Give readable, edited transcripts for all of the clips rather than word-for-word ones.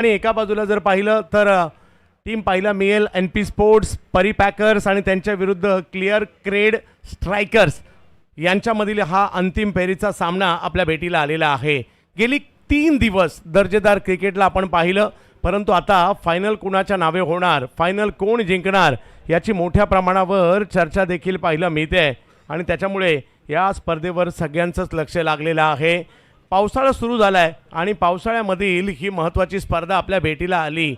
आणि एका बाजूला जर पाहिलं तर टीम पाहायला मिळेल NP स्पोर्ट्स, परी पॅकर्स आणि त्यांच्या विरुद्ध क्लिअर क्रेड स्ट्रायकर्स यांच्यामधील हा अंतिम फेरीचा सामना आपल्या भेटीला आलेला आहे. गेली 3 दिवस दर्जेदार क्रिकेटला आपण पाहिलं, परंतु आता फायनल कुणाच्या नावे होणार, फायनल कोण जिंकणार याची मोठ्या प्रमाणावर चर्चा देखील पाहायला मिळते आणि त्याच्यामुळे या स्पर्धेवर सगळ्यांचंच लक्ष लागलेलं आहे. पावसाळा सुरू झाला आहे आणि पावसाळ्यामधील ही महत्त्वाची स्पर्धा आपल्या भेटीला आली.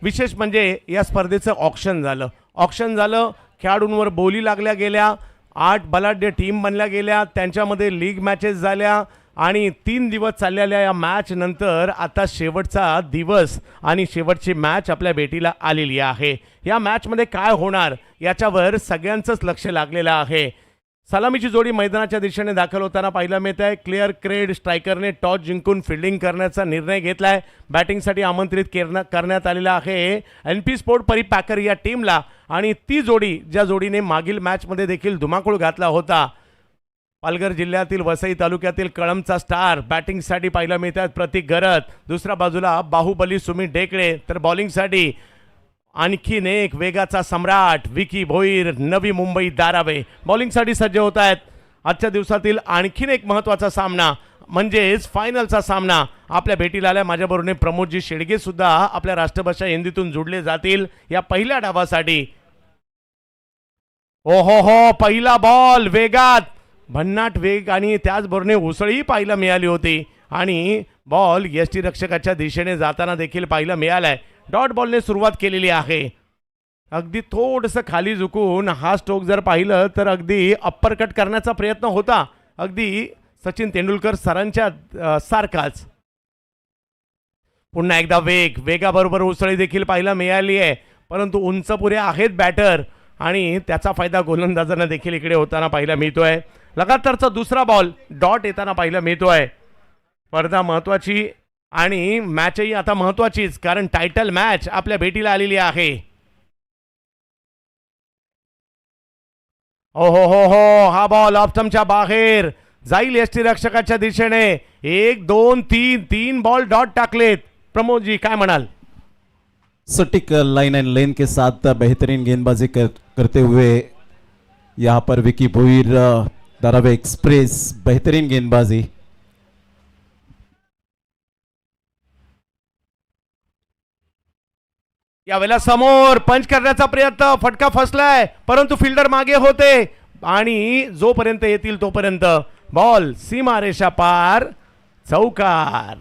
विशेष म्हणजे या स्पर्धेचं ऑक्शन झालं, खेळाडूंवर बोली लागल्या गेल्या, 8 बलाढ्य टीम बनल्या गेल्या, त्यांच्यामध्ये लीग मॅचेस झाल्या आणि 3 दिवस चाललेल्या या मॅच नंतर आता शेवटचा दिवस आणि शेवटची मॅच आपल्या भेटीला आलेली आहे. या मॅचमध्ये काय होणार याच्यावर सगळ्यांचंच लक्ष लागलेलं आहे. सलामीची जोडी मैदानाच्या दिशेने दाखल होताना पाहायला मिळत आहे. क्लिअर क्रेड स्ट्रायकरने टॉस जिंकून फिल्डिंग करण्याचा निर्णय घेतला आहे. बॅटिंगसाठी आमंत्रित करण्यात आलेला आहे NP स्पोर्ट परी पॅकर या टीमला आणि ती जोडी ज्या जोडीने मागील मॅचमध्ये देखील धुमाकूळ घातला होता. पालघर जिल्ह्यातील वसई तालुक्यातील कळमचा स्टार बॅटिंगसाठी पाहायला मिळतात प्रतीक गरत, दुसऱ्या बाजूला बाहुबली सुमित ढेकळे, तर बॉलिंगसाठी आणखीन एक वेगाचा सम्राट विकी भोईर, नवी मुंबई धारावे बॉलिंगसाठी सज्ज होत आहेत. आजच्या दिवसातील आणखीन एक महत्त्वाचा सामना म्हणजेच फायनलचा सामना आपल्या भेटीला आल्या. माझ्याबरोबर प्रमोदजी शेडगे सुद्धा आपल्या राष्ट्रभाषा हिंदीतून जोडले जातील या पहिल्या डावासाठी. ओहो, पहिला बॉल वेगात, भन्नाट वेग आणि त्याचबरोबर उसळी पाहायला मिळाली होती आणि बॉल यष्टीरक्षकाच्या दिशेने जाताना देखील पाहायला मिळालाय. डॉट बॉलने सुरुवात केलेली आहे. अगदी थोडंसं खाली झुकून हा स्ट्रोक जर पाहिलं तर अगदी अप्पर कट करण्याचा प्रयत्न होता, अगदी सचिन तेंडुलकर सरांच्या सारखाच. पुन्हा एकदा वेगाबरोबर उसळी देखील पाहायला मिळाली आहे, परंतु उंच पुरे आहेत बॅटर आणि त्याचा फायदा गोलंदाजांना देखील इकडे होताना पाहायला मिळतोय. लगातारचा दुसरा बॉल डॉट येताना पाहायला मिळतोय. स्पर्धा महत्त्वाची आणि मॅचही आता महत्त्वाचीच, कारण टायटल मॅच आपल्या भेटीला आलेली आहे. हो, हा बॉल ऑफ स्टंपच्या बाहेर जाईल यष्टीरक्षकाच्या दिशेने. 1 2 3 बॉल डॉट टाकलेत. प्रमोदजी काय म्हणाल? सटीक लाइन एंड लेन के साथ बेहतरीन गेंदबाजी करते हुए यहाँ पर विकी भोईर, धारावी एक्सप्रेस, बेहतरीन गेंदबाजी. यावेळेला समोर पंच करण्याचा प्रयत्न, फटका फसलाय परंतु फिल्डर मागे होते आणि जोपर्यंत येतील तोपर्यंत बॉल सीमारेषा पार, चौकार.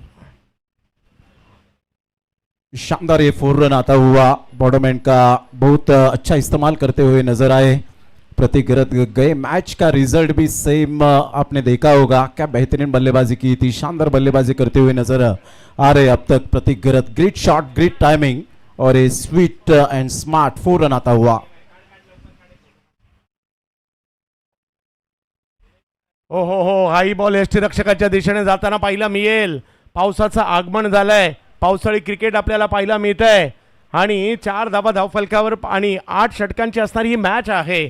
शानदार ये 4 रन आता हुआ. बॉडरमैन का बहुत अच्छा इस्तेमाल करते हुए नजर आए प्रतीक गरत. गए मैच का रिजल्ट भी सेम आपने देखा होगा. क्या बेहतरीन बल्लेबाजी की थी, शानदार बल्लेबाजी करते हुए नजर आ रहे अब तक प्रतीक गरत. ग्रेट शॉट, ग्रेट टाइमिंग और ए स्वीट एंड स्मार्ट 4 रन आता हुआ. हो, हाही बॉल यष्टीरक्षकाच्या दिशेने जाताना पाहायला मिळेल. पावसाचं आगमन झालंय, पावसाळी क्रिकेट आपल्याला पाहायला मिळतंय आणि 4 धावा धावफलकावर आणि 8 षटकांची असणारी ही मॅच आहे.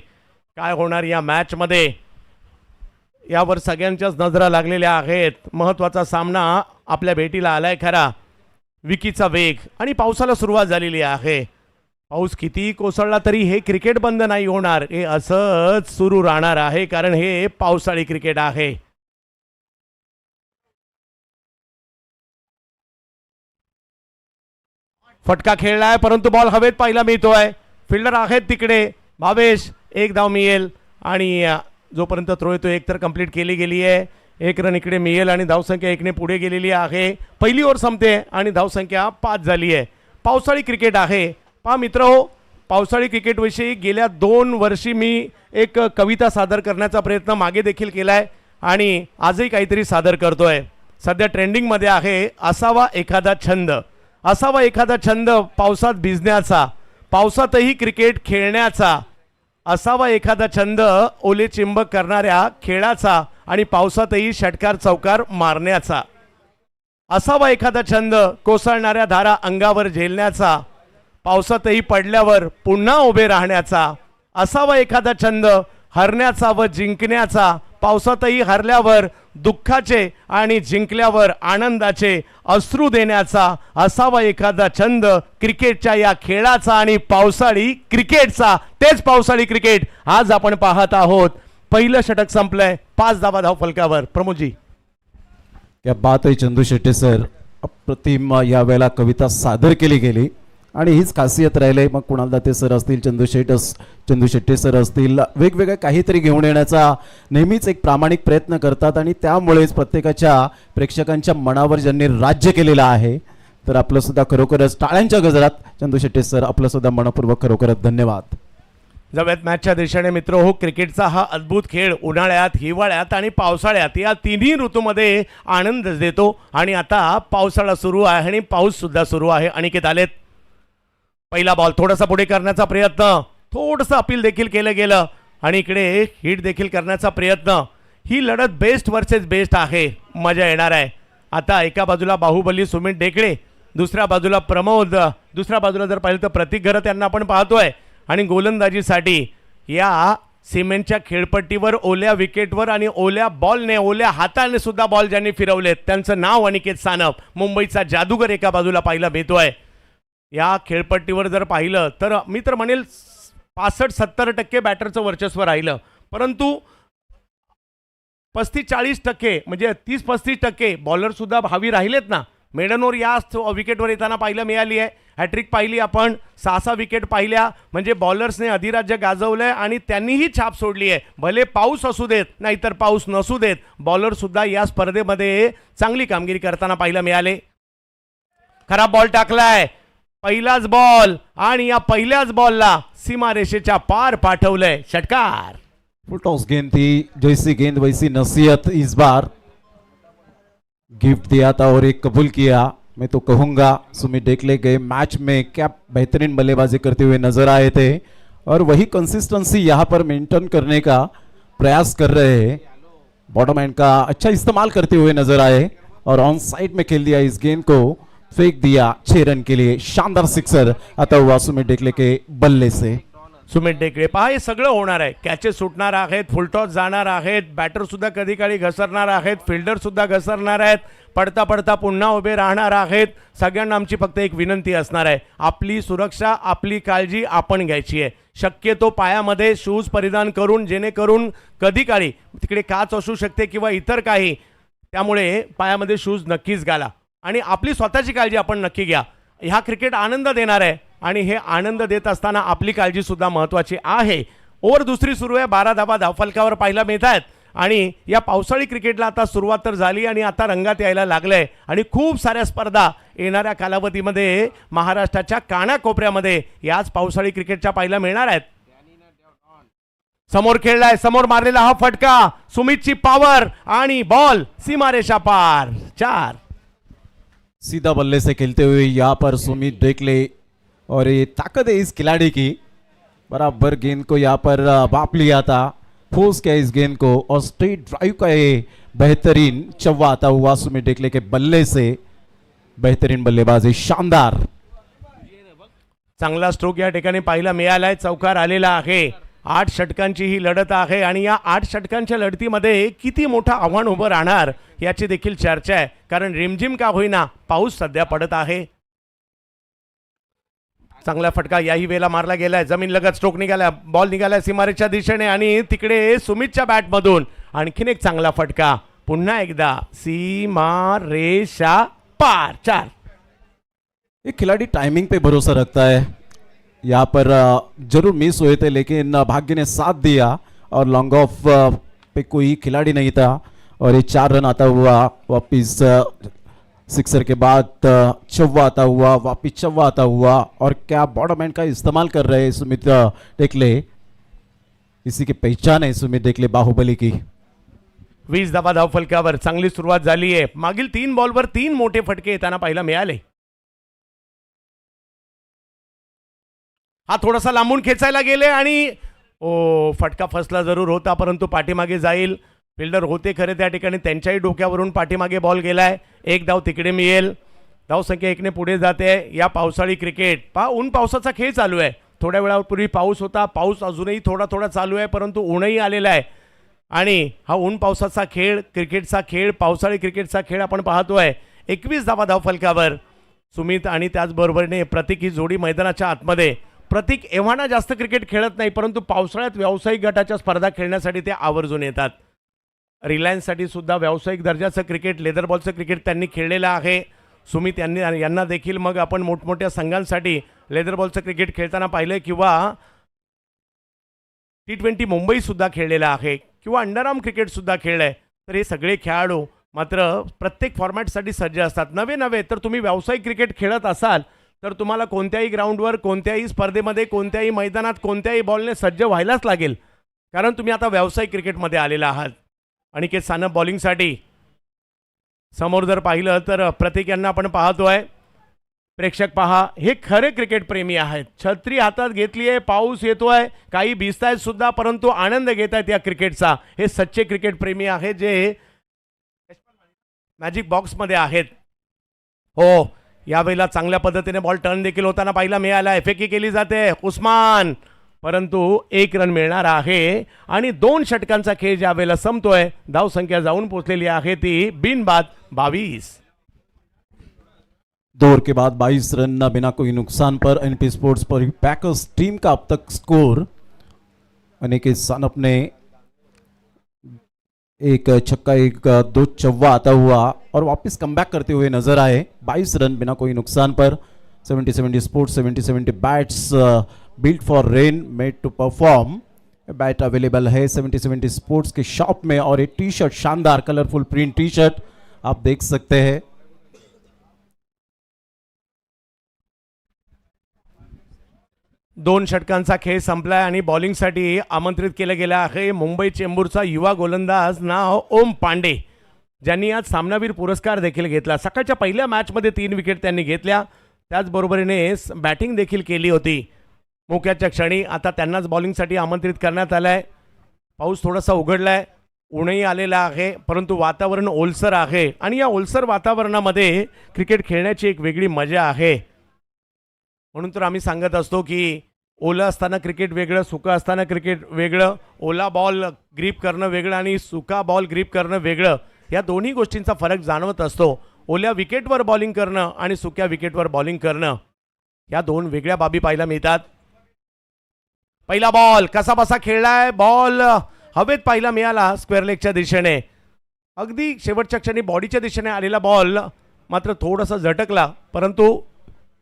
काय होणार या मॅच मध्ये यावर सगळ्यांच्याच नजरा लागलेल्या आहेत. महत्त्वाचा सामना आपल्या भेटीला आलाय खरा. विकीचा वेग आणि पावसाला सुरुवात झालेली आहे. पाऊस किती कोसळला तरी हे क्रिकेट बंद नाही होणार, हे असंच सुरू राहणार आहे, कारण हे पावसाळी क्रिकेट आहे. फटका खेळलाय परंतु बॉल हवेत पाहायला मिळतोय. फिल्डर आहेत तिकडे. भावेश, 1 धाव मिळेल आणि जोपर्यंत थ्रो येतो 1 तर कंप्लीट केली गेली आहे. 1 रन इकडे मिळेल आणि धावसंख्या 1 ने पुढे गेलेली आहे. पहिली ओव्हर संपते आणि धावसंख्या 5 झाली आहे. पावसाळी क्रिकेट आहे. पहा मित्रहो, पावसाळी क्रिकेटविषयी गेल्या 2 वर्षी मी एक कविता सादर करण्याचा प्रयत्न मागे देखील केलाय आणि आजही काहीतरी सादर करतोय. सध्या ट्रेंडिंगमध्ये आहे असावा एखादा छंद. असावा एखादा छंद पावसात भिजण्याचा, पावसातही क्रिकेट खेळण्याचा. असावा एखादा छंद ओले चिंब करणाऱ्या खेळाचा आणि पावसातही षटकार चौकार मारण्याचा. असावा एखादा छंद कोसळणाऱ्या धारा अंगावर झेलण्याचा, पावसातही पडल्यावर पुन्हा उभे राहण्याचा. असावा एखादा छंद हरण्याचा व जिंकण्याचा, पावसातही हरल्यावर दुःखाचे आणि जिंकल्यावर आनंदाचे अश्रू देण्याचा असावा एखादा छंद क्रिकेटच्या या खेळाचा आणि पावसाळी क्रिकेटचा. तेच पावसाळी क्रिकेट आज आपण पाहत आहोत. पहिलं षटक संपलंय, 5 धावा धावफलकावर. प्रमोदजी, क्या बात आहे चंदू शेट्टी सर, अप्रतिम यावेळेला कविता सादर केली गेली आणि हीच खासियत राहिले. मग कुणाल दाते सर असतील, चंदू शेट्टी सर असतील, वेगवेगळे काहीतरी घेऊन येण्याचा नेहमीच एक प्रामाणिक प्रयत्न करतात आणि त्यामुळेच प्रत्येकाच्या प्रेक्षकांच्या मनावर ज्यांनी राज्य केलेलं आहे. तर आपलं सुद्धा खरोखरच टाळ्यांच्या गजरात चंदू शेट्टी सर, आपलं सुद्धा मनपूर्वक खरोखरच धन्यवाद. जाऊयात मॅचच्या दिशेने मित्र हो. क्रिकेटचा हा अद्भुत खेळ उन्हाळ्यात, हिवाळ्यात आणि पावसाळ्यात या तिन्ही ऋतूमध्ये आनंद देतो. आणि आता पावसाळा सुरू आहे आणि पाऊस सुद्धा सुरू आहे. अनिकेत आलेत. पहिला बॉल थोडासा पुढे करण्याचा प्रयत्न, थोडंसं अपील देखील केलं गेलं आणि इकडे हिट देखील करण्याचा प्रयत्न. ही लढत बेस्ट वर्सेस बेस्ट आहे, मजा येणार आहे. आता एका बाजूला बाहुबली सुमित ढेकळे, दुसऱ्या बाजूला प्रमोद, दुसऱ्या बाजूला जर पाहिलं तर प्रतीक घरत यांना आपण पाहतोय. आणि गोलंदाजीसाठी या सिमेंटच्या खेळपट्टीवर ओल्या विकेटवर आणि ओल्या बॉलने, ओल्या हाताने सुद्धा बॉल ज्यांनी फिरवलेत त्यांचं नाव अनिकेत सानप, मुंबईचा जादूगर एका बाजूला पाहायला मिळतोय. या खेळपट्टीवर जर पाहिलं तर मी तर म्हणेल 65-70% बॅटरचं वर्चस्व राहिलं, परंतु 35-40% म्हणजे 30-35% बॉलरसुद्धा भावी राहिलेत ना. मेडनोर या विकेटवर येताना पाहायला मिळाली आहे. हॅट्रिक पाहिली आपण, 6 विकेट पाहिल्या, म्हणजे बॉलर्सने अधिराज्य गाजवलंय आणि त्यांनीही छाप सोडली आहे. भले पाऊस असू देत नाहीतर पाऊस नसू देत, बॉलरसुद्धा या स्पर्धेमध्ये चांगली कामगिरी करताना पाहायला मिळाले. खराब बॉल टाकलाय, पहिलाच बॉल आणि या पहिल्याच बॉलला सीमारेषेच्या पार पाठवलंय. षटकार. फुल टॉस गेंद थी, जैसी गेंद वैसी नसीहत. इस बार गिफ्ट दिया था और एक कबूल किया. मैं तो कहूँगा सुमित ढेकले गए मैच में क्या बेहतरीन बल्लेबाजी करते हुए नजर आए थे और वही कंसिस्टेंसी यहाँ पर मेंटेन करने का प्रयास कर रहे हैं. बॉटम एंड का अच्छा इस्तेमाल करते हुए नजर आए और ऑन साइड में खेल दिया, इस गेंद को फेंक दिया 6 रन के लिए. शानदार सिक्सर आता हुआ सुमित ढेकले के बल्ले से. सुमित ढेकळे पहा, हे सगळं होणार आहे. कॅचेस सुटणार आहेत, फुलटॉस जाणार आहेत, बॅटर सुद्धा कधी काळी घसरणार आहेत, फिल्डर सुद्धा घसरणार आहेत, पडता पडता पुन्हा उभे राहणार आहेत. सगळ्यांना आमची फक्त एक विनंती असणार आहे, आपली सुरक्षा, आपली काळजी आपण घ्यायची आहे. शक्यतो पायामध्ये शूज परिधान करून, जेणेकरून कधी काळी तिकडे काच असू शकते किंवा इतर काही, त्यामुळे पायामध्ये शूज नक्कीच घाला आणि आपली स्वतःची काळजी आपण नक्की घ्या. ह्या क्रिकेट आनंद देणार आहे आणि हे आनंद देत असताना आपली काळजी सुद्धा महत्त्वाची आहे. ओव्हर दुसरी सुरू आहे, 12 धावा धावफलकावर पाहायला मिळत आहेत आणि या पावसाळी क्रिकेटला आता सुरुवात तर झाली आणि आता रंगात यायला लागलंय आणि खूप साऱ्या स्पर्धा येणाऱ्या कालावधीमध्ये महाराष्ट्राच्या कानाकोपऱ्यामध्ये याच पावसाळी क्रिकेटच्या पाहायला मिळणार आहेत. समोर खेळलाय, समोर मारलेला हा फटका, सुमितची पॉवर आणि बॉल सीमारेषा पार. 4. सीधा बल्ले से खेलते हुए यहाँ पर सुमित ढेकले और ये ताकत है इस खिलाड़ी की. बराबर गेंद को यहाँ पर बाप लिया था, ठोस किया इस गेंद को और स्ट्रेट ड्राइव का ये बेहतरीन चौवा आता हुआ सुमित ढेकले के बल्ले से. बेहतरीन बल्लेबाजी, शानदार. चांगला स्ट्रोक या ठिकाणी पाहायला मिळालाय, चौकार आलेला आहे. 8 षटकांची ही लढत आहे आणि या 8 षटकांच्या लढतीमध्ये किती मोठं आव्हान उभं राहणार याची देखील चर्चा आहे, कारण रिमझिम का होईना पाऊस सध्या पडत आहे. चांगला फटका याही वेळेला मारला गेलाय, जमीन लगत स्ट्रोक निघाला, बॉल निघाला सीमारेच्या दिशेने आणि तिकडे सुमितच्या बॅटमधून आणखीन एक चांगला फटका. पुन्हा एकदा सीमारेषा पार. 4. ये खिलाड़ी टाइमिंग पे भरोसा रखता है. यहाँ पर जरूर मिस हुए थे लेकिन भाग्य ने साथ दिया और लॉन्ग ऑफ पे कोई खिलाड़ी नहीं था और ये 4 रन आता हुआ वापिस. सिक्सर के बाद चौवा आता हुआ, वापिस चौवा आता हुआ और क्या बॉटम एंड का इस्तेमाल कर रहे हैं सुमित ढेकले. इसी की पहचान है सुमित ढेकले बाहुबली की. 20 धावा धावफलकावर चांगली सुरुवात झाली आहे. मागील 3 बॉलवर 3 मोठे फटके येताना पाहायला मिळाले. हा थोडासा लांबून खेचायला गेले आणि फटका फसला जरूर होता, परंतु पाठीमागे जाईल. फिल्डर होते खरे त्या ठिकाणी, त्यांच्याही डोक्यावरून पाठीमागे बॉल गेलाय. 1 धाव तिकडे मिळेल. धावसंख्या 1ने पुढे जाते. या पावसाळी क्रिकेट पहा, ऊन पावसाचा खेळ चालू आहे. थोड्या वेळापूर्वी पाऊस होता, पाऊस अजूनही थोडा थोडा चालू आहे, परंतु ऊनही आलेला आहे. आणि हा ऊन पावसाचा खेळ, क्रिकेटचा खेळ, पावसाळी क्रिकेटचा खेळ आपण पाहतोय. 21 धावा धावफलकावर सुमित आणि त्याचबरोबरीने प्रतीक ही जोडी मैदानाच्या आतमध्ये. प्रतीक एव्हाना जास्त क्रिकेट खेळत नाही, परंतु पावसाळ्यात व्यावसायिक गटाच्या स्पर्धा खेळण्यासाठी ते आवर्जून येतात. रिलायन्ससाठी सुद्धा व्यावसायिक दर्जाचं क्रिकेट, लेदर बॉलचं क्रिकेट त्यांनी खेळलेलं आहे. सुमित यांना देखील मग आपण मोठमोठ्या संघांसाठी लेदर बॉलचं क्रिकेट खेळताना पाहिलं किंवा T20 मुंबईसुद्धा खेळलेला आहे किंवा अंडरआर्म क्रिकेटसुद्धा खेळलं आहे. तर हे सगळे खेळाडू मात्र प्रत्येक फॉर्मॅटसाठी सज्ज असतात. नवे तर तुम्ही व्यावसायिक क्रिकेट खेळत असाल तर तुम्हाला कोणत्याही ग्राउंडवर, कोणत्याही स्पर्धेमध्ये, कोणत्याही मैदानात, कोणत्याही बॉलने सज्ज व्हायलाच लागेल, कारण तुम्ही आता व्यावसायिक क्रिकेटमध्ये आलेला आहात. अनिकेत सानप बॉलिंगसाठी. समोर जर पाहिलं तर प्रतीक यांना आपण पाहतोय. प्रेक्षक पहा, हे खरे क्रिकेट प्रेमी आहेत. छत्री हातात घेतली आहे, पाऊस येतोय, काही भिजतायत सुद्धा, परंतु आनंद घेत आहेत या क्रिकेटचा. हे सच्चे क्रिकेट प्रेमी आहेत जे मॅजिक बॉक्समध्ये आहेत. हो, यावेळेला चांगल्या पद्धतीने बॉल टर्न देखील होताना पाहायला मिळाला. एफएकी केली जाते उस्मान, परंतु 1 रन मिळणार आहे आणि 2 षटकांचा खेळ ज्या वेळेला संपतोय. धावसंख्या जाऊन पोहोचलेली आहे ती बिनबाद 22. 2 ओवर के बाद 22 रन बिना कोई नुकसान पर एनपी स्पोर्ट्स पर पैकर्स टीम का अब तक स्कोर. अनिकेत सानप ने एक छक्का, एक 2 चौवा आता हुआ और वापस कमबैक करते हुए नजर आए. 22 रन बिना कोई नुकसान पर. 70-70 sports, 70-70 bats built for rain, made to perform. Bat available है 70-70 स्पोर्ट्स के शॉप में और एक टी शर्ट, शानदार कलरफुल प्रिंट टी शर्ट आप देख सकते हैं. दोन षटकांचा खेळ संपलाय आणि बॉलिंगसाठी आमंत्रित केलं गेलं आहे मुंबई चेंबूरचा युवा गोलंदाज नाव ओम पांडे, ज्यांनी आज सामनावीर पुरस्कार देखील घेतला. सकाळच्या पहिल्या मॅचमध्ये 3 विकेट त्यांनी घेतल्या, त्याचबरोबरीने बॅटिंग देखील केली होती. मोक्याच्या क्षणी आता त्यांनाच बॉलिंगसाठी आमंत्रित करण्यात आलं आहे. पाऊस थोडासा उघडला आहे, ऊनही आलेला आहे, परंतु वातावरण ओलसर आहे आणि या ओलसर वातावरणामध्ये क्रिकेट खेळण्याची एक वेगळी मजा आहे. म्हणून तर आम्ही सांगत असतो की ओलं असताना क्रिकेट वेगळं, सुका असताना क्रिकेट वेगळं, ओला बॉल ग्रीप करणं वेगळं आणि सुका बॉल ग्रीप करणं वेगळं. या दोन्ही गोष्टींचा फरक जाणवत असतो. ओल्या विकेटवर बॉलिंग करणं आणि सुक्या विकेटवर बॉलिंग करणं, या 2 वेगळ्या बाबी पाहायला मिळतात. पहिला बॉल कसा बसा खेळलाय, बॉल हवेत पाहायला मिळाला स्क्वेअर लेगच्या दिशेने. अगदी शेवटच्या क्षणी बॉडीच्या दिशेने आलेला बॉल मात्र थोडासा झटकला, परंतु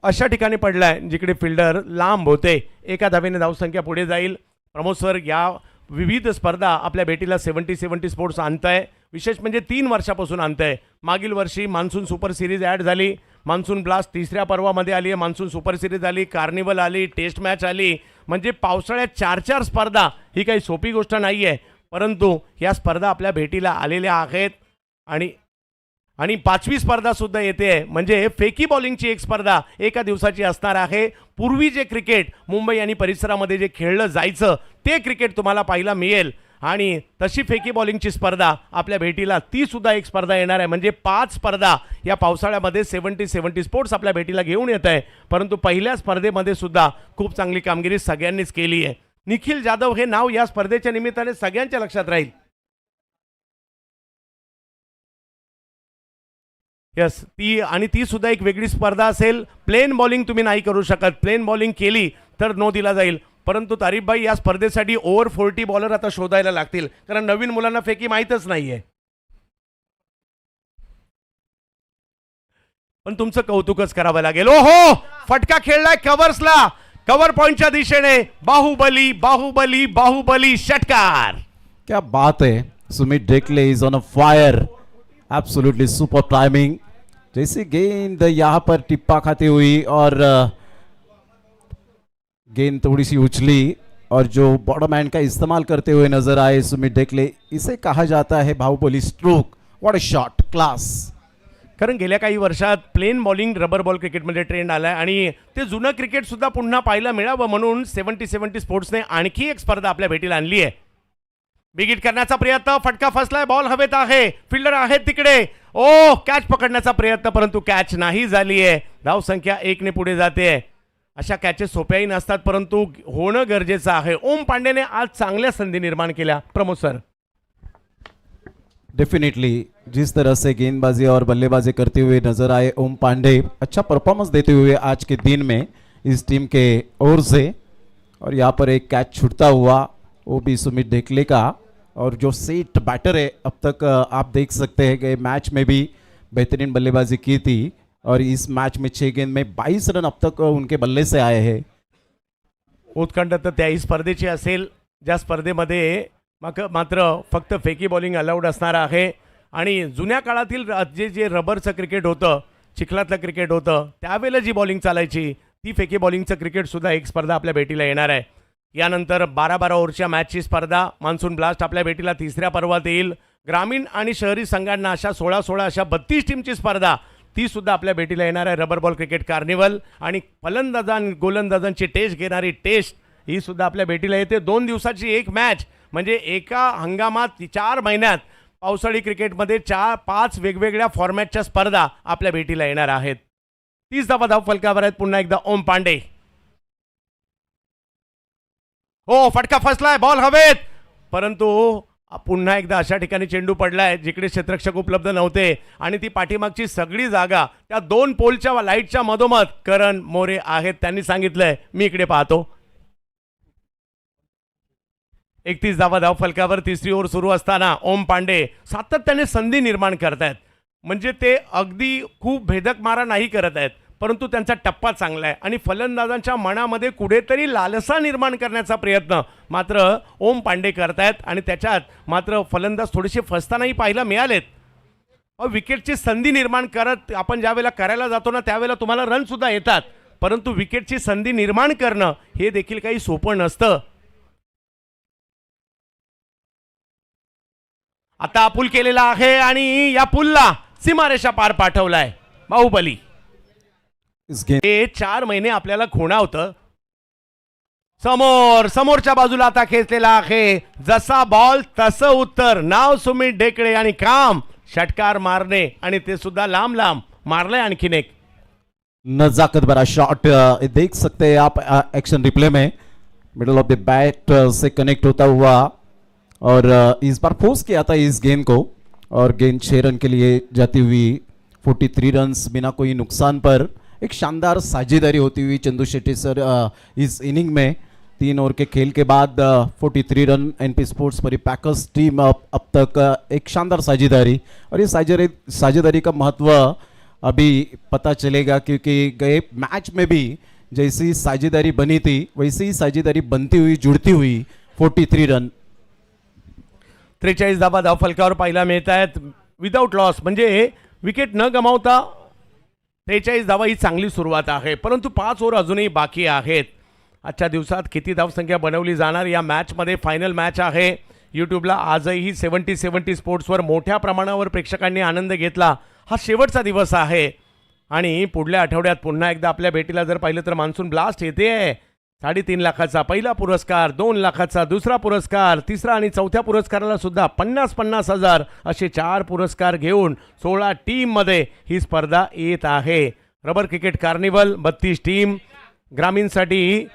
अशा ठिकाणी पडलाय जिकडे फिल्डर लांब होते. 1 धावेने धावसंख्या पुढे जाईल. प्रमोद सर, या विविध स्पर्धा आपल्या भेटीला 70-70 स्पोर्ट्स आणतंय. विशेष म्हणजे 3 वर्षापासून आणतंय. मागील वर्षी मान्सून सुपर सिरीज ॲड झाली, मान्सून ब्लास्ट 3ऱ्या पर्वामध्ये आली आहे, मान्सून सुपर सिरीज आली, कार्निवल आली, टेस्ट मॅच आली. म्हणजे पावसाळ्यात 4-4 स्पर्धा ही काही सोपी गोष्ट नाही आहे, परंतु या स्पर्धा आपल्या भेटीला आलेल्या आहेत. आणि 5वी स्पर्धा सुद्धा येते आहे, म्हणजे फेकी बॉलिंगची एक स्पर्धा एका दिवसाची असणार आहे. पूर्वी जे क्रिकेट मुंबई आणि परिसरामध्ये जे खेळलं जायचं ते क्रिकेट तुम्हाला पाहायला मिळेल आणि तशी फेकी बॉलिंगची स्पर्धा आपल्या भेटीला ती सुद्धा एक स्पर्धा येणार आहे. म्हणजे 5 स्पर्धा या पावसाळ्यामध्ये 70-70 स्पोर्ट्स आपल्या भेटीला घेऊन येत आहे. परंतु पहिल्या स्पर्धेमध्ये सुद्धा खूप चांगली कामगिरी सगळ्यांनीच केली आहे. निखिल जाधव हे नाव या स्पर्धेच्या निमित्ताने सगळ्यांच्या लक्षात राहील. यस, ती सुद्धा एक वेगळी स्पर्धा असेल. प्लेन बॉलिंग तुम्ही नाही करू शकत, प्लेन बॉलिंग केली तर नो दिला जाईल. परंतु तारीफबाई, या स्पर्धेसाठी ओव्हर 40 बॉलर आता शोधायला लागतील, कारण नवीन मुलांना फेकी माहीतच नाहीये. पण तुमचं कौतुकच करावं लागेल. ओहो, फटका खेळलाय कव्हर्सला, कव्हर पॉइंटच्या दिशेने. बाहुबली बाहुबली बाहुबली षटकार. क्या बात है, Sumit Dekle is on a fire. Absolutely super timing. जैसे गेंद यहाँ पर टिप्पा खाती हुई और गेंद थोड़ी सी उछली और जो बॉडरमैन का इस्तेमाल करते हुए नजर आए सुमित डेकले, इसे कहा जाता है Baahubali stroke. What a shot, class. कारण गेल्या काही वर्षात प्लेन बॉलिंग रबर बॉल क्रिकेटमध्ये ट्रेंड आला आहे आणि ते जुनं क्रिकेट सुद्धा पुन्हा पाहायला मिळावं म्हणून 70-70 स्पोर्ट्सने आणखी एक स्पर्धा आपल्या भेटीला आणली आहे. बिगिट करण्याचा प्रयत्न, फटका फसलाय, बॉल हवेत आहे, फिल्डर आहेत तिकडे. ओ, कॅच पकडण्याचा प्रयत्न, परंतु कॅच नाही झाली आहे. धावसंख्या 1 ने पुढे जाते. अशा कॅचेस सोप्याही नसतात, परंतु होणं गरजेचं आहे. ओम पांडेने आज चांगल्या संधी निर्माण केल्या. प्रमोद सर. डेफिनेटली जिस तरह से गेंदबाजी और बल्लेबाजी करते हुए नजर आए ओम पांडे, अच्छा परफॉर्मेंस देते हुए आज के दिन में इस टीम के ओर से। और यहाँ पर एक कैच छूटता हुआ वो भी सुमित ढेकले का। और जो सेट बैटर है अब तक आप देख सकते हैं कि मैच में भी बेहतरीन बल्लेबाजी की थी और इस मैच में 6 गेंद में 22 रन अब तक उनके बल्ले से आए हैं। उत्कंठ तर त्याही स्पर्धेची असेल ज्या स्पर्धेमध्ये मात्र फक्त फेकी बॉलिंग अलाउड असणार आहे। आणि जुन्या काळातील जे रबरचं क्रिकेट होतं, चिखलातलं क्रिकेट होतं, त्यावेळेला जी बॉलिंग चालायची ती फेकी बॉलिंगचं क्रिकेटसुद्धा एक स्पर्धा आपल्या भेटीला येणार आहे। यानंतर 12-12 ओव्हरच्या मॅचची स्पर्धा मान्सून ब्लास्ट आपल्या भेटीला तिसऱ्या पर्वात येईल। ग्रामीण आणि शहरी संघांना अशा 16-16 अशा 32 टीमची स्पर्धा ती सुद्धा आपल्या भेटीला येणार आहे रबर बॉल क्रिकेट कार्निवल। आणि फलंदाजां गोलंदाजांची टेस्ट घेणारी टेस्ट ही सुद्धा आपल्या भेटीला येते। 2 दिवसाची एक मॅच म्हणजे एका हंगामात 4 महिन्यात पावसाळी क्रिकेटमध्ये 4-5 वेगवेगळ्या फॉर्मॅटच्या स्पर्धा आपल्या भेटीला येणार आहेत। 30 धावा धाव फलकावर आहेत पुन्हा एकदा ओम पांडे। हो, फटका फसलाय, बॉल हवेत, परंतु पुन्हा एकदा अशा ठिकाणी चेंडू पडलाय जिकडे क्षेत्ररक्षक उपलब्ध नव्हते आणि ती पाठीमागची सगळी जागा त्या 2 पोलच्या लाईटच्या मधोमध करण मोरे आहेत। त्यांनी सांगितलंय मी इकडे पाहतो। 31 धावा धाव फलकावर तिसरी ओव्हर सुरू असताना ओम पांडे सातत्याने संधी निर्माण करतायत। म्हणजे ते अगदी खूप भेदक मारा नाही करत आहेत, परंतु त्यांचा टप्पा चांगला आहे आणि फलंदाजांच्या मनामध्ये कुठेतरी लालसा निर्माण करण्याचा प्रयत्न मात्र ओम पांडे करतायत आणि त्याच्यात मात्र फलंदाज थोडेसे फसतानाही पाहायला मिळालेत। विकेटची संधी निर्माण करत आपण ज्यावेळेला करायला जातो ना त्यावेळेला तुम्हाला रन सुद्धा येतात, परंतु विकेटची संधी निर्माण करणं हे देखील काही सोपं नसतं। आता पूल केलेला आहे आणि या पुलला सीमारेषा पार पाठवलाय बाहुबली। हे 4 महिने आपल्याला खुणावतं। समोरच्या बाजूला आता खेचलेला आहे, जसा बॉल तसं उत्तर। नाव सुमित ढेकळे आणि काम षटकार मारणे आणि ते सुद्धा लांब लांब मारले। आणखीन एक नजाकत भरा शॉट देख सकते हैं आप एक्शन रिप्ले में, middle of the bat say connect होता हुआ और इस बार फोर्स किया था इस गेंद को और गेंद 6 रन के लिए जाती हुई। 43 रन्स बिना कोई नुकसान पर एक शानदार साझेदारी होती हुई चंदू शेट्टी सर इस इनिंग में। 3 ओवर के खेल के बाद 43 रन एनपी स्पोर्ट्स परी पैकर्स टीम अब तक एक शानदार साझेदारी। और ये साझेदारी का महत्व अभी पता चलेगा क्योंकि गए मैच में भी जैसी साझेदारी बनी थी वैसी ही साझेदारी बनती हुई जुड़ती हुई 43 रन। 43 धावा धाव फलकावर पाहायला मिळत आहेत विदाउट लॉस, म्हणजे विकेट न गमावता 43 धावा ही चांगली सुरुवात आहे, परंतु 5 ओव्हर अजूनही बाकी आहेत। आजच्या दिवसात किती धावसंख्या बनवली जाणार या मॅचमध्ये फायनल मॅच आहे। यूट्यूबला आजही 70 स्पोर्ट्सवर मोठ्या प्रमाणावर प्रेक्षकांनी आनंद घेतला। हा शेवटचा दिवस आहे आणि पुढल्या आठवड्यात पुन्हा एकदा आपल्या भेटीला जर पाहिलं तर मान्सून ब्लास्ट येते आहे। 3.5 लाखाचा पहिला पुरस्कार, 2 लाखाचा दुसरा पुरस्कार, तिसरा आणि चौथ्या पुरस्काराला सुद्धा 50-50 हजार असे 4 पुरस्कार घेऊन 16 टीममध्ये ही स्पर्धा येत आहे। रबर क्रिकेट कार्निवल 32 टीम, ग्रामीणसाठी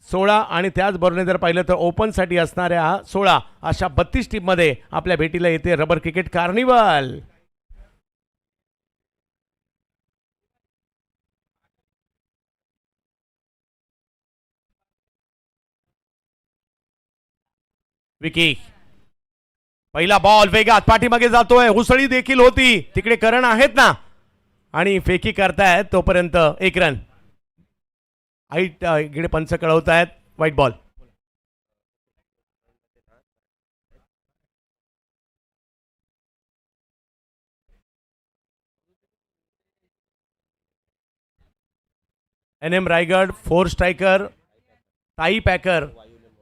16 आणि त्याचबरोबर जर पाहिलं तर ओपनसाठी असणाऱ्या 16 अशा 32 टीममध्ये आपल्या भेटीला येते रबर क्रिकेट कार्निवल। विकी पहिला बॉल वेगात पाठीमागे जातोय, उसळी देखील होती तिकडे करण आहेत ना आणि फेकी करतायत तोपर्यंत 1 रन। इकडे पंच कळवतायत white ball. NM Raigad 4 striker ताई पॅकर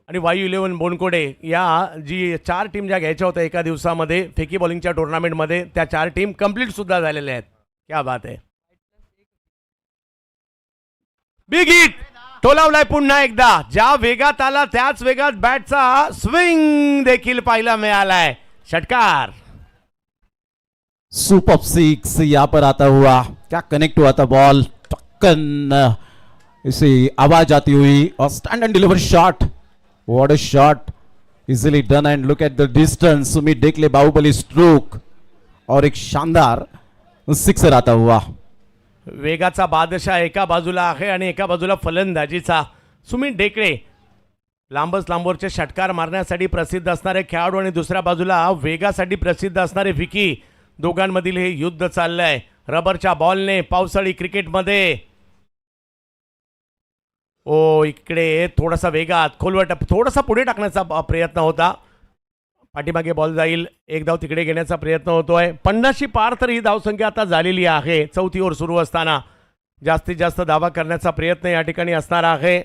आणि वायू 11 बोनकोडे या जी 4 टीम ज्या घ्यायच्या होत्या एका दिवसामध्ये फेकी बॉलिंगच्या टुर्नामेंटमध्ये त्या 4 टीम कंप्लीट सुद्धा झालेल्या आहेत। क्या बात आहे, बिग हिट टोलावलाय पुन्हा एकदा। ज्या वेगात आला त्याच वेगात बॅटचा स्विंग देखील पाहायला मिळालाय। षटकार सुपर 6 यहाँ पर आता हुआ, क्या कनेक्ट हुआ था बॉल, टक्कन इसे आवाज आती हुई और stand and deliver shot. What a shot, easily done and look at the distance, Sumit Dekle Baahubali stroke और एक शानदार सिक्सर आता हुआ. वेगाचा बादशाह एका बाजूला आहे आणि एका बाजूला फलंदाजीचा सुमित डेकळे, लांबच लांबवरचे षटकार मारण्यासाठी प्रसिद्ध असणारे खेळाडू आणि दुसऱ्या बाजूला वेगासाठी प्रसिद्ध असणारे विकी. दोघांमधील हे युद्ध चाललंय रबरच्या बॉलने पावसाळी क्रिकेटमध्ये. ओ इकडे थोडासा वेगात खोलवर थोडासा पुढे टाकण्याचा प्रयत्न होता, पाठीमागे बॉल जाईल, एक धाव तिकडे घेण्याचा प्रयत्न होतोय. 50शी पार तर ही धावसंख्या आता झालेली आहे. चौथी ओव्हर सुरू असताना जास्तीत जास्त धावा करण्याचा प्रयत्न या ठिकाणी असणार आहे.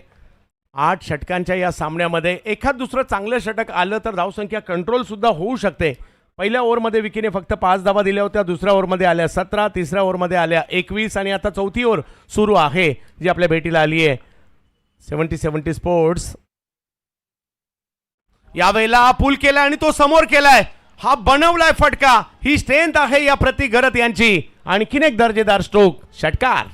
8 षटकांच्या या सामन्यामध्ये एखाद दुसरं चांगलं षटक आलं तर धावसंख्या कंट्रोल सुद्धा होऊ शकते. पहिल्या ओव्हरमध्ये विकीने फक्त 5 धावा दिल्या होत्या, दुसऱ्या ओव्हरमध्ये आल्या 17, तिसऱ्या ओव्हरमध्ये आल्या 21 आणि आता चौथी ओव्हर सुरू आहे जी आपल्या भेटीला आली आहे. 70 स्पोर्ट्स यावेळेला पूल केलाय आणि तो समोर केलाय, हा बनवलाय फटका. ही स्ट्रेंथ आहे या प्रतीक घरत यांची. आणखीन एक दर्जेदार स्ट्रोक, षटकार.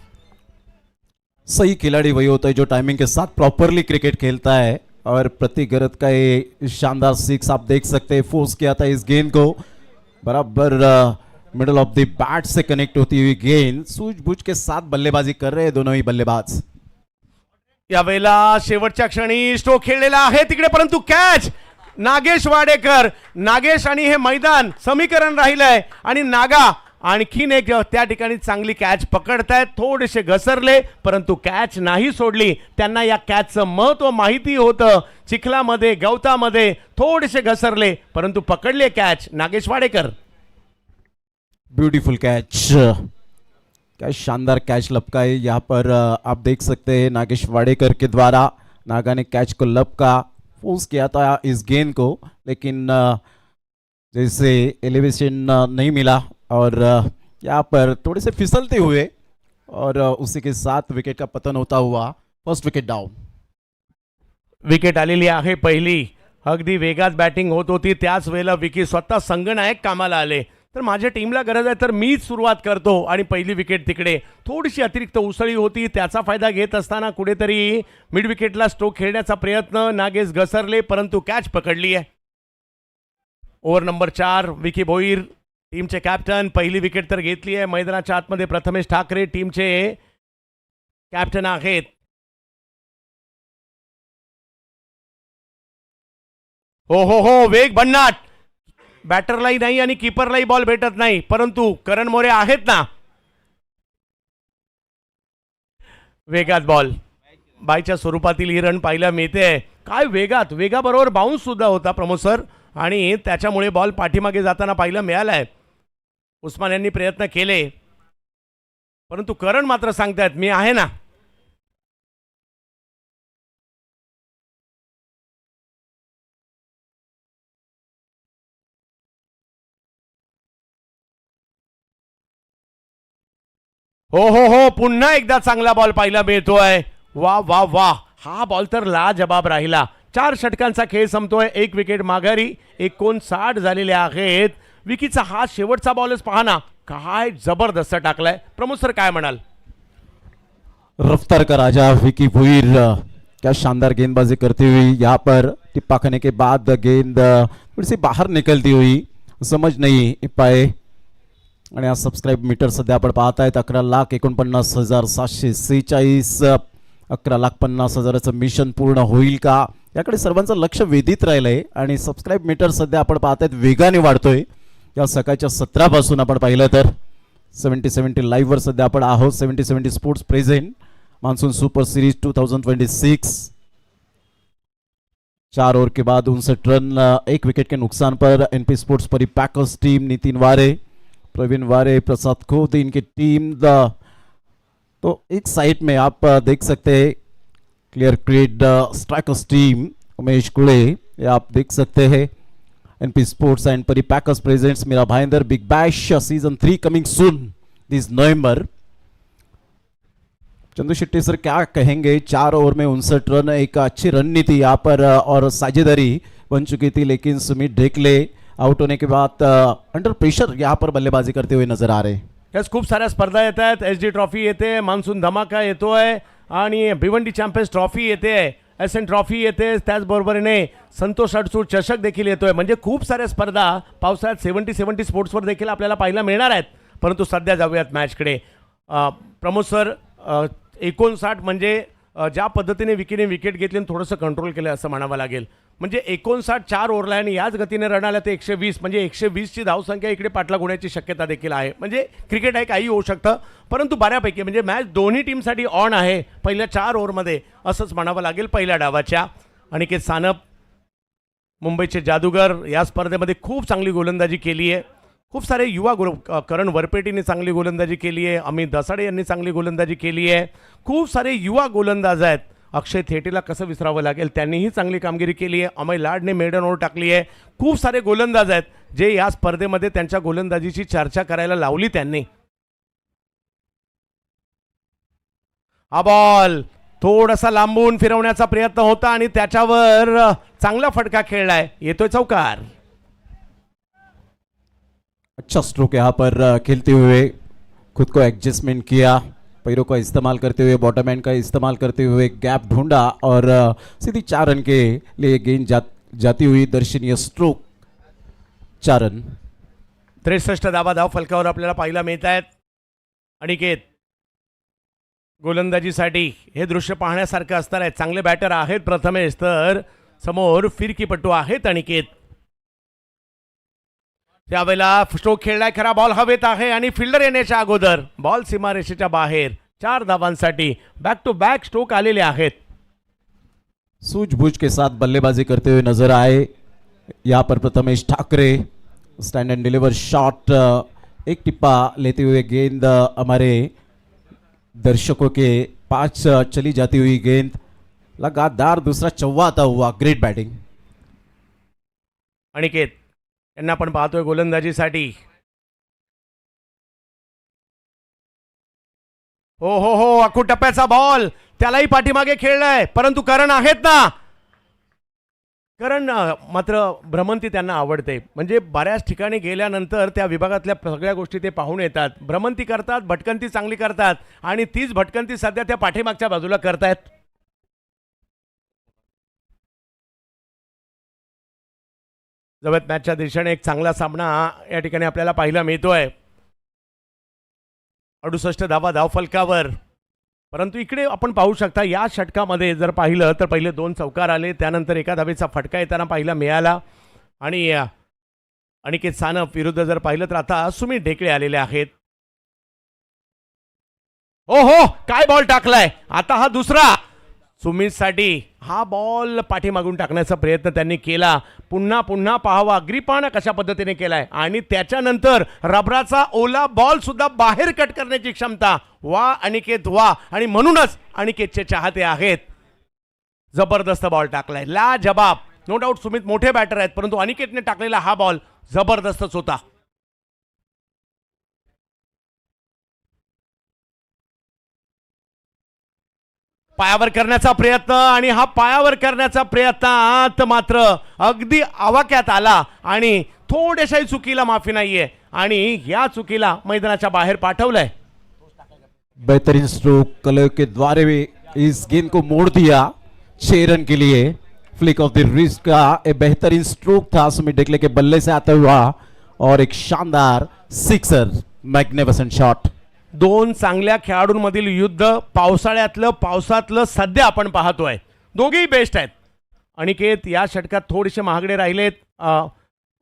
सही खिलाड़ी वही होता है जो टाइमिंग के साथ प्रॉपरली क्रिकेट खेलता है और प्रतीक गरत का ये शानदार सिक्स आप देख सकते हैं. फोर्स किया था इस गेंद को, बराबर middle of the bat say connect होती हुई गेंद. सूझबूझ के साथ बल्लेबाजी कर रहे हैं दोनों ही बल्लेबाज. यावेळेला शेवटच्या क्षणी स्ट्रोक खेळलेला आहे तिकडे, परंतु कॅच नागेश वाडेकर. नागेश आणि हे मैदान समीकरण राहिलंय आणि नागा आणखीन एक त्या ठिकाणी चांगली कॅच पकडतायत. थोडेसे घसरले परंतु कॅच नाही सोडली. त्यांना या कॅचचं महत्त्व माहिती होतं. चिखलामध्ये गवतामध्ये थोडेसे घसरले परंतु पकडले catch Nagesh Wadekar. Beautiful catch, क्या शानदार कैच लपका है यहाँ पर. आप देख सकते हैं नागेश वाडेकर के द्वारा नागा ने कैच को लपका, फोर्स किया था इस गेंद को, लेकिन जैसे एलिवेशन नहीं मिला और यहाँ पर थोड़े से फिसलते हुए और उसी के साथ विकेट का पतन होता हुआ फर्स्ट विकेट डाउन. विकेट आलेली आहे पहिली. अगदी वेगात बॅटिंग होत होती त्याच वेळेला विकी स्वतः संघनायक कामाला आले. तर माझ्या टीमला गरज आहे तर मीच सुरुवात करतो आणि पहिली विकेट तिकडे. थोडीशी अतिरिक्त उसळी होती, त्याचा फायदा घेत असताना कुठेतरी मिड विकेटला स्ट्रोक खेळण्याचा प्रयत्न. नागेश घसरले परंतु कॅच पकडली आहे. ओव्हर नंबर 4 विकी भोईर टीमचे कॅप्टन. पहिली विकेट तर घेतली आहे. मैदानाच्या आतमध्ये प्रथमेश ठाकरे टीमचे कॅप्टन आहेत. हो वेग भन्नाट. बॅटरलाही नाही आणि कीपरलाही बॉल भेटत नाही, परंतु करण मोरे आहेत ना. वेगात बॉल बायच्या स्वरूपातील ही रन पाहायला मिळते. काय वेगात, वेगाबरोबर बाउन्स सुद्धा होता प्रमोद सर आणि त्याच्यामुळे बॉल पाठीमागे जाताना पाहायला मिळालाय. उस्मान यांनी प्रयत्न केले परंतु करण मात्र सांगतायत मी आहे ना. हो पुन्हा एकदा चांगला बॉल पाहायला मिळतोय. वा वा वा, हा बॉल तर लाजबाब राहिला. 4 षटकांचा खेळ संपतोय. 1 विकेट माघारी, 59 झालेले आहेत. विकीचा हा शेवटचा बॉलच पहा ना, काय जबरदस्त टाकलाय. प्रमोद सर काय म्हणाल. रफ्तार का राजा विकी भोईर, क्या शानदार गेंदबाजी करती हुई. यहाँ पर टिप्पा खाने के बाद गेंद थोड़ी सी बाहर निकलती हुई, समझ नहीं पाए. आणि हा सबस्क्राईब मीटर सध्या आपण पाहतायत 11,49,746. 11,50,000चं मिशन पूर्ण होईल का याकडे सर्वांचं लक्ष वेधित राहिलंय. आणि सबस्क्राईब मीटर सध्या आपण पाहतायत वेगाने वाढतोय. या सकाळच्या 17 पासून आपण पाहिलं तर 70 लाईव्ह वर सध्या आपण आहोत. 70 sports present monsoon super series 2026. 4 over के बाद 59 रन 1 विकेट के नुकसान पर एनपी स्पोर्ट्स परिपैकर्स टीम नितिन वारे, प्रवीण वारे, प्रसाद खोद इनकी टीम तो एक साइड में आप देख सकते हैं क्लियर क्रेड स्ट्राइकर्स टीम उमेश कुले, ये आप देख सकते हैं. एनपी स्पोर्ट्स एंड परिपैकर्स प्रेजेंट्स मेरा Bhayandar big bash season 3 coming soon this November. Chandu Shetty sir क्या कहेंगे. 4 ओवर में 59 रन, एक अच्छी रणनीति यहाँ पर और साझेदारी बन चुकी थी, लेकिन सुमित ढेकले आउट होने के बाद अंडर प्रेशर यहाँ पर बल्लेबाजी करते हुए नजर आ रहे. यस, खूप साऱ्या स्पर्धा येत आहेत. एसडी ट्रॉफी येते, मान्सून धमाका येतोय आणि भिवंडी चॅम्पियन्स ट्रॉफी येते. एस एन ट्रॉफी येते, त्याचबरोबरीने संतोष अडसूळ चषक देखील येतोय. म्हणजे खूप साऱ्या स्पर्धा पावसाळ्यात 70 स्पोर्ट्सवर देखील आपल्याला पाहायला मिळणार आहेत. परंतु सध्या जाऊयात मॅचकडे. प्रमोद सर, 59 म्हणजे ज्या पद्धतीने विकीने विकेट घेतली आणि थोडंसं कंट्रोल केलं असं म्हणावं लागेल. म्हणजे 59 4 ओव्हरला आणि याच गतीने रन आल्या ते 120, म्हणजे 120ची धावसंख्या इकडे पाठलाग होण्याची शक्यता देखील आहे. म्हणजे क्रिकेट आहे, काही होऊ शकतं, परंतु बऱ्यापैकी म्हणजे मॅच दोन्ही टीमसाठी ऑन आहे पहिल्या 4 ओव्हरमध्ये असंच म्हणावं लागेल पहिल्या डावाच्या. अनिकेत सानप, मुंबईचे जादूगर, या स्पर्धेमध्ये खूप चांगली गोलंदाजी केली आहे. खूप सारे युवा करण वरपेटीने चांगली गोलंदाजी केली आहे. अमित दसाडे यांनी चांगली गोलंदाजी केली आहे. खूप सारे युवा गोलंदाज आहेत. अक्षय थेटेला कसं विसरावं लागेल, त्यांनीही चांगली कामगिरी केली आहे. अमय लाडने मेडन ओव्हर टाकली आहे. खूप सारे गोलंदाज आहेत जे या स्पर्धेमध्ये त्यांच्या गोलंदाजीची चर्चा करायला लावली त्यांनी. हा बॉल थोडासा लांबून फिरवण्याचा प्रयत्न होता आणि त्याच्यावर चांगला फटका खेळलाय. येतोय चौकार. अच्छा स्ट्रोक यहाँ पर खेलते हुए खुद को एडजस्टमेंट किया, पैरों का इस्तेमाल करते हुए, बॉटम एंड का इस्तेमाल करते हुए गैप ढूंढा और सीधी 4 रन के लिए गेंद जाती हुई दर्शनीय स्ट्रोक, 4 रन. 63 धाव फलकावर आपल्याला पाहायला मिळत आहेत. अनिकेत गोलंदाजीसाठी हे दृश्य पाहण्यासारखं असणार आहे. चांगले बॅटर आहेत प्रथमेश, तर समोर फिरकीपटू आहेत अनिकेत. त्यावेळेला स्ट्रोक खेळलाय खरा, बॉल हवेत आहे आणि फिल्डर येण्याच्या अगोदर बॉल सीमारेषेच्या बाहेर. 4 धावांसाठी बॅक टू बॅक स्ट्रोक आलेले आहेत. सूझबूझ के साथ बल्लेबाजी करते हुए नजर आए यहाँ पर Prathamesh Thackeray. Stand and deliver shot, एक टिप्पा लेते हुए गेंद हमारे दर्शकों के पास चली जाती हुई गेंद, लगातार दूसरा चौवाता हुआ. Great batting. अनिकेत यांना आपण पाहतोय गोलंदाजीसाठी. हो हो हो, अखूट टप्प्याचा बॉल, त्यालाही पाठीमागे खेळलाय, परंतु करण आहेत ना. करण मात्र भ्रमंती त्यांना आवडते. म्हणजे बऱ्याच ठिकाणी गेल्यानंतर त्या विभागातल्या सगळ्या गोष्टी ते पाहून येतात. भ्रमंती करतात, भटकंती चांगली करतात आणि तीच भटकंती सध्या त्या पाठीमागच्या बाजूला करतायत. जवळ मॅचच्या दिशेने एक चांगला सामना या ठिकाणी आपल्याला पाहायला मिळतोय. 68 धाव फलकावर. परंतु इकडे आपण पाहू शकता या षटकामध्ये जर पाहिलं तर पहिले 2 चौकार आले, त्यानंतर एका धावेचा फटका येताना पाहायला मिळाला. आणि अनिकेत सानप विरुद्ध जर पाहिलं तर आता सुमित ढेकळे आलेले आहेत. हो हो, काय बॉल टाकलाय आता, हा दुसरा. सुमितसाठी हा बॉल पाठीमागून टाकण्याचा प्रयत्न त्यांनी केला. पुन्हा पुन्हा पाहावा ग्रीपानं कशा पद्धतीने केलाय आणि त्याच्यानंतर रबराचा ओला बॉल सुद्धा बाहेर कट करण्याची क्षमता. वा अनिकेत वा. आणि म्हणूनच अनिकेतचे चाहते आहेत. जबरदस्त बॉल टाकलाय, ला जबाब. नो डाऊट सुमित मोठे बॅटर आहेत, परंतु अनिकेतने टाकलेला हा बॉल जबरदस्तच होता. पायावर करण्याचा प्रयत्न आणि हा पायावर करण्याचा प्रयत्नात मात्र अगदी आवाक्यात आला आणि थोड्याशाही चुकीला माफी नाहीये आणि या चुकीला मैदानाच्या बाहेर पाठवलंय. बेहतरीन स्ट्रोक कलर के द्वारे भी इस गेंद को मोड़ दिया 6 रन के लिए. फ्लिक ऑफ द रिस्ट का एक बेहतरीन स्ट्रोक था सुमित ढेकले के बल्ले से आता हुआ और एक शानदार सिक्सर. Magnificent shot. 2 चांगल्या खेळाडूंमधील युद्ध पावसातलं सध्या आपण पाहतोय. दोघेही बेस्ट आहेत. अनिकेत या षटकात थोडेसे महागडे राहिलेत.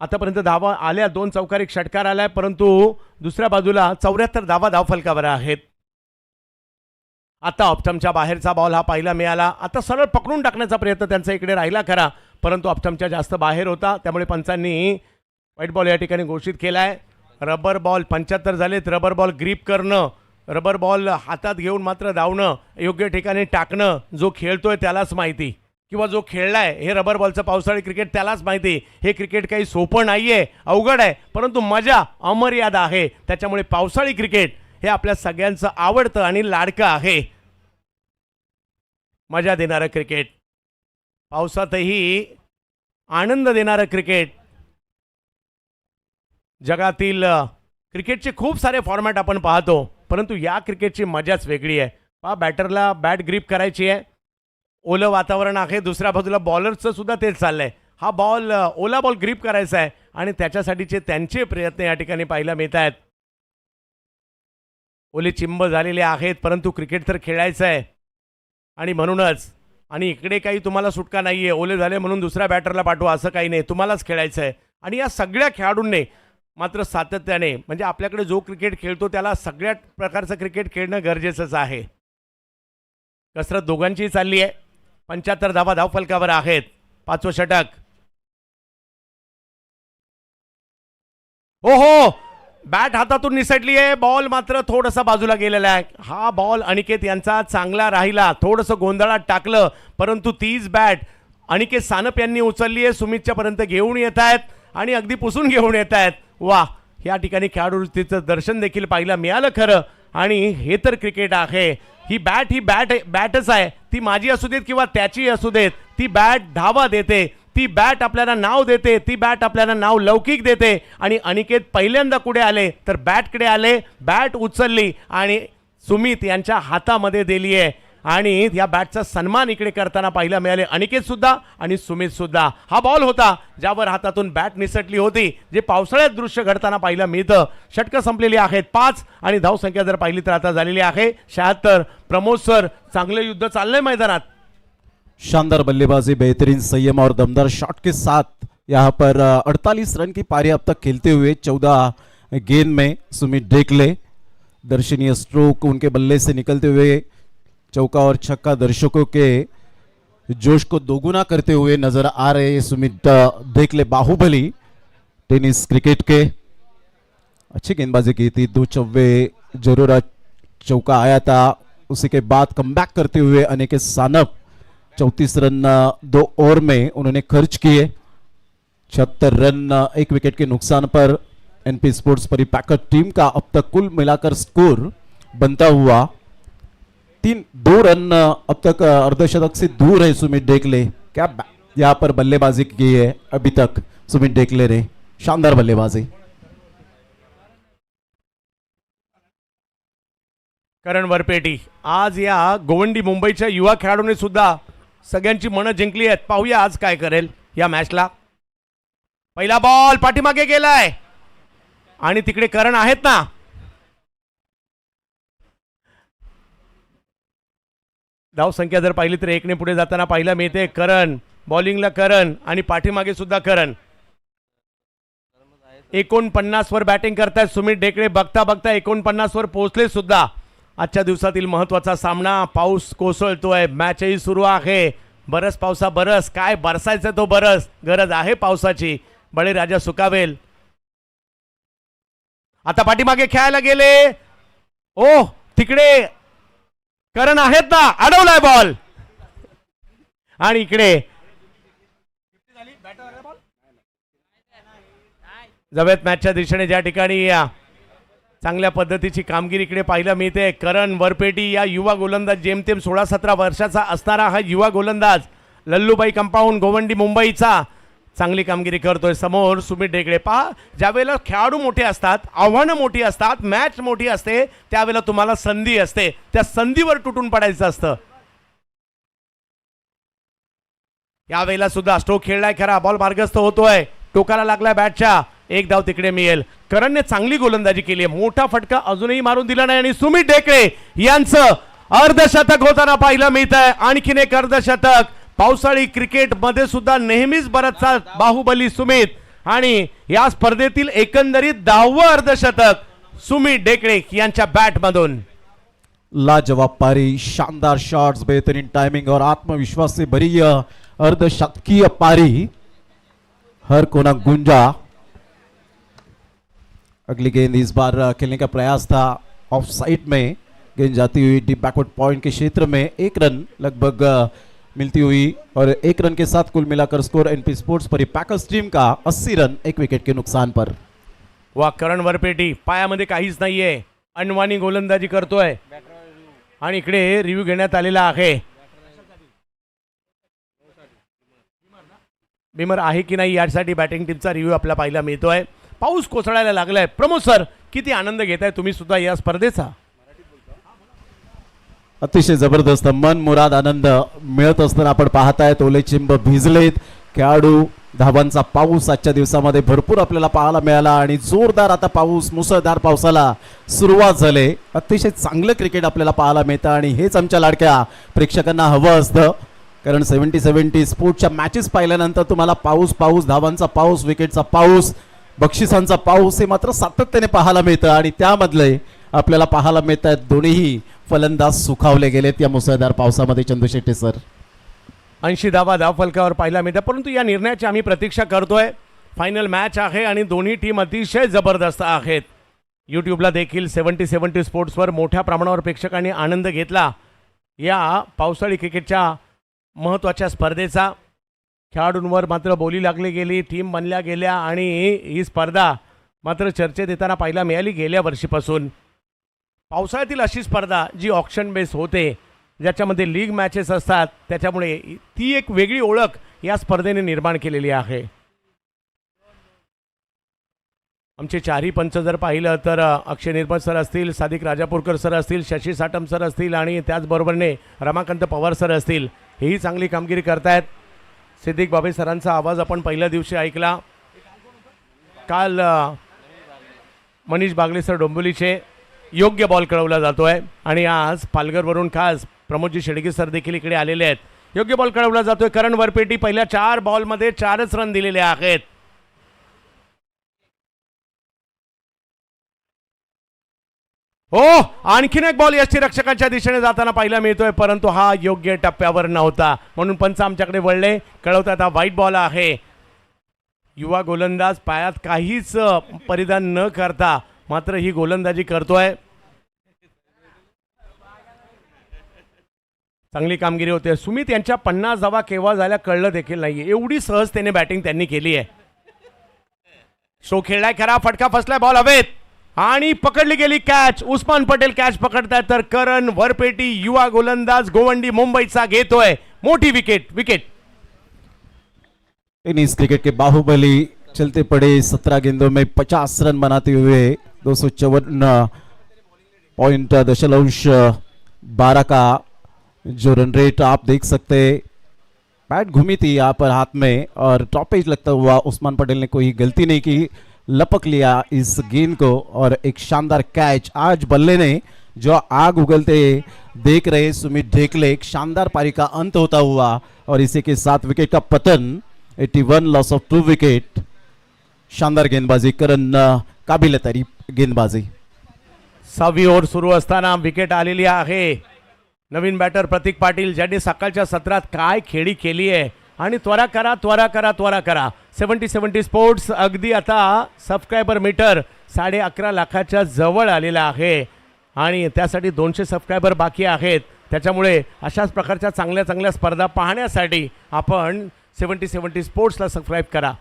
आतापर्यंत धावा आल्या, 2 चौकार, 1 षटकार आलाय, परंतु दुसऱ्या बाजूला 74 धावा फलकावर आहेत. आता ऑप्टमच्या बाहेरचा बॉल हा पाहायला मिळाला. आता सरळ पकडून टाकण्याचा प्रयत्न त्यांचा इकडे राहिला खरा, परंतु ऑप्टमच्या जास्त बाहेर होता, त्यामुळे पंचांनी व्हाईट बॉल या ठिकाणी घोषित केलाय. रबर बॉल 75 झालेत. रबर बॉल ग्रीप करणं, रबर बॉल हातात घेऊन मात्र धावणं, योग्य ठिकाणी टाकणं, जो खेळतोय त्यालाच माहिती, किंवा जो खेळलाय हे रबर बॉलचं पावसाळी क्रिकेट त्यालाच माहिती. हे क्रिकेट काही सोपं नाहीये, अवघड आहे, परंतु मजा अमर्यादा आहे. त्याच्यामुळे पावसाळी क्रिकेट हे आपल्या सगळ्यांचं आवडतं आणि लाडकं आहे. मजा देणारं क्रिकेट, पावसातही आनंद देणारं क्रिकेट. जगातील क्रिकेटचे खूप सारे फॉर्मॅट आपण पाहतो, परंतु या क्रिकेटची मजाच वेगळी आहे. बॅटरला बॅट ग्रीप करायची आहे, ओलं वातावरण आहे, दुसऱ्या बाजूला बॉलरचं सुद्धा तेच चाललंय. हा बॉल ओला बॉल ग्रीप करायचा आहे आणि त्याच्यासाठीचे त्यांचे प्रयत्न या ठिकाणी पाहायला मिळत आहेत. ओले चिंब झालेले आहेत, परंतु क्रिकेट तर खेळायचं आहे आणि म्हणूनच आणि इकडे काही तुम्हाला सुटका नाही आहे. ओले झाले म्हणून दुसऱ्या बॅटरला पाठवा असं काही नाही, तुम्हालाच खेळायचं आहे. आणि या सगळ्या खेळाडूंनी मात्र सातत्याने म्हणजे आपल्याकडे जो क्रिकेट खेळतो त्याला सगळ्या प्रकारचं क्रिकेट खेळणं गरजेचंच आहे. कसरत दोघांचीही चालली आहे. 75 धावा धावफलकावर आहेत. 5वं षटक. हो हो, बॅट हातातून निसटली आहे. बॉल मात्र थोडासा बाजूला गेलेला आहे. हा बॉल अनिकेत यांचा चांगला राहिला, थोडंसं गोंधळात टाकलं, परंतु तीच बॅट अनिकेत सानप यांनी उचलली आहे. सुमितच्या पर्यंत घेऊन येत आहेत आणि अगदी पुसून घेऊन येत आहेत. वा, या ठिकाणी खेळाडूचं दर्शन देखील पाहायला मिळालं खरं. आणि हे तर क्रिकेट आहे. ही बॅटच आहे. ती माझी असू देत किंवा त्याची असू देत, ती बॅट धावा देते, ती बॅट आपल्याला नाव देते, ती बॅट आपल्याला नाव लौकिक देते. आणि अनिकेत पहिल्यांदा कुठे आले तर बॅटकडे आले, बॅट उचलली आणि सुमित यांच्या हातामध्ये दिली आहे. आणि या बॅटचा सन्मान इकडे करताना पाहायला मिळाले अनिकेत सुद्धा आणि सुमित सुद्धा. हा बॉल होता ज्यावर हातातून बॅट निसटली होती, जे पावसाळ्यात दृश्य घडताना पाहायला मिळतं. षटकं संपलेली आहेत 5 आणि धावसंख्या जर पाहिली तर आता झालेली आहे 76. प्रमोद सर, चांगलं युद्ध चाललंय मैदानात. शानदार बल्लेबाजी, बेहतरीन संयम और दमदार शॉट के साथ यहाँ पर 48 रन की पारी अब तक खेलते हुए 14 गेंद में सुमित डेकले. दर्शनीय स्ट्रोक उनके बल्ले से निकलते हुए चौका और छक्का दर्शकों के जोश को दोगुना करते हुए नजर आ रहे सुमित डेकले, बाहुबली टेनिस क्रिकेट के. अच्छी गेंदबाजी की थी, 2 चौवे जरूर चौका आया था. उसी के बाद कमबैक करते हुए अनिकेत सानप 34 रन 2 ओवर में उन्होंने खर्च किए. 76 रन 1 विकेट के नुकसान पर एनपी स्पोर्ट्स परिपैकर टीम का अब तक कुल मिलाकर स्कोर बनता हुआ 2 रन अब तक अर्धशतक से दूर है सुमित डेकले. क्या यहाँ पर बल्लेबाजी की है अभी तक सुमित डेकले ने, शानदार बल्लेबाजी. करण वरपेटी आज या गोवंडी मुंबईच्या युवा खेळाडूंनी सुद्धा सगळ्यांची मनं जिंकली आहेत. पाहूया आज काय करेल या मॅचला. पहिला बॉल पाठीमागे गेलाय आणि तिकडे करण आहेत ना. धावसंख्या जर पाहिली तर 1 ने पुढे जाताना पाहायला मिळते. करण बॉलिंगला, करण आणि पाठीमागे सुद्धा करण. 49 वर बॅटिंग करतायत सुमित डेकळे. बघता बघता 49 वर पोहोचले सुद्धा. आजच्या दिवसातील महत्वाचा सामना. पाऊस कोसळतोय, मॅचही सुरू आहे. बरस पावसा बरस, काय बरसायचं तो बरस, गरज आहे पावसाची. बळीराजा सुकावेल. आता पाठीमागे खेळायला गेले. ओ, तिकडे करण आहेत ना, अडवलाय बॉल. आणि इकडे जवळत मॅचच्या दिशेने ज्या ठिकाणी चांगल्या पद्धतीची कामगिरी इकडे पाहायला मिळते. करण वरपेटी या युवा गोलंदाज, जेमतेम 16-17 वर्षाचा असणारा हा युवा गोलंदाज लल्लूबाई कंपाऊंड गोवंडी मुंबईचा चांगली कामगिरी करतोय. समोर सुमित डेकळे. पहा, ज्यावेळेला खेळाडू मोठे असतात, आव्हानं मोठी असतात, मॅच मोठी असते, त्यावेळेला तुम्हाला संधी असते, त्या संधीवर तुटून पडायचं असतं. यावेळेला सुद्धा स्ट्रोक खेळलाय खरा, बॉल मार्गस्थ होतोय, टोकाला लागलाय बॅटच्या. 1 धाव तिकडे मिळेल. करणने चांगली गोलंदाजी केली आहे, मोठा फटका अजूनही मारून दिला नाही आणि सुमित डेकळे यांचं अर्धशतक होताना पाहायला मिळत आहे. आणखीन एक अर्धशतक. पावसाळी क्रिकेट मध्ये सुद्धा नेहमीच बरंचसा बाहुबली सुमित आणि या स्पर्धेतील एकंदरीत 10वं अर्धशतक सुमित डेकळे यांच्या बॅट मधून. लाजवाब पारी, शानदार शॉट्स, बेहतरीन टाइमिंग और आत्मविश्वास से भरी यह अर्धशतकीय पारी. हर कोना गूंजा. अगली गेंद इस बार खेलने का प्रयास था ऑफ साइड में. गेंद जाती हुई डीप बैकवर्ड पॉइंट के क्षेत्र में 1 रन लगभग मिलती हुई और 1 रन के साथ कुल मिलाकर स्कोर एनपी स्पोर्ट्स परिपैकर्स टीम का 80 रन 1 विकेट के नुकसान पर. वा, करण वरपेटी पायामध्ये काहीच नाहीये, अनवाणी गोलंदाजी करतोय आणि इकडे रिव्ह्यू घेण्यात आलेला आहे. बिमर आहे की नाही यासाठी बॅटिंग टीमचा रिव्ह्यू आपल्याला पाहायला मिळतोय. पाऊस कोसळायला लागलाय. प्रमोद सर, किती आनंद घेताय तुम्ही सुद्धा या स्पर्धेचा. अतिशय जबरदस्त मन मुराद आनंद मिळत असताना आपण पाहतायत. ओले चिंब भिजलेत. खेळाडू धावांचा पाऊस आजच्या दिवसामध्ये भरपूर आपल्याला पाहायला मिळाला आणि जोरदार आता पाऊस मुसळधार पावसाला सुरुवात झाली. अतिशय चांगलं क्रिकेट आपल्याला पाहायला मिळतं आणि हेच आमच्या लाडक्या प्रेक्षकांना हवं असतं. कारण 70 स्पोर्ट्सच्या मॅचेस पाहिल्यानंतर तुम्हाला पाऊस पाऊस धावांचा पाऊस विकेटचा पाऊस बक्षिसांचा पाऊस हे मात्र सातत्याने पाहायला मिळतं आणि त्यामधले आपल्याला पाहायला मिळत आहेत दोन्हीही फलंदाज सुखावले गेलेत या मुसळधार पावसामध्ये. चंदू शेट्टी सर 80 धावा धावफलकावर पाहायला मिळतात, परंतु या निर्णयाची आम्ही प्रतीक्षा करतोय. फायनल मॅच आहे आणि दोन्ही टीम अतिशय जबरदस्त आहेत. यूट्यूबला देखील 70 स्पोर्ट्सवर मोठ्या प्रमाणावर प्रेक्षकांनी आनंद घेतला या पावसाळी क्रिकेटच्या महत्त्वाच्या स्पर्धेचा. खेळाडूंवर मात्र बोली लागली गेली, टीम बनल्या गेल्या आणि ही स्पर्धा मात्र चर्चेत येताना पाहायला मिळाली गेल्या वर्षीपासून. पावसाळ्यातील अशी स्पर्धा जी ऑक्शन बेस होते, ज्याच्यामध्ये लीग मॅचेस असतात, त्याच्यामुळे ती एक वेगळी ओळख या स्पर्धेने निर्माण केलेली आहे. आमचे चारही पंच जर पाहिलं तर अक्षय निर्मळ सर असतील, सादिक राजापूरकर सर असतील, शशी साटम सर असतील आणि त्याचबरोबरने रमाकांत पवार सर असतील, हेही चांगली कामगिरी करतायत. सिद्दीक बाबे सरांचा आवाज आपण पहिल्या दिवशी ऐकला. काल मनीष बागले सर डोंबिवलीचे योग्य बॉल कळवला जातोय आणि आज पालघरवरून खास प्रमोदजी शेडगे सर देखील इकडे आलेले आहेत. योग्य बॉल कळवला जातोय. करण वरपेटी पहिल्या 4 बॉलमध्ये 4च रन दिलेले आहेत. हो, आणखीन एक बॉल यष्टीरक्षकांच्या दिशेने जाताना पाहायला मिळतोय, परंतु हा योग्य टप्प्यावर नव्हता म्हणून पंच आमच्याकडे वळले. कळवतात हा वाईट बॉल आहे. युवा गोलंदाज पायात काहीच परिधान न करता मात्र ही गोलंदाजी करतोय. चांगली कामगिरी होते. सुमित यांच्या 50 धावा केव्हा झाल्या कळलं देखील नाहीये, एवढी सहजतेने बॅटिंग त्यांनी केली आहे. शो खेळलाय खरा, फटका फसलाय, बॉल हवेत आणि पकडली गेली कॅच. उस्मान पटेल कॅच पकडतायत तर करण वरपेटी युवा गोलंदाज गोवंडी मुंबईचा घेतोय मोठी विकेट. टेनिस क्रिकेट के बाहुबली चलते पड़े 17 गेंदों में 50 रन बनाते हुए 254.12 का जो रन रेट आप देख सकते. बैट घूमी थी यहाँ पर हाथ में और टॉप एज लगता हुआ उस्मान पटेल ने कोई गलती नहीं की, लपक लिया इस गेंद को और एक शानदार कैच. आज बल्ले ने जो आग उगलते देख रहे सुमित ढेकले, एक शानदार पारी का अंत होता हुआ और इसी के साथ विकेट का पतन. 81 लॉस ऑफ 2 विकेट. शानदार गेंदबाजी, करण काबिल तारीफ गेंदबाजी. 6वी ओव्हर सुरू असताना विकेट आलेली आहे. नवीन बॅटर प्रतीक पाटील ज्यांनी सकाळच्या सत्रात काय खेळी केली आहे आणि त्वरा करा 70 स्पोर्ट्स अगदी आता सबस्क्रायबर मीटर 11.5 लाखाच्या जवळ आलेला आहे आणि त्यासाठी 200 सबस्क्रायबर बाकी आहेत. त्याच्यामुळे अशाच प्रकारच्या चांगल्या स्पर्धा पाहण्यासाठी आपण 70 स्पोर्ट्सला सबस्क्राईब करा.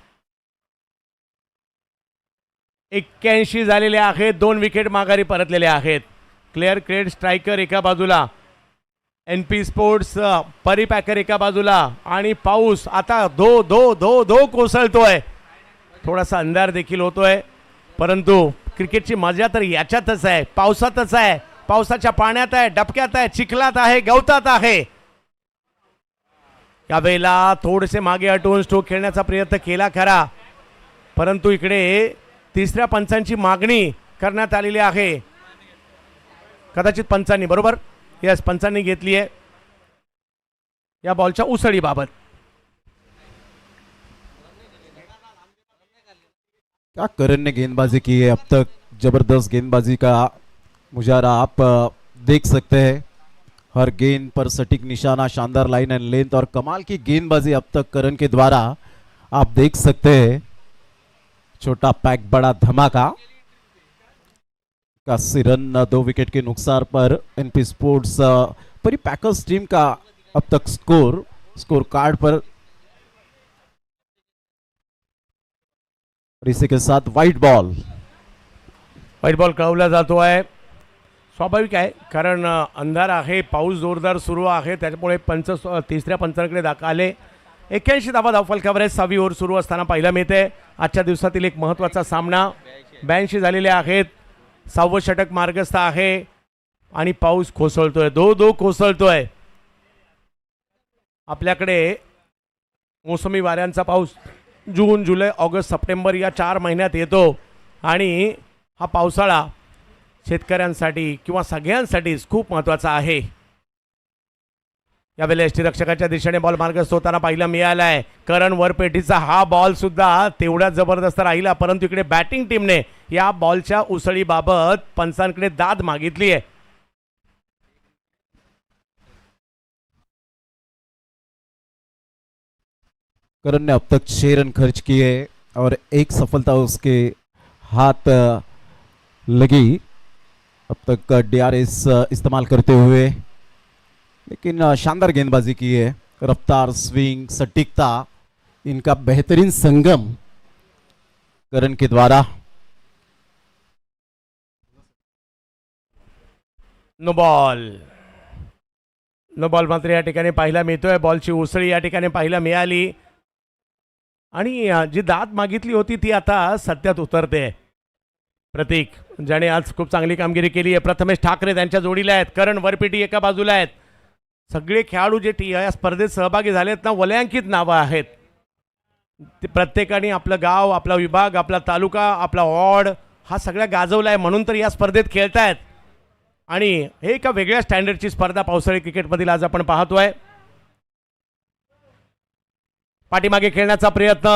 81 झालेले आहेत. 2 विकेट माघारी परतलेले आहेत. क्लिअर क्रेड स्ट्रायकर एका बाजूला, NP स्पोर्ट्स परिपॅकर एका बाजूला आणि पाऊस आता धो कोसळतोय. थोडासा अंधार देखील होतोय, परंतु क्रिकेटची मजा तर याच्यातच आहे, पावसातच आहे. पावसाच्या पाण्यात आहे, डबक्यात आहे, चिखलात आहे, गवतात आहे. यावेळेला थोडेसे मागे हटवून स्ट्रोक खेळण्याचा प्रयत्न केला खरा, परंतु इकडे तिसऱ्या पंचांची मागणी करण्यात आलेली आहे. कदाचित पंचांनी, बरोबर, यस, पंचांनी घेतली आहे या बॉलच्या उसळीबाबत. क्या करण ने गेंदबाजी की है अब तक, जबरदस्त गेंदबाजी का मुजाहरा आप देख सकते हैं. हर गेंद पर सटीक निशाना, शानदार लाइन एंड लेंथ और कमाल की गेंदबाजी अब तक करण के द्वारा आप देख सकते हैं. छोटा पैक बड़ा धमाका. 81 रन 2 विकेट के नुकसान पर NP स्पोर्ट्स परिपैकर्स टीम का अब तक स्कोर कार्ड पर. और इसी के साथ व्हाइट बॉल कळवला जातो आहे. स्वाभाविक आहे, कारण अंधार आहे, पाऊस जोरदार सुरू आहे, त्याच्यामुळे पंच तिसऱ्या पंचांकडे आले. 81 धावा धावफलकावर आहे. 6वी ओव्हर सुरू असताना पाहायला मिळते. आजच्या दिवसातील एक महत्त्वाचा सामना. 82 झालेले आहेत. 6वं षटक मार्गस्थ आहे. आणि पाऊस कोसळतोय, दो दो कोसळतोय. आपल्याकडे मोसमी वाऱ्यांचा पाऊस जून जुलै ऑगस्ट सप्टेंबर या 4 महिन्यात येतो आणि हा पावसाळा शेतकऱ्यांसाठी किंवा सगळ्यांसाठीच खूप महत्त्वाचा आहे. यावेळेला यष्टीरक्षकाच्या दिशेने बॉल मार्गस्थ होताना पाहायला मिळाला आहे. करण वरपेटीचा हा बॉल सुद्धा तेवढाच जबरदस्त राहिला, परंतु इकडे बॅटिंग टीमने या बॉलच्या उसळीबाबत पंचांकडे दाद मागितली आहे. करण ने अब तक 6 रन खर्च किए और एक सफलता उसके हाथ लगी. अब तक DRS इस्तेमाल करते हुए, लेकिन शानदार गेंदबाजी की है. रफ्तार, स्विंग, सटीकता, इनका बेहतरीन संगम करण के द्वारा. नो बॉल, नो बॉल मात्र या ठिकाणी पाहायला मिळतोय. बॉलची उसळी या ठिकाणी पाहायला मिळाली आणि जी दाद मागितली होती ती आता सत्यात उतरते. प्रतीक ज्याने आज खूप चांगली कामगिरी केली आहे. प्रथमेश ठाकरे त्यांच्या जोडीला आहेत. करण वरपेटी एका बाजूला आहेत. सगळे खेळाडू जे या स्पर्धेत सहभागी झालेत ना, वलयांकित नावं आहेत. ते प्रत्येकाने आपलं गाव, आपला विभाग, आपला तालुका, आपला वॉर्ड हा सगळा गाजवला आहे, म्हणून तर या स्पर्धेत खेळतायत. आणि हे एका वेगळ्या स्टँडर्डची स्पर्धा पावसाळी क्रिकेटमधील आज आपण पाहतोय. पाठीमागे खेळण्याचा प्रयत्न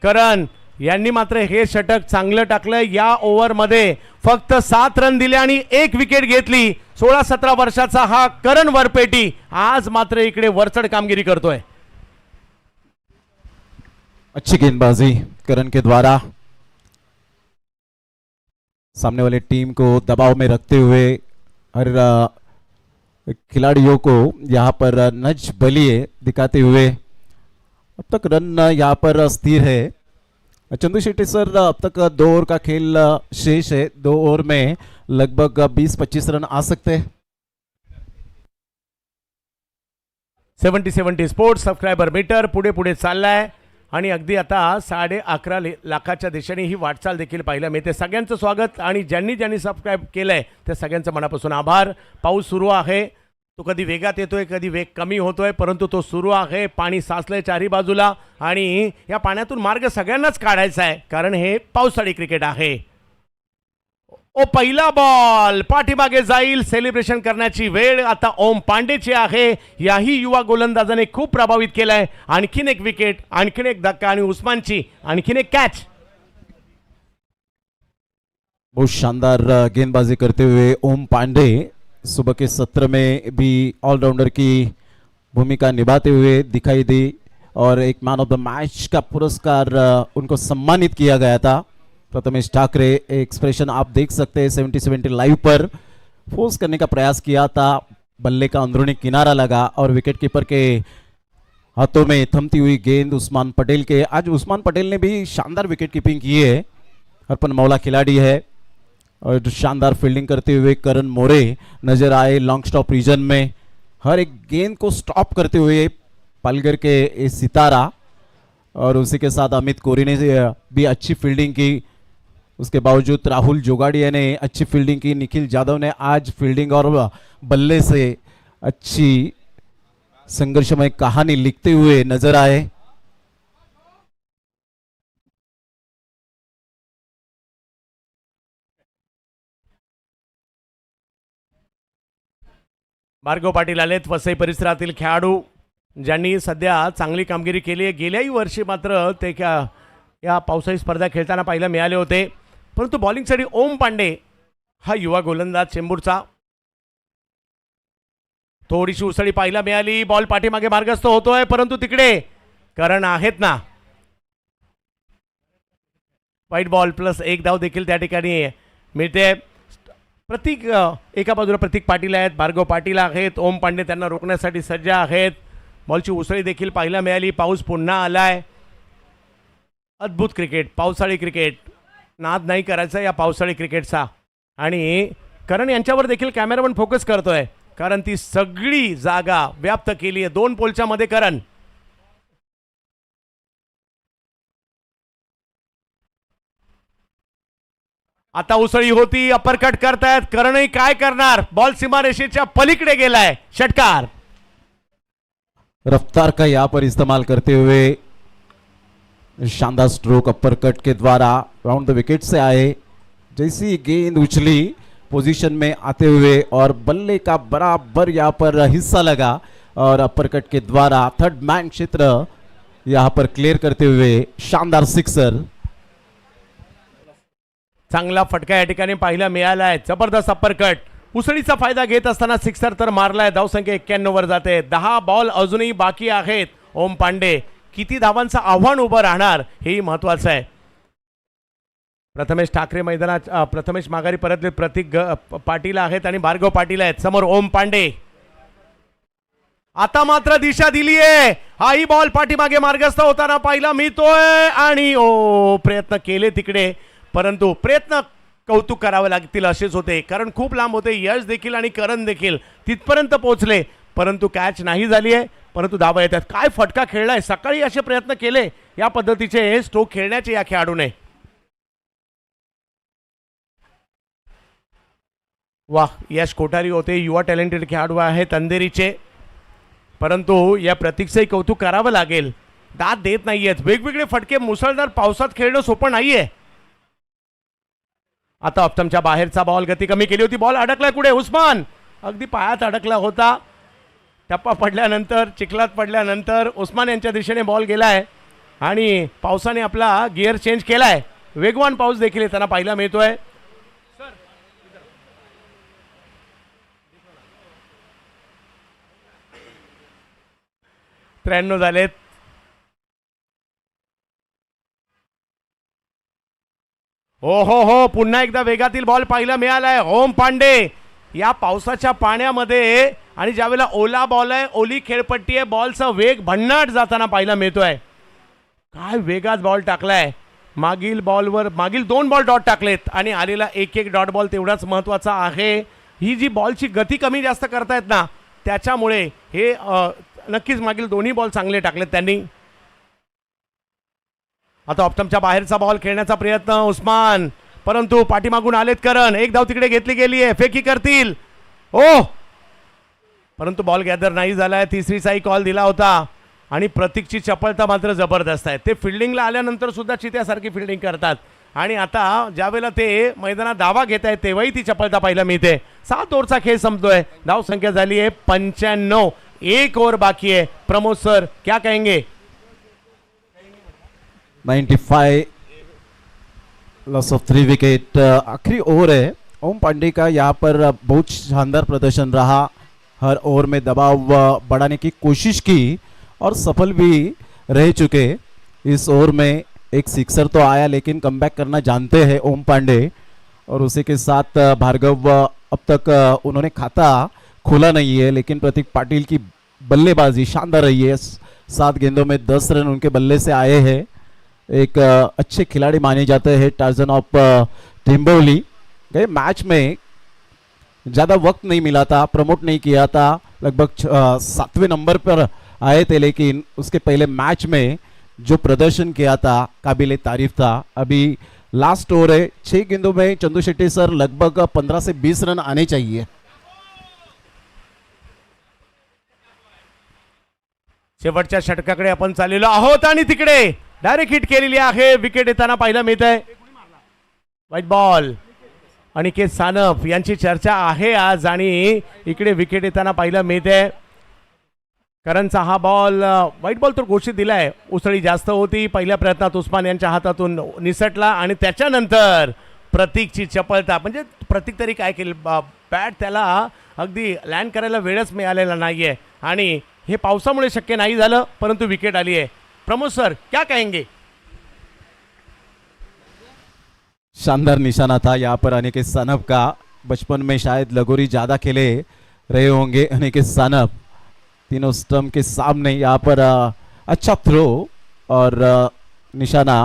करण यांनी मात्र हे षटक चांगलं टाकलं. या ओव्हरमध्ये फक्त 7 रन दिले आणि 1 विकेट घेतली. 16-17 वर्षाचा हा करण वरपेटी आज मात्र इकडे वरचढ कामगिरी करतोय. अच्छी गेंदबाजी करण के द्वारा, सामने वाले टीम को दबाव में रखते हुए हर खिलाड़ियों को यहाँ पर नज बलिए दिखाते हुए अब तक रन यहाँ पर स्थिर है. चंदू शेट्टी सर, अब तक 2 ओवर का खेल शेष है. 2 ओवर में लगभग 20-25 रन आ सकते हैं. 70-70 स्पोर्ट्स सबस्क्रायबर मीटर पुढे पुढे चाललाय आणि अगदी आता 11.5 लाखाच्या दिशेने ही वाटचाल देखील पाहायला मिळते. सगळ्यांचं स्वागत आणि ज्यांनी ज्यांनी सबस्क्राईब केलंय त्या सगळ्यांचं मनापासून आभार. पाऊस सुरू आहे, तो कधी वेगात येतोय, कधी वेग कमी होतोय, परंतु तो सुरू आहे. पाणी साचलंय चारी बाजूला आणि या पाण्यातून मार्ग सगळ्यांनाच काढायचा आहे, कारण हे पावसाळी क्रिकेट आहे. ओ पहिला बॉल पाठीमागे जाईल. सेलिब्रेशन करण्याची वेळ आता ओम पांडेची आहे. याही युवा गोलंदाजाने खूप प्रभावित केलाय. आणखीन एक विकेट, आणखीन एक धक्का आणि उस्मानची आणखीन एक कॅच. बहुत शानदार गेंदबाजी करते हुए ओम पांडे सुबह के सत्र में भी ऑलराउंडर की भूमिका निभाते हुए दिखाई दी और एक मैन ऑफ द मैच का पुरस्कार उनको सम्मानित किया गया था. प्रथमेश ठाकरे, एक्सप्रेशन आप देख सकते हैं 70-70 लाइव पर. फोर्स करने का प्रयास किया था, बल्ले का अंदरूनी किनारा लगा और विकेटकीपर के हाथों में थमती हुई गेंद उस्मान पटेल के. आज उस्मान पटेल ने भी शानदार विकेट कीपिंग की है. अर्पण मौला खिलाड़ी है और शानदार फील्डिंग करते हुए करण मोरे नजर आए लॉन्ग स्टॉप रीजन में. हर एक गेंद को स्टॉप करते हुए पालघर के सितारा और उसी के साथ अमित कोरी ने भी अच्छी फील्डिंग की. उसके बावजूद राहुल जोगाड़िया ने अच्छी फील्डिंग की. निखिल जाधव ने आज फील्डिंग और बल्ले से अच्छी संघर्षमय कहानी लिखते हुए नजर आए. भार्गव पाटील आलेत, वसई परिसरातील खेळाडू ज्यांनी सध्या चांगली कामगिरी केली आहे. गेल्याही वर्षी मात्र ते या पावसाळी स्पर्धा खेळताना पाहायला मिळाले होते. परंतु बॉलिंगसाठी ओम पांडे हा युवा गोलंदाज चेंबूरचा. थोडीशी उसळी पाहायला मिळाली. बॉल पाठीमागे मार्गस्थ होतोय, परंतु तिकडे करण आहेत ना. व्हाईट बॉल प्लस 1 धाव देखील त्या ठिकाणी मिळते. प्रतीक एका बाजूला प्रतीक पाटील आहेत, भार्गव पाटील आहेत, ओम पांडे त्यांना रोखण्यासाठी सज्ज आहेत. बॉलची उसळी देखील पाहायला मिळाली. पाऊस पुन्हा आलाय. अद्भुत क्रिकेट, पावसाळी क्रिकेट. नाद नाही करायचा या पावसाळी क्रिकेटचा. आणि करण यांच्यावर देखील कॅमेरामन फोकस करतोय, कारण ती सगळी जागा व्याप्त केली आहे 2 पोलच्या मध्ये. करण आता उसळी होती, अपरकट करतायत, करणही काय करणार, बॉल सीमारेषेच्या पलीकडे गेलाय, षटकार. रफ्तार का यहाँ पर इस्तेमाल करते हुए शानदार स्ट्रोक अपर कट के द्वारा राउंड द विकेट से आए. जैसी गेंद उछली पोजीशन में आते हुए और बल्ले का बराबर यहाँ पर हिस्सा लगा और अपर कट के द्वारा थर्ड मैन क्षेत्र यहाँ पर क्लियर करते हुए शानदार सिक्सर. चांगला फटका या ठिकाणी पाहायला मिळालाय. जबरदस्त अपरकट, उसळीचा फायदा घेत असताना सिक्सर तर मारलाय. धावसंख्या 91 वर जाते. 10 बॉल अजूनही बाकी आहेत. ओम पांडे किती धावांचं आव्हान उभं राहणार हेही महत्वाचं आहे. प्रथमेश ठाकरे मैदानात, प्रथमेश माघारी परतले, प्रतीक पाटील आहेत आणि भार्गव पाटील आहेत. समोर ओम पांडे. आता मात्र दिशा दिली आहे. हाही बॉल पाठीमागे मार्गस्थ होताना पाहिला मिळतोय आणि प्रयत्न केले तिकडे, परंतु प्रयत्न कौतुक करावे लागतील असेच होते, कारण खूप लांब होते. यश देखील आणि करण देखील तिथपर्यंत पोहोचले, परंतु कॅच नाही झाली आहे, परंतु धावा येतात. काय फटका खेळलाय. सकाळी असे प्रयत्न केले या पद्धतीचे स्ट्रोक खेळण्याचे या खेळाडूने. वाह, यश कोठारी होते, युवा टॅलेंटेड खेळाडू आहेत अंधेरीचे, परंतु या प्रतीकचंही कौतुक करावं लागेल. दाद देत नाहीयेत. वेगवेगळे फटके मुसळधार पावसात खेळणं सोपं नाहीये. आता ऑप्टमच्या बाहेरचा बॉल, गती कमी केली होती, बॉल अडकलाय कुठे, उस्मान अगदी पायात अडकला होता. टप्पा पडल्यानंतर, चिखलात पडल्यानंतर उस्मान यांच्या दिशेने बॉल गेलाय आणि पावसाने आपला गिअर चेंज केलाय. वेगवान पाऊस देखील येताना पाहायला मिळतोय. 93 झालेत. हो, पुन्हा एकदा वेगातील बॉल पाहायला मिळालाय. ओम पांडे या पावसाच्या पाण्यामध्ये आणि ज्यावेळेला ओला बॉल आहे, ओली खेळपट्टी आहे, बॉलचा वेग भन्नाट जाताना पाहायला मिळतोय. काय वेगात बॉल टाकलाय. मागील बॉलवर मागील 2 बॉल डॉट टाकलेत आणि आलेला एक डॉट बॉल तेवढाच महत्त्वाचा आहे. ही जी बॉलची गती कमी जास्त करतायत ना, त्याच्यामुळे हे नक्कीच मागील दोन्ही बॉल चांगले टाकलेत त्यांनी. आता ऑप्टमच्या बाहेरचा बॉल खेळण्याचा प्रयत्न उस्मान, परंतु पाठीमागून आलेत करण. एक धाव तिकडे घेतली गेली आहे, फेकी करतील. परंतु बॉल गॅदर नाही झालाय. तिसरीचाही कॉल दिला होता आणि प्रतीकची चपळता मात्र जबरदस्त आहे. ते फिल्डिंगला आल्यानंतर सुद्धा चित्यासारखी फिल्डिंग करतात आणि आता ज्यावेळेला ते मैदानात धावा घेत आहेत तेव्हाही ती चपळता पाहायला मिळते. 7 ओव्हरचा खेळ संपतोय. धाव संख्या झाली आहे 95. 1 ओव्हर बाकी है. प्रमोद सर क्या कहेंगे. 95 लॉस ऑफ 3 विकेट. आखिरी ओवर है. ओम पांडे का यहाँ पर बहुत शानदार प्रदर्शन रहा. हर ओवर में दबाव बढ़ाने की कोशिश की और सफल भी रह चुके. इस ओवर में एक सिक्सर तो आया, लेकिन कमबैक करना जानते हैं ओम पांडे और उसी के साथ भार्गव अब तक उन्होंने खाता खोला नहीं है, लेकिन प्रतीक पाटिल की बल्लेबाजी शानदार रही है. 7 गेंदों में 10 रन उनके बल्ले से आए हैं. एक अच्छे खिलाड़ी माने जाते हैं टार्जन ऑफ टिम्बोली. गए मैच में ज़्यादा वक्त नहीं मिला था, प्रमोट नहीं किया था, लगभग 7वें नंबर पर आए थे, लेकिन उसके पहले मैच में जो प्रदर्शन किया था काबिले तारीफ था. अभी लास्ट ओवर है. 6 गेंदों में चंदू शेट्टी सर लगभग 15 से 20 रन आने चाहिए. शेवटच्या षटकाकडे आपण चाललेलो आहोत आणि तिकडे डायरेक्ट हिट केलेली आहे. विकेट येताना पाहायला मिळत आहे. White ball. अनिकेत सानप यांची चर्चा आहे आज आणि इकडे विकेट येताना पाहायला मिळते. करणचा हा बॉल व्हाईट बॉल तर घोषित दिलाय. उसळी जास्त होती. पहिल्या प्रयत्नात उस्मान यांच्या हातातून निसटला आणि त्याच्यानंतर प्रतीकची चपळता, म्हणजे प्रतीक तरी काय केलं, बॅट त्याला अगदी लँड करायला वेळच मिळालेला नाहीये आणि हे पावसामुळे शक्य नाही झालं, परंतु विकेट आली आहे. प्रमोद सर क्या कहेंगे. शानदार निशाना था यहाँ पर अनिकेत सानप का. बचपन में शायद लगोरी ज़्यादा खेले रहे होंगे अनिकेत सानप. तीनों स्टंप के सामने यहाँ पर अच्छा थ्रो और निशाना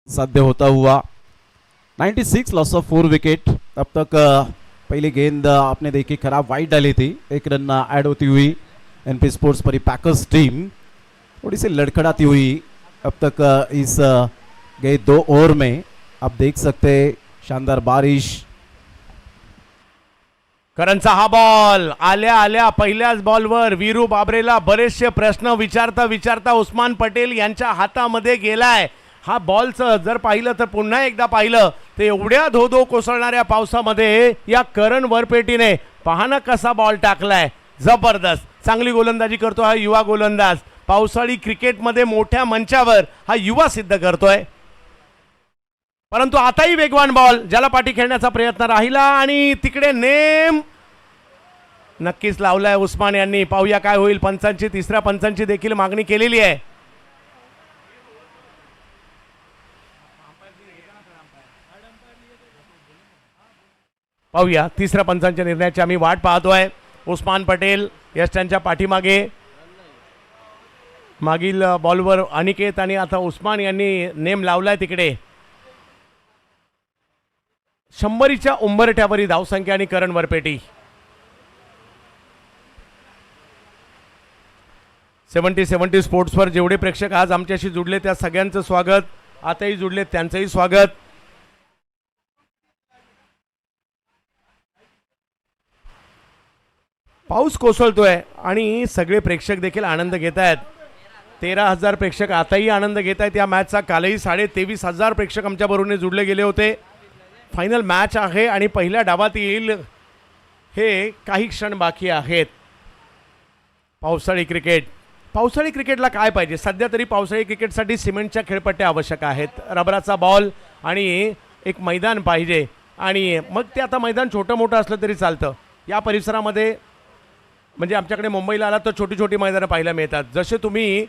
साध्य होता हुआ. 96 लॉस ऑफ 4 विकेट. अब तक पहली गेंद आपने देखी खराब वाइड डाली थी. 1 रन ऐड होती हुई एनपी स्पोर्ट्स परी पैकर्स टीम थोड़ी सी लड़खड़ाती हुई अब तक इस गए 2 ओवर में। आप देख सकते हैं शानदार बारिश। करणचा हा बॉल आल्या आल्या पहिल्याच बॉलवर वीरू बाबरेला बरेचसे प्रश्न विचारता विचारता उस्मान पटेल यांच्या हातामध्ये गेलाय। हा बॉलचं जर पाहिलं तर पुन्हा एकदा पाहिलं तर एवढ्या धो कोसळणाऱ्या पावसामध्ये या करण वरपेटीने पाहणं कसा बॉल टाकलाय, जबरदस्त चांगली गोलंदाजी करतो हा युवा गोलंदाज। पावसाळी क्रिकेटमध्ये मोठ्या मंचावर हा युवा सिद्ध करतोय। परंतु आताही वेगवान बॉल ज्याला पाठी खेळण्याचा प्रयत्न राहिला आणि तिकडे नेम नक्कीच लावलाय उस्मान यांनी। पाहूया काय होईल। पंचांची तिसऱ्या पंचांची देखील मागणी केलेली आहे। पाहूया तिसऱ्या पंचांच्या निर्णयाची आम्ही वाट पाहतोय। उस्मान पटेल यश त्यांच्या पाठीमागे, मागील बॉलवर अनिकेत आणि आता उस्मान यांनी नेम लावलाय तिकडे। 100च्या उंबरठ्यावरील धावसंख्या आणि करण वरपेटी। 70 स्पोर्ट्सवर जेवढे प्रेक्षक आज आमच्याशी जुडले त्या सगळ्यांचं स्वागत, आताही जुडले त्यांचंही स्वागत। पाऊस कोसळतोय आणि सगळे प्रेक्षक देखील आनंद घेत आहेत। 13,000 प्रेक्षक आताही आनंद घेत आहेत या मॅचचा। कालही 23,500 प्रेक्षक आमच्या बरोबरने जुडले गेले होते। फायनल मॅच आहे आणि पहिल्या डावातील हे काही क्षण बाकी आहेत। पावसाळी क्रिकेटला काय पाहिजे सध्या तरी? पावसाळी क्रिकेटसाठी सिमेंटच्या खेळपट्ट्या आवश्यक आहेत, रबराचा बॉल आणि एक मैदान पाहिजे। आणि मग ते आता मैदान छोटं मोठं असलं तरी चालतं। या परिसरामध्ये म्हणजे आमच्याकडे मुंबईला आला तर छोटी छोटी मैदानं पाहायला मिळतात। जसे तुम्ही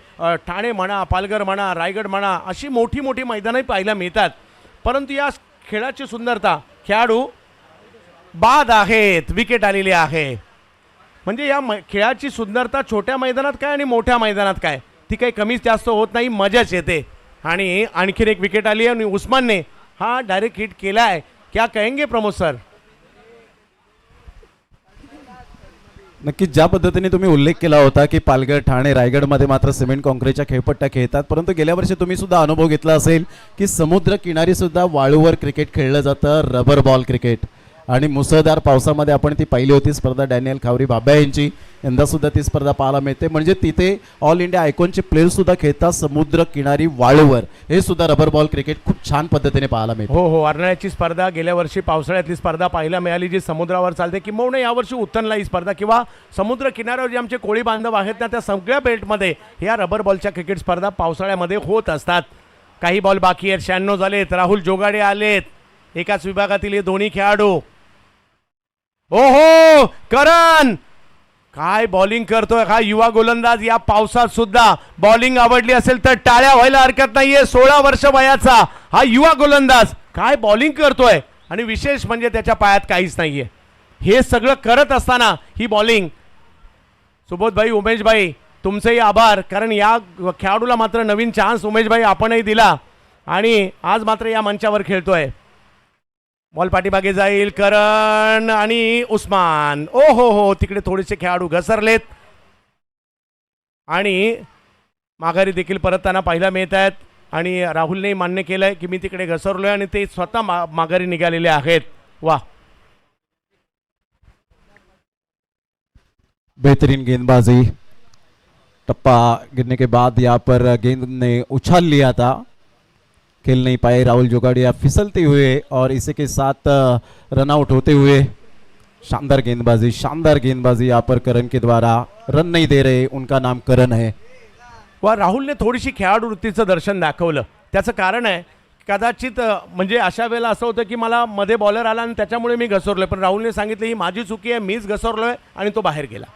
ठाणे म्हणा, पालघर म्हणा, रायगड म्हणा, अशी मोठी मोठी मैदानंही पाहायला मिळतात। परंतु या खेळाची सुंदरता, खेळाडू बाद आहेत, विकेट आलेली आहे। म्हणजे या खेळाची सुंदरता छोट्या मैदानात काय आणि मोठ्या मैदानात काय ती काही कमीच जास्त होत नाही, मजाच येते। आणि आणखीन एक विकेट आली आणि उस्मानने हा डायरेक्ट हिट केला आहे। क्या कहेंगे प्रमोद सर? नक्कीच ज्या पद्धतीने तुम्ही उल्लेख केला होता की पालघर, ठाणे, रायगडमध्ये मात्र सिमेंट कॉन्क्रीटच्या खेळपट्ट्या खेळतात, परंतु गेल्या वर्षी तुम्ही सुद्धा अनुभव घेतला असेल की समुद्र किनारी सुद्धा वाळूवर क्रिकेट खेळलं जातं, रबर बॉल क्रिकेट। आणि मुसळधार पावसामध्ये आपण ती पाहिली होती स्पर्धा डॅनियल खावरी बाब्या यांची। यंदा सुद्धा ती स्पर्धा पाहायला मिळते। म्हणजे तिथे ऑल इंडिया आयकॉनचे प्लेयर सुद्धा खेळतात समुद्र किनारी वाळूवर। हे सुद्धा रबर बॉल क्रिकेट खूप छान पद्धतीने पाहायला मिळते। हो, अर्नाळ्याची स्पर्धा गेल्या वर्षी पावसाळ्यातली स्पर्धा पाहायला मिळाली जी समुद्रावर चालते, किंवा यावर्षी उत्तनला ही स्पर्धा किंवा समुद्र किनाऱ्यावर जे आमचे कोळी बांधव आहेत ना त्या सगळ्या बेल्टमध्ये ह्या रबर बॉलच्या क्रिकेट स्पर्धा पावसाळ्यामध्ये होत असतात। काही बॉल बाकी आहेत, 96 झालेत। राहुल जोगाडे आलेत, एकाच विभागातील हे दोन्ही खेळाडू। ओहो, करण काय बॉलिंग करतोय हा युवा गोलंदाज। या पावसात सुद्धा बॉलिंग आवडली असेल तर टाळ्या व्हायला हरकत नाहीये। 16 वर्ष वयाचा हा युवा गोलंदाज काय बॉलिंग करतोय आणि विशेष म्हणजे त्याच्या पायात काहीच नाहीये। हे सगळं करत असताना ही बॉलिंग, सुबोधभाई, उमेशभाई तुमचेही आभार, कारण या खेळाडूला मात्र नवीन चान्स उमेशभाई आपणही दिला आणि आज मात्र या मंचावर खेळतोय। बॉल पाठीमागे जाईल, करण आणि उस्मान। ओ हो, तिकडे थोडेसे खेळाडू घसरलेत आणि माघारी देखील परतताना पाहायला मिळत आहेत। आणि राहुलने मान्य केलंय की मी तिकडे घसरलोय आणि ते स्वतः माघारी निघालेले आहेत। वाह, बेहतरीन गेंदबाजी। टप्पा गिरने के बाद यहाँ पर गेंद ने उछाल लिया था, खेल नहीं पाए राहुल जोगाड़िया फिसलते हुए और इसी के साथ रन आउट होते हुए। शानदार गेंदबाजी यहाँ पर करण के द्वारा। रन नहीं दे रहे, उनका नाम करण है। वा, राहुलने थोडीशी खेळाडू वृत्तीचं दर्शन दाखवलं। त्याचं कारण आहे कदाचित म्हणजे अशा वेळेला असं होतं की मला मध्ये बॉलर आला आणि त्याच्यामुळे मी घसरलोय, पण राहुलने सांगितलं ही माझी चुकी आहे, मीच घसरलोय आणि तो बाहेर गेला।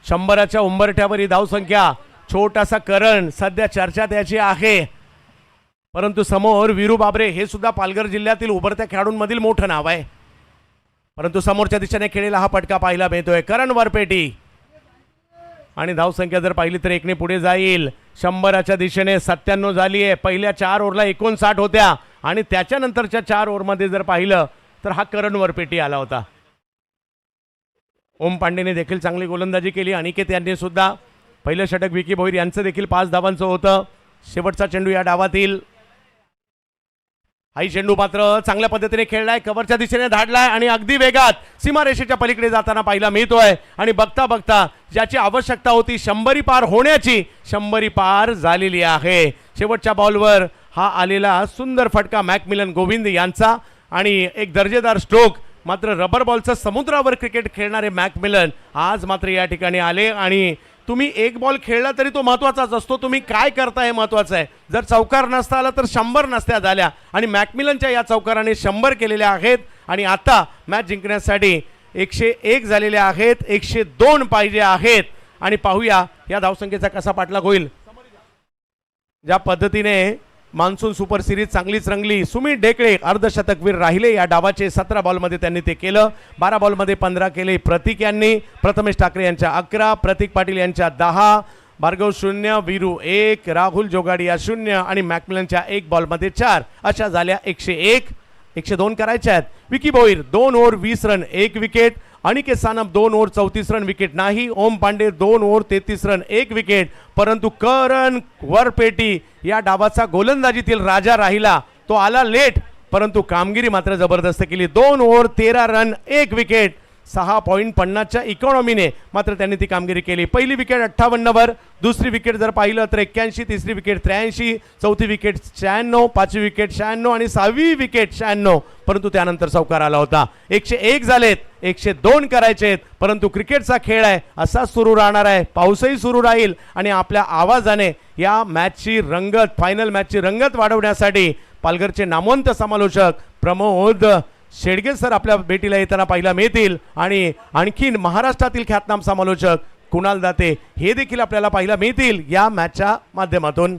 100च्या उंबरठ्यावर ही धावसंख्या। छोटासा करण सध्या चर्चेत याची आहे, परंतु समोर वीरू बाबरे हे सुद्धा पालघर जिल्ह्यातील उभरत्या खेळाडूंमधील मोठं नाव आहे। परंतु समोरच्या दिशेने खेळलेला हा पटका पाहायला मिळतोय, करण वरपेटी। आणि धावसंख्या जर पाहिली तर 1ने पुढे जाईल। 100च्या दिशेने 97 झाली आहे। पहिल्या 4 ओव्हरला 59 होत्या आणि त्याच्यानंतरच्या 4 ओव्हरमध्ये जर पाहिलं तर हा करण वरपेटी आला होता। ओम पांडेने देखील चांगली गोलंदाजी केली। अनिकेत यांनी सुद्धा पहिलं षटक, विकी भोईर यांचं देखील 5 धावांचं होतं। शेवटचा चेंडू या डावातील हाही चेंडू मात्र चांगल्या पद्धतीने खेळलाय, कव्हरच्या दिशेने धाडलाय आणि अगदी वेगात सीमारेषेच्या पलीकडे जाताना पाहायला मिळतोय. आणि बघता बघता ज्याची आवश्यकता होती 100 पार होण्याची, 100 पार झालेली आहे. शेवटच्या बॉलवर हा आलेला सुंदर फटका मॅकमिलन गोविंद यांचा आणि एक दर्जेदार स्ट्रोक. मात्र रबर बॉलचं समुद्रावर क्रिकेट खेळणारे मॅकमिलन आज मात्र या ठिकाणी आले. आणि तुम्ही एक बॉल खेळला तरी तो महत्त्वाचाच असतो, तुम्ही काय करता हे महत्त्वाचं आहे. जर चौकार नसता आला तर 100 नसत्या झाल्या आणि मॅकमिलनच्या या चौकाराने 100 केलेल्या आहेत. आणि आता मॅच जिंकण्यासाठी 101 झालेले आहेत, 102 पाहिजे आहेत. आणि पाहूया या धावसंख्येचा कसा पाठलाग होईल. ज्या पद्धतीने मान्सून सुपर सिरीज चांगलीच रंगली. सुमित ढेकळे अर्धशतकवीर राहिले या डावाचे. 17 बॉलमध्ये त्यांनी ते केलं. 12 बॉलमध्ये 15 केले प्रतीक यांनी. प्रथमेश ठाकरे यांच्या 11, प्रतीक पाटील यांच्या 10, भार्गव 0, वीरू 1, राहुल जोगाडिया 0 आणि मॅकमिलनच्या 1 बॉलमध्ये 4. अशा झाल्या 101. 102 करायच्या आहेत. Vicky Bhoir 2 over 20 run 1 wicket. Aniket Sanap 2 over 34 run wicket नाही. ओम पांडे 2 ओव्हर 33 रन 1 विकेट. परंतु करण वरपेटी या डावाचा गोलंदाजीतील राजा राहिला. तो आला लेट परंतु कामगिरी मात्र जबरदस्त केली. 2 ओव्हर 13 रन 1 विकेट. 6.50च्या इकॉनॉमीने मात्र त्यांनी ती कामगिरी केली. पहिली विकेट 58वर, दुसरी विकेट जर पाहिलं तर 81, तिसरी विकेट 83, चौथी विकेट 96, पाचवी विकेट 96 आणि 6वी विकेट 96. परंतु त्यानंतर चौकार आला होता. 101 झालेत, 102 करायचेत. परंतु क्रिकेटचा खेळ आहे, असा सुरू राहणार आहे. पाऊसही सुरू राहील आणि आपल्या आवाजाने या मॅचची रंगत, फायनल मॅचची रंगत वाढवण्यासाठी पालघरचे नामवंत समालोचक प्रमोद शेडगे सर आपल्या भेटीला येताना पाहायला मिळतील. आणि आणखीन महाराष्ट्रातील ख्यातनाम समालोचक कुणाल दाते हे देखील आपल्याला पाहायला मिळतील या मॅचच्या माध्यमातून.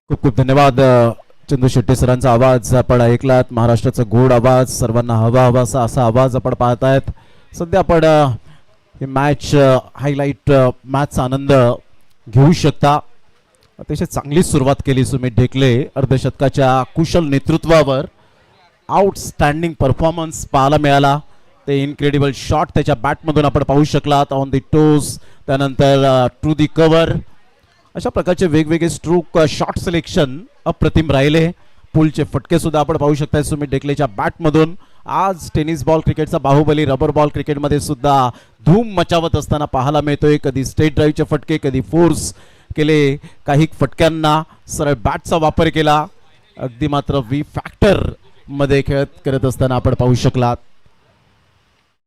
खूप खूप धन्यवाद चंदू शेट्टी सरांचा आवाज आपण ऐकलात. महाराष्ट्राचा गोड आवाज, सर्वांना हवा हवासा असा आवाज आपण पाहतायत. सध्या आपण हे मॅच हायलाईट मॅचचा आनंद घेऊ शकता. अतिशय चांगली सुरुवात केली सुमित ढेकले अर्धशतकाच्या कुशल नेतृत्वावर. आउटस्टँडिंग परफॉर्मन्स पाहायला मिळाला. ते इनक्रेडिबल शॉट त्याच्या बॅटमधून आपण पाहू शकलात. ऑन दी टोस, त्यानंतर टू दी कव्हर, अशा प्रकारचे वेगवेगळे स्ट्रोक शॉट सिलेक्शन अप्रतिम राहिले. पुलचे फटके सुद्धा आपण पाहू शकता सुमित ढेकलेच्या बॅटमधून. आज टेनिस बॉल क्रिकेटचा बाहुबली रबर बॉल क्रिकेटमध्ये सुद्धा धूम मचावत असताना पाहायला मिळतोय. कधी स्ट्रेट ड्राईव्हचे फटके, कधी फोर्स केले, काही फटक्यांना सरळ बॅटचा वापर केला. अगदी मात्र वी फॅक्टर मध्ये करत असताना आपण पाहू शकलात.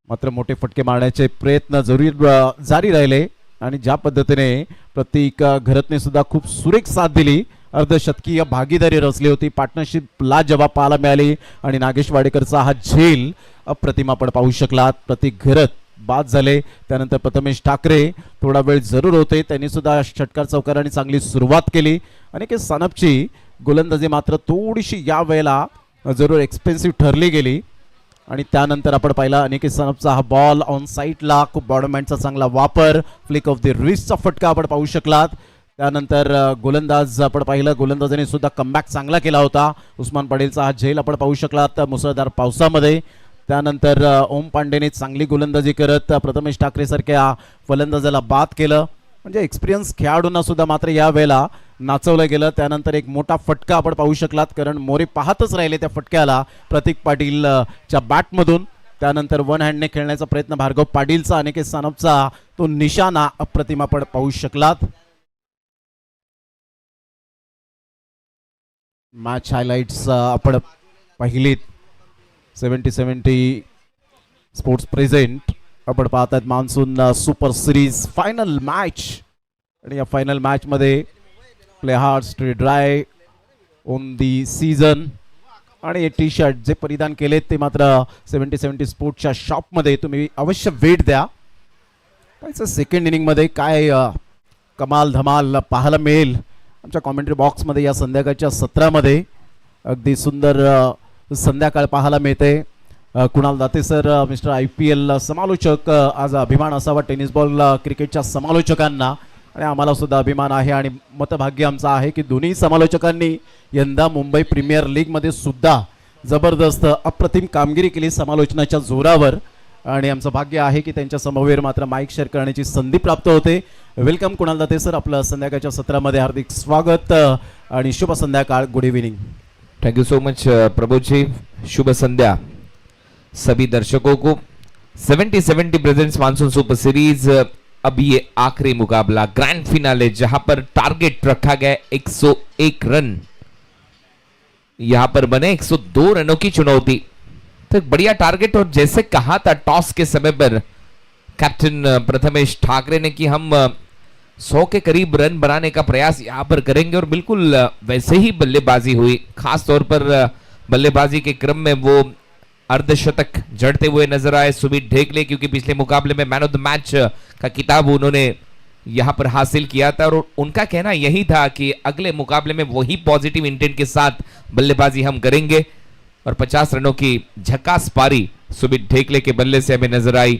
मात्र मोठे फटके मारण्याचे प्रयत्न जारी राहिले आणि ज्या पद्धतीने प्रतीक घरतने सुद्धा खूप सुरेख साथ दिली. अर्धशतकीय भागीदारी रचली होती. पार्टनरशिप लाजवाब पाहायला मिळाली आणि नागेश वाडेकरचा हा झेल अप्रतिम आपण पाहू शकलात. प्रतीक घरत बाद झाले. त्यानंतर प्रथमेश ठाकरे थोडा वेळ जरूर होते, त्यांनी सुद्धा षटकार चौकाराने चांगली सुरुवात केली. आणि सानपची गोलंदाजी मात्र थोडीशी या वेळेला जरूर एक्सपेन्सिव्ह ठरली गेली. आणि त्यानंतर आपण पाहिला अनिकेत सानपचा हा बॉल ऑन साईडला, खूप बॉडमॅनचा चांगला वापर, फ्लिक ऑफ द रिस्टचा फटका आपण पाहू शकलात. त्यानंतर गोलंदाज आपण पाहिलं, गोलंदाजाने सुद्धा कमबॅक चांगला केला होता. उस्मान पटेलचा हा झेल आपण पाहू शकलात मुसळधार पावसामध्ये. त्यानंतर ओम पांडेने चांगली गोलंदाजी करत प्रथमेश ठाकरे सारख्या फलंदाजाला बाद केलं. म्हणजे एक्सपिरियन्स खेळाडूंना सुद्धा मात्र या वेळेला नाचवलं गेलं. त्यानंतर एक मोठा फटका आपण पाहू शकलात, कारण मोरे पाहतच राहिले त्या फटक्याला प्रतीक पाटीलच्या बॅटमधून. त्यानंतर वन हँडने खेळण्याचा प्रयत्न भार्गव पाटीलचा, अनिकेत सानपचा तो निशाणा अप्रतिम आपण पाहू शकलात. मॅच हायलाइट्स आपण पाहिलीत. 70-70 स्पोर्ट्स प्रेझेंट आपण पाहतात monsoon super series final match. आणि या फायनल मॅच मध्ये play hard stay dry on the season. आणि हे टी शर्ट जे परिधान केलेत ते मात्र 70-70 स्पोर्ट्सच्या शॉपमध्ये तुम्ही अवश्य भेट द्या. कायचं सेकंड इनिंगमध्ये काय कमाल धमाल पाहायला मिळेल आमच्या कॉमेंट्री बॉक्समध्ये या संध्याकाळच्या सत्रामध्ये. अगदी सुंदर संध्याकाळ पाहायला मिळते. Kunal Date sir, mister IPL समालोचक, आज अभिमान असावा टेनिस बॉल क्रिकेटच्या समालोचकांना. आणि आम्हाला सुद्धा अभिमान आहे आणि मतभाग्य आमचा आहे की दोन्ही समालोचकांनी यंदा मुंबई प्रीमियर लीगमध्ये सुद्धा जबरदस्त अप्रतिम कामगिरी केली समालोचनाच्या जोरावर. आणि आमचं भाग्य आहे की त्यांच्या समवेर मात्र माईक शेअर करण्याची संधी प्राप्त होते. वेलकम कुणाल दाते सर, आपलं संध्याकाळच्या सत्रामध्ये हार्दिक स्वागत आणि शुभ संध्याकाळ. Good evening. Thank you so much Prabhu ji. शुभ संध्या सभी दर्शकों को. 70-70 प्रेजेंट्स मानसून सुपर सीरीज. अब ये आखिरी मुकाबला ग्रैंड फिनाले जहां पर टारगेट रखा गया 101 रन, यहां पर बने 102 रनों की चुनौती. तो एक बढ़िया टारगेट, और जैसे कहा था टॉस के समय पर कैप्टन प्रथमेश ठाकरे ने कि हम 100 के करीब रन बनाने का प्रयास यहां पर करेंगे, और बिल्कुल वैसे ही बल्लेबाजी हुई. खास तौर पर बल्लेबाजी के क्रम में वो अर्धशतक जड़ते हुए नजर आए सुमित ढेकले, क्योंकि पिछले मुकाबले में मैन ऑफ द मैच का खिताब उन्होंने यहां पर हासिल किया था. और उनका कहना यही था कि अगले मुकाबले में वही पॉजिटिव इंटेंट के साथ बल्लेबाजी हम करेंगे. और 50 रनों की झकास पारी सुमित ढेकले के बल्ले से हमें नजर आई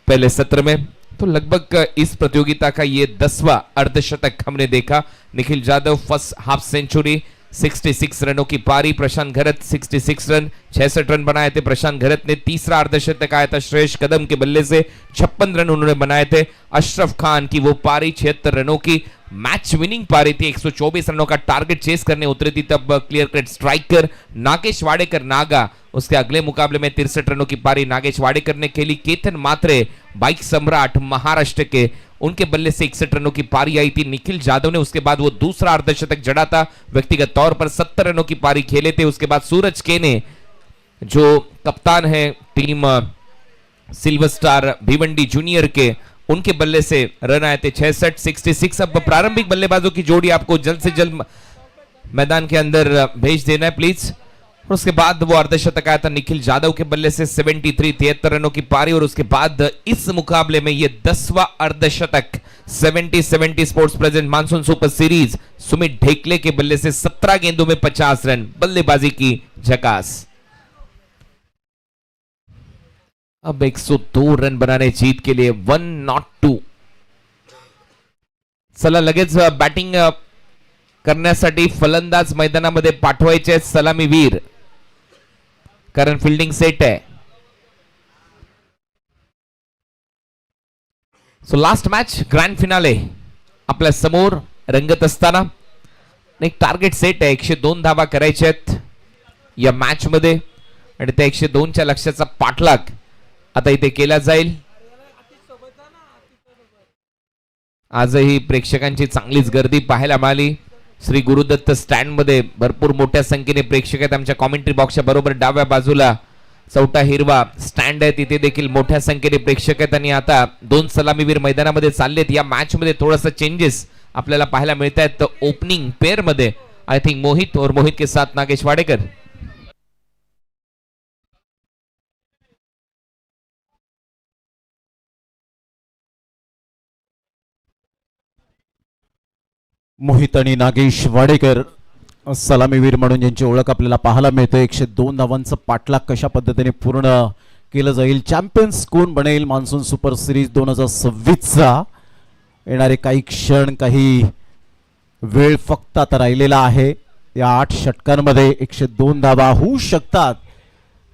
पहले सत्र में. तो लगभग इस प्रतियोगिता का ये 10वां अर्धशतक हमने देखा. Nikhil Yadav first half century, 66 रनों की पारी. प्रशांत घरत 66 रन, 66 रन बनाए थे प्रशांत घरत ने. तीसरा अर्धशतक आया था श्रेयस कदम के बल्ले से, 56 रन उन्होंने बनाए थे. अशरफ खान की वो पारी 76 रनों की मैच विनिंग पारी थी. 124 रनों का टारगेट चेस करने उतरी थी तब clear cut striker Nagesh Wadekar Naga. उसके अगले मुकाबले में 63 रनों की पारी नागेश वाडेकर ने खेली. केतन मात्रे बाइक सम्राट महाराष्ट्र के, उनके बल्ले से 61 रनों की पारी आई थी. निखिल यादव ने उसके बाद वो दूसरा अर्धशतक जड़ा था. व्यक्तिगत तौर पर 70 रनों की पारी खेले थे. उसके बाद सूरज के ने, जो कप्तान है team silver star Bhiwandi junior के, उनके बल्ले से रन आए थे 66, 66. अब प्रारंभिक बल्लेबाजों की जोड़ी आपको जल्द से जल्द मैदान के अंदर भेज देना है प्लीज. और उसके बाद वो अर्धशतक आया था निखिल यादव के बल्ले से 73, 73 रनों की पारी. और उसके बाद इस मुकाबले में ये 10वां अर्धशतक 70-70 sports present monsoon super series Sumit Dhekle के बल्ले से 17 गेंदों में 50 रन, बल्लेबाजी की झकास. अब 102 रन बनाने जीत के लिए 102. चला लगेच बॅटिंग करण्यासाठी फलंदाज मैदानामध्ये पाठवायचे सलामीवीर, कारण फिल्डिंग सेट आहे. So last match grand finale आपल्या समोर रंगत असताना एक टार्गेट सेट आहे. 102 धावा करायच्या आहेत या मॅच मध्ये, आणि त्या 102च्या लक्ष्याचा पाठलाग आता इथे केला जाईल. आजही प्रेक्षकांची चांगलीच गर्दी पाहायला मिळाली. श्री गुरुदत्त स्टँड मध्ये भरपूर मोठ्या संख्येने प्रेक्षक आहेत. आमच्या कॉमेंट्री बॉक्सच्या बरोबर डाव्या बाजूला चौथा हिरवा स्टँड आहे, तिथे देखील मोठ्या संख्येने प्रेक्षक आहेत. आणि आता 2 सलामीवीर मैदानामध्ये चाललेत. या मॅच मध्ये थोडासा चेंजेस आपल्याला पाहायला मिळत आहेत. ओपनिंग पेअर मध्ये आय थिंक मोहित, और मोहित के साथ नागेश वाडेकर. मोहित आणि नागेश वाडेकर सलामीवीर म्हणून ज्यांची ओळख आपल्याला पाहायला मिळते. 102 धावांचं पाठलाग कशा पद्धतीने पूर्ण केलं जाईल, चॅम्पियन्स कोण बनेल मान्सून सुपर सिरीज 2026चा. येणारे काही क्षण, काही वेळ फक्त आता राहिलेला आहे. या 8 षटकांमध्ये 102 धावा होऊ शकतात,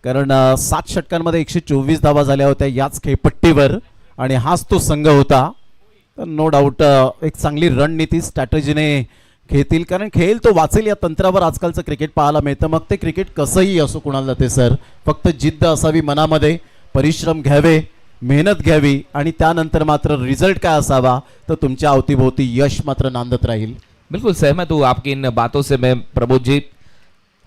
कारण 7 षटकांमध्ये 124 धावा झाल्या होत्या याच खेळपट्टीवर, आणि हाच तो संघ होता. नो डाऊट एक चांगली रणनीती स्ट्रॅटेजीने खेळतील, कारण खेळ तो वाचेल या तंत्रावर आजकालचं क्रिकेट पाहायला मिळतं. मग ते क्रिकेट कसंही असो कुणाला जाते सर, फक्त जिद्द असावी मनामध्ये, परिश्रम घ्यावे, मेहनत घ्यावी, आणि त्यानंतर मात्र रिझल्ट काय असावा तर तुमच्या अवतीभोवती यश मात्र नांदत राहील. बिल्कुल सहमत हूँ आपकी इन बातों से मैं प्रबोध जी.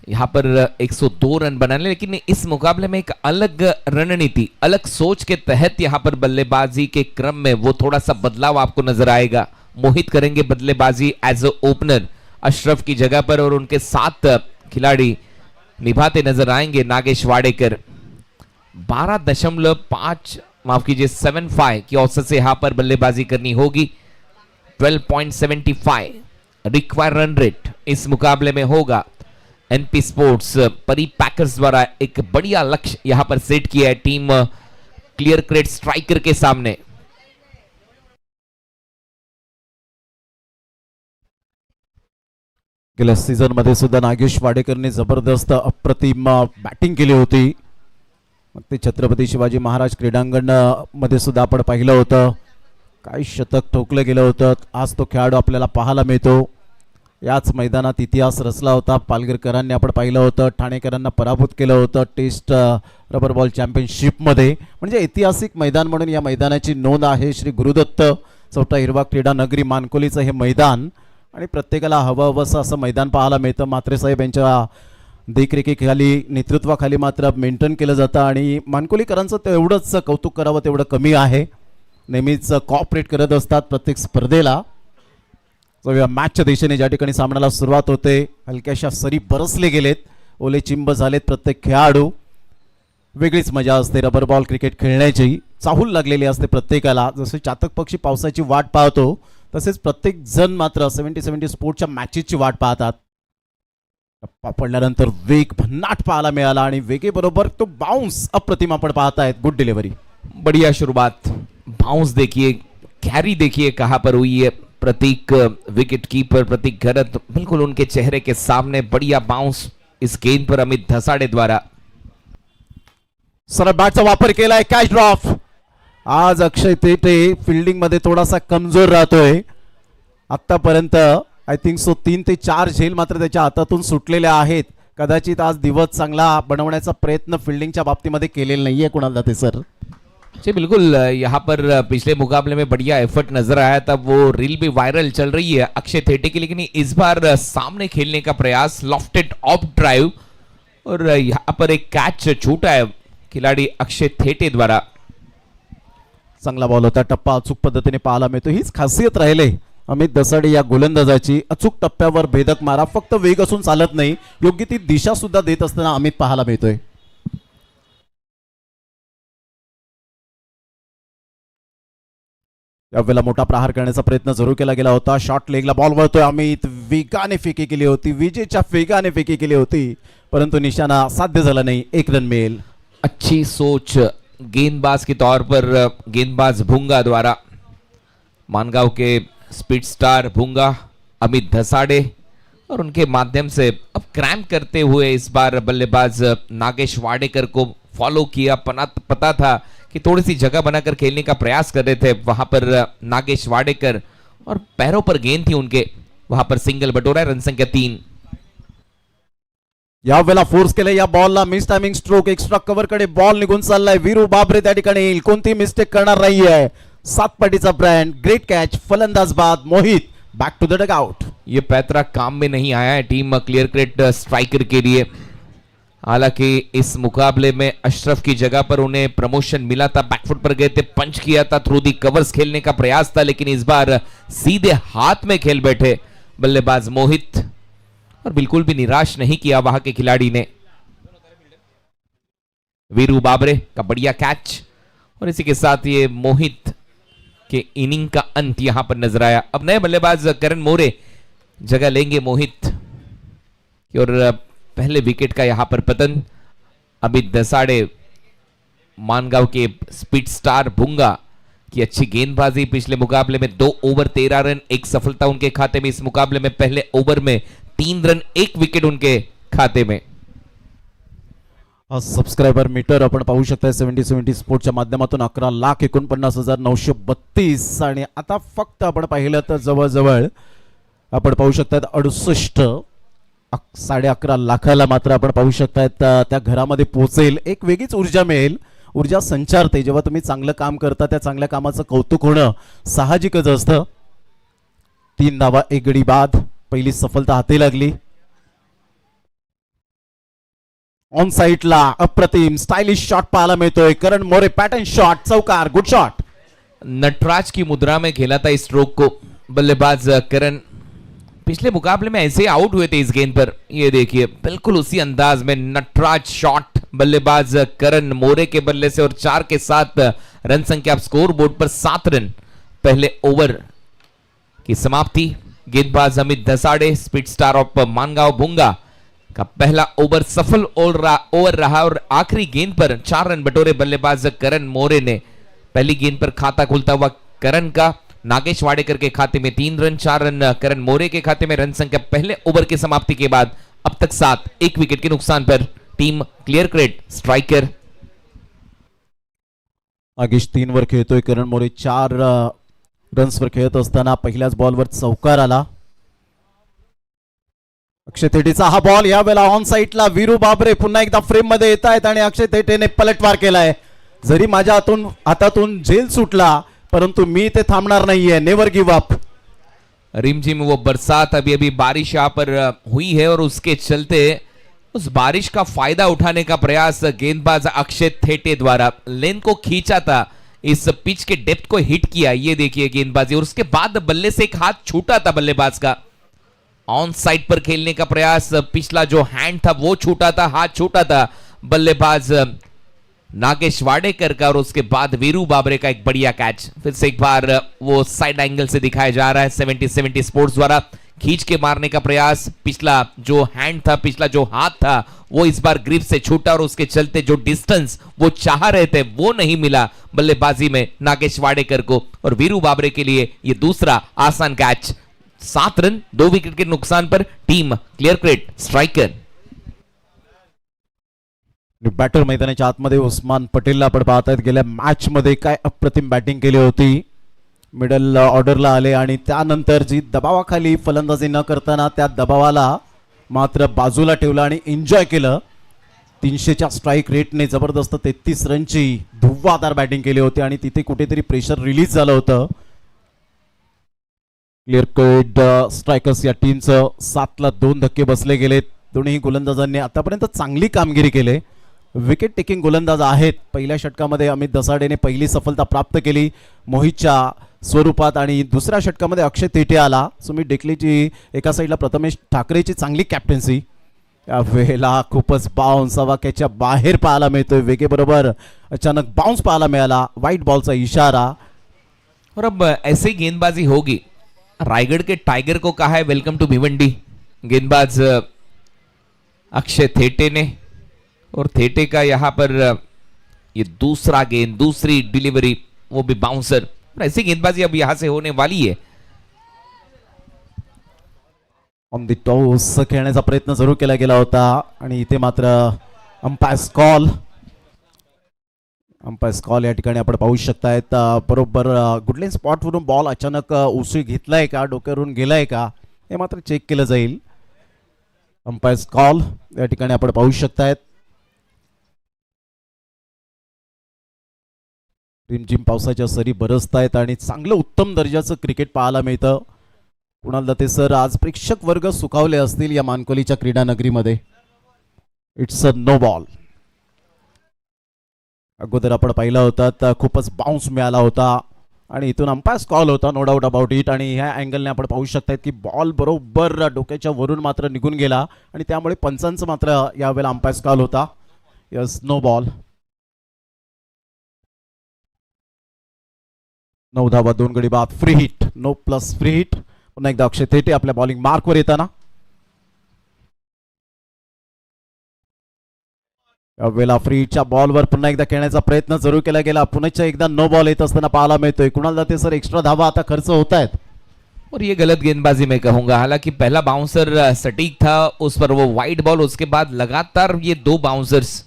यहाँ पर 102 रन बनाने, लेकिन इस मुकाबले में एक अलग रणनीति, अलग सोच के तहत यहाँ पर बल्लेबाजी के क्रम में वो थोड़ा सा बदलाव आपको नजर आएगा. मोहित करेंगे बल्लेबाजी एज अ ओपनर अशरफ की जगह पर, और उनके 7 खिलाड़ी निभाते नजर आएंगे. नागेश वाडेकर 12.5 माफ कीजिए 75 की औसत से यहाँ पर बल्लेबाजी करनी होगी. 12.75 रिक्वायर रन रेट इस मुकाबले में होगा. एनपी स्पोर्ट्स परी पैकर्स द्वारा एक बढ़िया लक्ष्य यहां पर सेट किया है टीम क्लियर क्रेट स्ट्राइकर के सामने. गेल्या सीझन मध्ये सुद्धा नागेश वाडेकरने जबरदस्त अप्रतिम बॅटिंग केली होती. मग ते छत्रपती शिवाजी महाराज क्रीडांगण मध्ये सुद्धा आपण पाहिलं होतं, काही शतक ठोकलं गेलं होतं. आज तो खेळाडू आपल्याला पाहायला मिळतो. याच मैदानात इतिहास रचला होता. पालघरकरांनी आपण पाहिलं होतं, ठाणेकरांना पराभूत केलं होतं टेस्ट रबर बॉल चॅम्पियनशिपमध्ये. म्हणजे ऐतिहासिक मैदान म्हणून या मैदानाची नोंद आहे. श्री गुरुदत्त चौथा हिरवा क्रीडा नगरी मानकोलीचं हे मैदान, आणि प्रत्येकाला हवं हवंसं असं मैदान पाहायला मिळतं. म्हात्रे साहेब यांच्या देखरेखीखाली, नेतृत्वाखाली मात्र मेंटेन केलं जातं, आणि मानकोलीकरांचं तेवढंच कौतुक करावं तेवढं कमी आहे. नेहमीच कॉपरेट करत असतात प्रत्येक स्पर्धेला. या मॅचच्या दिशेने ज्या ठिकाणी सामन्याला सुरुवात होते, हलक्याशा सरी बरसले गेलेत, ओले चिंब झालेत प्रत्येक खेळाडू. वेगळीच मजा असते रबर बॉल क्रिकेट खेळण्याची. चाहूल लागलेली असते प्रत्येकाला. जसे चातक पक्षी पावसाची वाट पाहतो, तसेच प्रत्येक जण मात्र 70-70 स्पोर्टच्या मॅचेसची वाट पाहतात. टप्पा पडल्यानंतर वेग भन्नाट पाहायला मिळाला, आणि वेगेबरोबर तो बाउन्स अप्रतिम आपण पाहतायत. गुड डिलीवरी, बढ़िया शुरुआत. बाउंस देखिए, कैरी देखिए कहां पर हुई है. प्रतीक विकेट कीपर प्रतीक घरत बिल्कुल उनके चेहरे के सामने. बढ़िया बाउंस इस गेंद पर अमित धसाड़े द्वारा. सरळ बॅटचा वापर केलाय. Catch drop. आज अक्षय तेटे फिल्डिंग मध्ये थोडासा कमजोर राहतोय. आतापर्यंत आय थिंक सो 3 ते 4 झेल मात्र त्याच्या हातातून सुटलेल्या आहेत. कदाचित आज दिवस चांगला बनवण्याचा प्रयत्न फिल्डिंगच्या बाबतीमध्ये केलेला नाहीये कुणाला ते सर. जी बिल्कुल, यहाँ पर पिछले मुकाबले में बढ़िया एफर्ट नजर आया था. वो रील भी वायरल चल रही है अक्षय थेटे की, लेकिन इस बार सामने खेलने का प्रयास, लॉफ्टेड ऑफ ड्राइव, और यहाँ पर एक कैच छूटा है खिलाड़ी अक्षय थेटे द्वारा. चांगला बॉल होता. टप्पा अचूक पद्धतीने पाहायला मिळतो. हीच खासियत राहिले अमित दसाडे या गोलंदाजाची. अचूक टप्प्यावर भेदक मारा. फक्त वेग असून चालत नाही, योग्य ती दिशा सुद्धा देत असताना अमित पाहायला मिळतोय. यावेळेला मोठा प्रहार करण्याचा प्रयत्न जरूर केला गेला होता. शॉर्ट लेगला बॉल वळतोय. अमित वेगाने फेकी केली होती, विजेच्या वेगाने फेकी केली होती, परंतु निशाणा साध्य झाला नाही. 1 रन मिळेल. अच्छी सोच गेंदबाज के तौर पर गेंदबाज भूंगा द्वारा. मानगांव के स्पीड स्टार भूंगा अमित धसाड़े, और उनके माध्यम से अब क्रैम्प करते हुए इस बार बल्लेबाज नागेश वाडेकर को फॉलो किया. पता था कि थोड़ी सी जगह बनाकर खेलने का प्रयास कर रहे थे वहां पर नागेश वाडेकर, और पैरों पर गेंद थी उनके. वहां पर सिंगल बटोरा. रन संख्या 3. यावेळेला फोर्स केलं या बॉलला. Miss timing stroke. Extra cover कडे बॉल निघून चाललाय. वीरू बाबरे त्या ठिकाणी येईल. कोणती मिस्टेक करणार नाहीये. 7 पटीचा ब्रँड. Great catch. फलंदाज बाद. Mohit back to the dugout. ये पैतरा काम में नहीं आया है टीम क्लियर क्रेट स्ट्राइकर के लिए. हालांकि इस मुकाबले में अशरफ की जगह पर उन्हें प्रमोशन मिला था. बैकफुट पर गए थे, पंच किया था, थ्रू दी कवर्स खेलने का प्रयास था, लेकिन इस बार सीधे हाथ में खेल बैठे बल्लेबाज मोहित, और बिल्कुल भी निराश नहीं किया वहां के खिलाड़ी ने. वीरू बाबरे का बढ़िया कैच, और इसी के साथ ये मोहित के इनिंग का अंत यहां पर नजर आया. अब नए बल्लेबाज करण मोरे जगह लेंगे मोहित की, और पहले विकेट का यहां पर पतन. अमित दसाड़े मानगांव के स्पीड स्टार भूंगा की अच्छी गेंदबाजी. पिछले मुकाबले में 2 ओवर 13 रन, 1 सफलता उनके खाते में. इस मुकाबले में पहले ओवर में 3 रन, 1 विकेट उनके खाते में. सबस्क्रायबर मीटर आपण पाहू शकता 70-70 स्पोर्टच्या माध्यमातून 11,49,932, आणि आता फक्त आपण पाहिलं तर जवळजवळ आपण पाहू शकतात 11.5 लाखाला मात्र आपण पाहू शकतात त्या घरामध्ये पोहोचेल. एक वेगळीच ऊर्जा मिळेल. ऊर्जा संचारते जेव्हा तुम्ही चांगलं काम करता. त्या चांगल्या कामाचं कौतुक होणं साहजिकच असतं. 3 धावा 1 गडी बाद. पहिली सफलता हाती लागली. ऑन साइडला अप्रतिम स्टाइलिश शॉट पाहायला मिळतोय. करण मोरे पॅटर्न शॉट, चौकार. Good shot. नटराज की मुद्रा में खेला था इस स्ट्रोक को बल्लेबाज करण. पिछले मुकाबले में ऐसे आउट हुए थे इस गेंद पर. ये देखिए बिल्कुल उसी अंदाज में नटराज शॉट बल्लेबाज करण मोरे के बल्ले से, और 4 के साथ रन संख्या स्कोर बोर्ड पर 7 रन. पहले ओवर की समाप्ति. गेंदबाज Amit Dasade speed star of Mangaon भूंगा का पहला ओवर सफल ओवर रहा, और आखिरी गेंद पर 4 रन बटोरे बल्लेबाज करण मोरे ने. पहली गेंद पर खाता खुलता हुआ करण का. नागेश वाडेकर के खाते में 3 रन, 4 रन करण मोरे के खाते में. रन संख्या पहले ओवर की समाप्ति के बाद अब तक 7, 1 विकेट के नुकसान पर टीम क्लियर क्रेट स्ट्राइकर. आगीश 3 वर खेळतोय, करण मोरे 4 रन्सवर खेळत असताना पहिल्याच बॉलवर चौकार आला. अक्षय थेटेचा हा बॉल यावेळेला ऑन साईडला. वीरू बाबरे पुन्हा एकदा फ्रेम मध्ये येत आहेत आणि अक्षय थेटेने पलटवार केलाय. जरी माझ्या हातातून झेल सुटला परंतु मी ते थांबणार नाहीये. Never give up. रिमझिम वो बरसात, अभी अभी बारिश यहाँ पर हुई है और उसके चलते उस बारिश का फायदा उठाने का प्रयास गेंदबाज अक्षय थेटे द्वारा. लेन को खींचा था, इस पिच के डेप्थ को हिट किया. ये देखिए गेंदबाजी, और उसके बाद बल्ले से एक हाथ छूटा था बल्लेबाज का. ऑन साइड पर खेलने का प्रयास, पिछला जो हैंड था वो छूटा था, हाथ छूटा था बल्लेबाज नागेश वाडेकर का. और उसके बाद वीरू बाबरे का एक बढ़िया कैच. फिर से एक बार वो साइड एंगल से दिखाया जा रहा है. 70-70 स्पोर्ट्स द्वारा खींच के मारने का प्रयास. पिछला जो हैंड था, पिछला जो हाथ था वो इस बार ग्रिप से छूटा और उसके चलते जो डिस्टेंस वो चाह रहे थे वो नहीं मिला बल्लेबाजी में नागेश वाडेकर को. और वीरू बाबरे के लिए ये दूसरा आसान कैच. 7 रन 2 विकेट के नुकसान पर team clear crate. Striker batter मैदानाच्या आतमध्ये उस्मान पटेलला आपण पाहतायत. गेल्या मॅच मध्ये काय अप्रतिम बॅटिंग केली होती. मिडल ऑर्डरला आले आणि त्यानंतर जी दबावाखाली फलंदाजी न करताना त्या दबावाला मात्र बाजूला ठेवलं आणि एन्जॉय केलं. 300च्या स्ट्राईक रेटने जबरदस्त 33 रनची धुव्वाधार बॅटिंग केली होती आणि तिथे कुठेतरी प्रेशर रिलीज झालं होतं. क्लिअर कट स्ट्रायकर्स या टीमचं 7ला 2 धक्के बसले गेले. दोन्ही गोलंदाजांनी आतापर्यंत चांगली कामगिरी केली. विकेट टेकिंग गोलंदाज आहेत. पहिल्या षटकामध्ये अमित दसाडेने पहिली सफलता प्राप्त केली मोहितच्या स्वरूपात आणि दुसऱ्या षटकामध्ये अक्षय थेटे आला. सुमित डेकलेची एका साईडला प्रथमेश ठाकरेची चांगली कॅप्टन्सी. या वेळेला खूपच बाउन्स अवाक्याच्या बाहेर पाहायला मिळतोय. वेगेबरोबर अचानक बाउन्स पाहायला मिळाला. व्हाईट बॉलचा इशारा. और अब ऐसे ही गेंदबाजी होगी. रायगढ़ के टाइगर को कहा है वेलकम टू भिवंडी. गेंदबाज अक्षय थेटे ने, और थेटे का यहां पर ये दूसरा गेंद, दूसरी डिलीवरी, वो भी बाउंसर. ऐसी गेंदबाजी अब यहां से होने वाली है. ऑन द टॉस खेळण्याचा प्रयत्न जरूर केला गेला होता आणि इथे मात्र अंपायर्स कॉल. अंपायर्स कॉल या ठिकाणी आपण पाहू शकतायत. बरोबर गुडलेन स्पॉटवरून बॉल अचानक उसळी घेतलाय का, डोक्यावरून गेलाय का हे मात्र चेक केलं जाईल. अंपायर्स कॉल या ठिकाणी आपण पाहू शकतायत. रिमझिम पावसाच्या सरी बरसतायत आणि चांगलं उत्तम दर्जाचं क्रिकेट पाहायला मिळतं. कुणाल दत्ते सर, आज प्रेक्षक वर्ग सुखावले असतील या मानकोलीच्या क्रीडा नगरीमध्ये. It's a no ball. अगोदर आपण पाहिला होता तर खूपच बाउन्स मिळाला होता आणि इथून अंपायर्स कॉल होता, नो डाऊट अबाउट इट. आणि ह्या अँगलने आपण पाहू शकतात की बॉल बरोबर डोक्याच्या वरून मात्र निघून गेला आणि त्यामुळे पंचांचं मात्र यावेळेला अंपायर्स कॉल होता. Yes, no ball. 9 धावा 2 गडी बाद. Free hit, no plus free hit. पुन्हा एकदा अक्षय थेटे आपल्या बॉलिंग मार्कवर येताना. यावेळेला फ्री हिटच्या बॉलवर पुन्हा एकदा खेळण्याचा प्रयत्न जरूर केला गेला. पुन्हा एकदा नो बॉल येत असताना पाहायला मिळतोय. कुणाल दत्ते सर, एक्स्ट्रा धावा आता खर्च होत आहेत. और ये गलत गेंदबाजी मैं कहूंगा. हालांकि पहला बाउंसर सटीक था, उस पर वो वाइड बॉल, उसके बाद लगातार ये 2 बाउंसर्स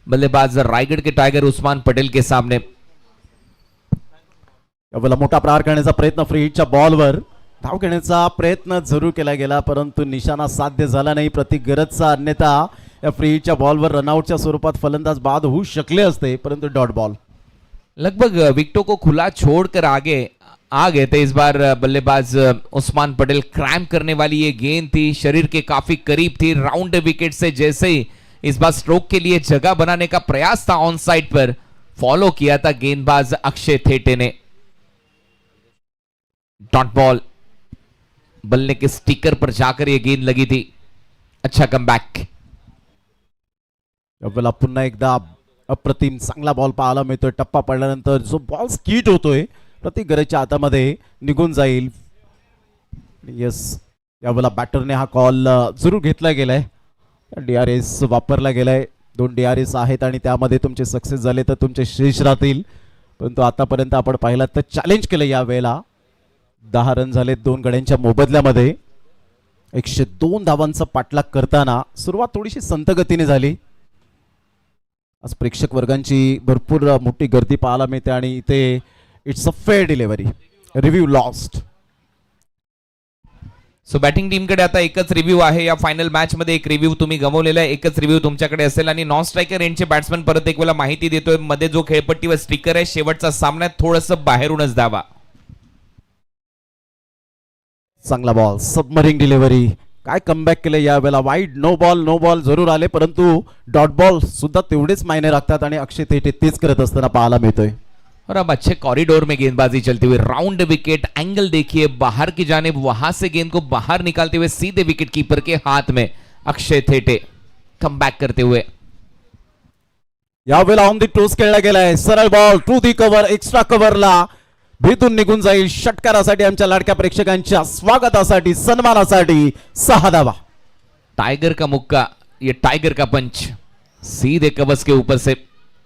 बल्लेबाज रायगढ़ के टाइगर उस्मान पटेल के सामने. यावेळेला मोठा प्रहार करण्याचा प्रयत्न फ्री हिटच्या बॉलवर. धाव घेण्याचा प्रयत्न जरूर केला गेला परंतु निशाणा साध्य झाला नाही. प्रति गरजचा, अन्यथा या फ्री हिटच्या बॉलवर रनआउटच्या स्वरूपात फलंदाज बाद होऊ शकले असते परंतु डॉट बॉल. लगभग विकेटों को खुला छोड़कर आगे आ गए थे. इस बार बल्लेबाज उस्मान पटेल क्रैम्प करने वाली ये गेंद थी, शरीर के काफी करीब थी. राउंड विकेट से जैसे ही इस बार स्ट्रोक के लिए जगह बनाने का प्रयास था ऑन साइड पर, फॉलो किया था गेंदबाज अक्षय थेटे ने. Dot ball. बल्ले के स्टिकर पर जाकर ये गेंद लगी थी. अच्छा कमबॅक. यावेळेला पुन्हा एकदा अप्रतिम चांगला बॉल पाहायला मिळतोय. टप्पा पडल्यानंतर जो बॉल स्कीट होतोय प्रति गरजच्या हातामध्ये निघून जाईल. यस, यावेळेला बॅटरने हा कॉल जरूर घेतला गेलाय. DRS वापरला गेलाय. 2 DRS आहेत आणि त्यामध्ये तुमचे सक्सेस झाले तर तुमचे शेष राहतील. परंतु आतापर्यंत आपण पाहिला तर चॅलेंज केलं. यावेळेला 10 रन झाले 2 गड्यांच्या मोबदल्यामध्ये. 102 धावांचा पाठलाग करताना सुरुवात थोडीशी संत गतीने झाली आज प्रेक्षक वर्गांची भरपूर मोठी गर्दी पाहायला मिळते आणि इथे it's a fair delivery. Review lost. So batting टीमकडे आता एकच रिव्ह्यू आहे या फायनल मॅच मध्ये. एक रिव्ह्यू तुम्ही गमावलेला आहे, एकच रिव्ह्यू तुमच्याकडे असेल. आणि नॉन स्ट्रायकर एंडचे बॅट्समन परत एक वेळा माहिती देतोय, मध्ये जो खेळपट्टीवर स्टिकर आहे शेवटचा सामना थोडंसं बाहेरूनच धावा. चांगला बॉल, सबमरिंग डिलिव्हरी. काय कमबॅक केलं यावेळेला. वाईड नो बॉल जरूर आले, परंतु डॉट बॉल सुद्धा तेवढेच मायने राखतात आणि अक्षय थेटे तेच करत असताना पाहायला मिळतोय. और अब अच्छे कॉरिडोर में गेंदबाजी चलती हुई, राउंड विकेट, एंगल देखिए बाहर की जानिब, वहां से गेंद को बाहर निकालते हुए सीधे विकेट कीपर के हाथ में अक्षय थेटे कम बैक करते हुए. यावेळेला ऑन दी टोस खेळला गेलाय. सरळ ball to the cover, extra कव्हरला भीतून निघून जाईल. षटकारासाठी आमच्या लाडक्या प्रेक्षकांच्या स्वागतासाठी, सन्मानासाठी 6 धावा. टाइगर का मुक्का, ये टाइगर का पंच सीधे कवर्स के ऊपर से.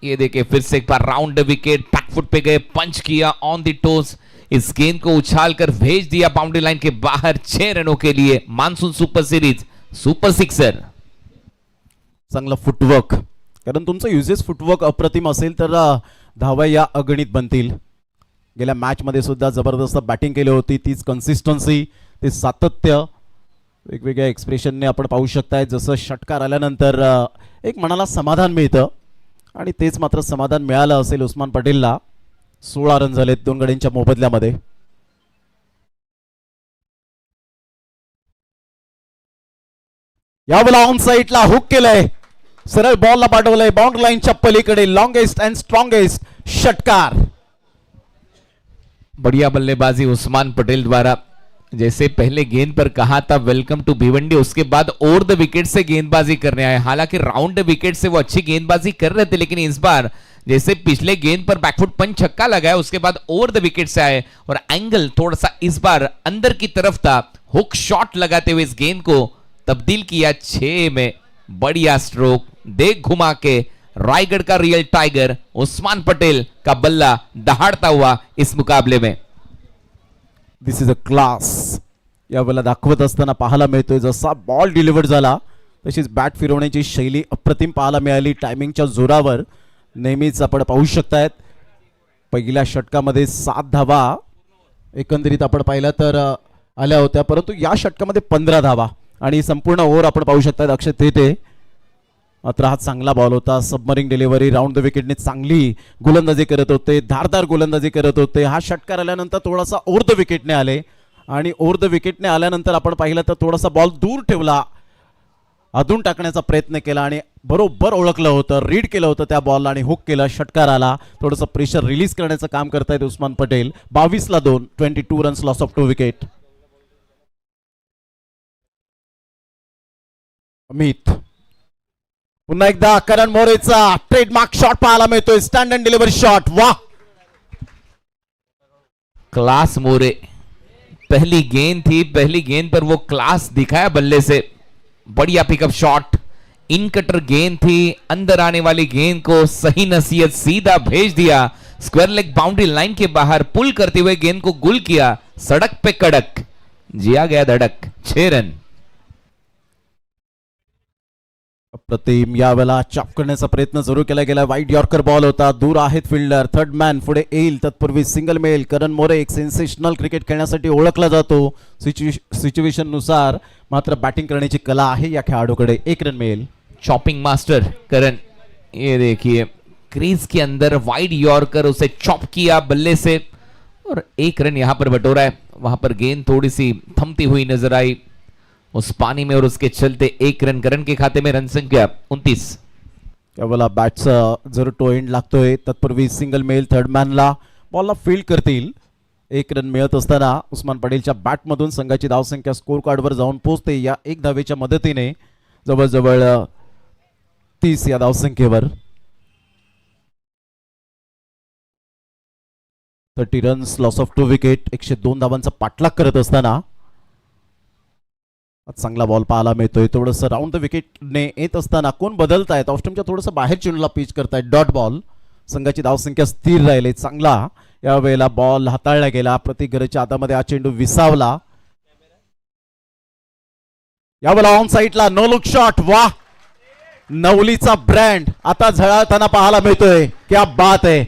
ये देखिए फिर से एक बार राउंड विकेट, बैकफुट पे गए, पंच किया ऑन द टोस, इस गेंद को उछालकर भेज दिया बाउंड्री लाइन के बाहर 6 रनों के लिए. Monsoon super series super sixer. चांगलं फुटवर्क, कारण तुमचं युजेस फुटवर्क अप्रतिम असेल तर धावा या अगणित बनतील. गेल्या मॅच मध्ये सुद्धा जबरदस्त बॅटिंग केली होती. तीच कन्सिस्टन्सी, ते सातत्य वेगवेगळ्या एक्सप्रेशनने आपण पाहू शकताय. जसं षटकार आल्यानंतर एक मनाला समाधान मिळतं आणि तेच मात्र समाधान मिळालं असेल उस्मान पटेलला. 16 रन झालेत 2 गड्यांच्या मोबदल्यामध्ये. यावेळेला ऑन साईडला हुक केलंय, सरळ बॉलला पाठवलंय बाउंड्री लाईनच्या पलीकडे. लॉंगेस्ट अँड स्ट्रॉंगेस्ट षटकार. बढ़िया बल्लेबाजी उस्मान पटेल द्वारा. जैसे पहले गेंद पर कहा था वेलकम टू भिवंडी, उसके बाद ओवर द विकेट से गेंदबाजी करने आए. हालांकि राउंड विकेट से वो अच्छी गेंदबाजी कर रहे थे, लेकिन इस बार जैसे पिछले गेंद पर बैकफुट पंच छक्का लगाया, उसके बाद ओवर द विकेट से आए और एंगल थोड़ा सा इस बार अंदर की तरफ था. हुक शॉट लगाते हुए इस गेंद को तब्दील किया 6 में. बढ़िया स्ट्रोक, देख घुमा के रायगढ़ का रियल टाइगर उस्मान पटेल का बल्ला दहाड़ता हुआ इस मुकाबले में. दिस इज अ क्लास. यावेळेला दाखवत असताना पाहायला मिळतोय, जसा बॉल डिलिव्हर झाला तशीच बॅट फिरवण्याची शैली अप्रतिम पाहायला मिळाली. टायमिंगच्या जोरावर नेहमीच आपण पाहू शकतायत. पहिल्या षटकामध्ये 7 धावा एकंदरीत आपण पाहिलं तर आल्या होत्या, परंतु या षटकामध्ये 15 धावा आणि संपूर्ण ओव्हर आपण पाहू शकतायत अक्षय थेटे. मात्र हा चांगला बॉल होता. सबमरिंग डिलिव्हरी, राऊंड द विकेटने चांगली गोलंदाजी करत होते, धारदार गोलंदाजी करत होते. हा षटकार आल्यानंतर थोडासा ओव्हर द विकेटने आले आणि ओव्हर द विकेटने आल्यानंतर आपण पाहिलं तर थोडासा बॉल दूर ठेवला, अधून टाकण्याचा प्रयत्न केला आणि बरोबर ओळखलं होतं, रीड केलं होतं त्या बॉलला आणि हुक केलं. षटकार आला. थोडंसं प्रेशर रिलीज करण्याचं काम करतायत उस्मान पटेल. 22ला 2, 22 runs, loss of 2 wicket. Amit पुन्हा एकदा करण मोरेचा ट्रेडमार्क शॉट पाहायला मिळतोय. Stand and delivery shot. वाह, क्लास मोरे. पहली गेंद थी, पहली गेंद पर वो क्लास दिखाया बल्ले से. बढ़िया पिकअप शॉट, इन कटर गेंद थी, अंदर आने वाली गेंद को सही नसीहत सीधा भेज दिया. स्क्वायर लेग बाउंड्री लाइन के बाहर पुल करते हुए गेंद को गुल किया. सड़क पे कड़क, जिया गया धड़क. 6 रन. अप्रतिम. यावेळेला चाप करण्याचा प्रयत्न सुरू केला गेला. वाईड यॉर्कर बॉल होता, दूर आहेत फिल्डर. थर्ड मॅन पुढे येईल तत्पूर्वी सिंगल मेल. करण मोरे एक सेन्सेशनल क्रिकेट खेळण्यासाठी ओळखला जातो. सिच्युएशन नुसार मात्र बॅटिंग करण्याची कला आहे या खेळाडूकडे. 1 रन मिळेल. चॉपिंग मास्टर करण. ये देखिए क्रीज के अंदर वाइड यॉर्कर, उसे चॉप किया बल्ले से और 1 रन यहां पर बटोरा है. वहां पर गेंद थोड़ी सी थमती हुई नजर आई उस पानी में और उसके चलते 1 रन. करण के खाते में रन संख्या 29. यावेळेला बॅटचा जर टो एंड लागतोय तत्पूर्वी सिंगल मेल. थर्ड मॅनला बॉलला फील्ड करतील. 1 रन मिळत असताना उस्मान पटेलच्या बॅटमधून संघाची धावसंख्या स्कोर कार्डवर जाऊन पोहोचते या 1 धावेच्या मदतीने जवळजवळ 30 या धावसंख्येवर. 30 रन्स, लॉस ऑफ 2 विकेट. 102 धावांचा पाठलाग करत असताना चांगला बॉल पाहायला मिळतोय. थोडंसं राऊंड द विकेटने येत असताना कोण बदलतायत. ऑस्ट्रेलियाच्या थोडंसं बाहेर चेंडूला पिच करतायत. Dot ball. संघाची धावसंख्या स्थिर राहिली. चांगला यावेळेला बॉल हाताळला गेला. प्रतिगरच्या हातामध्ये हा चेंडू विसावला. यावेळेला ऑन साईडला नो लुक शॉट. वाह, नवलीचा ब्रँड आता झळाळताना पाहायला मिळतोय. क्या बात आहे.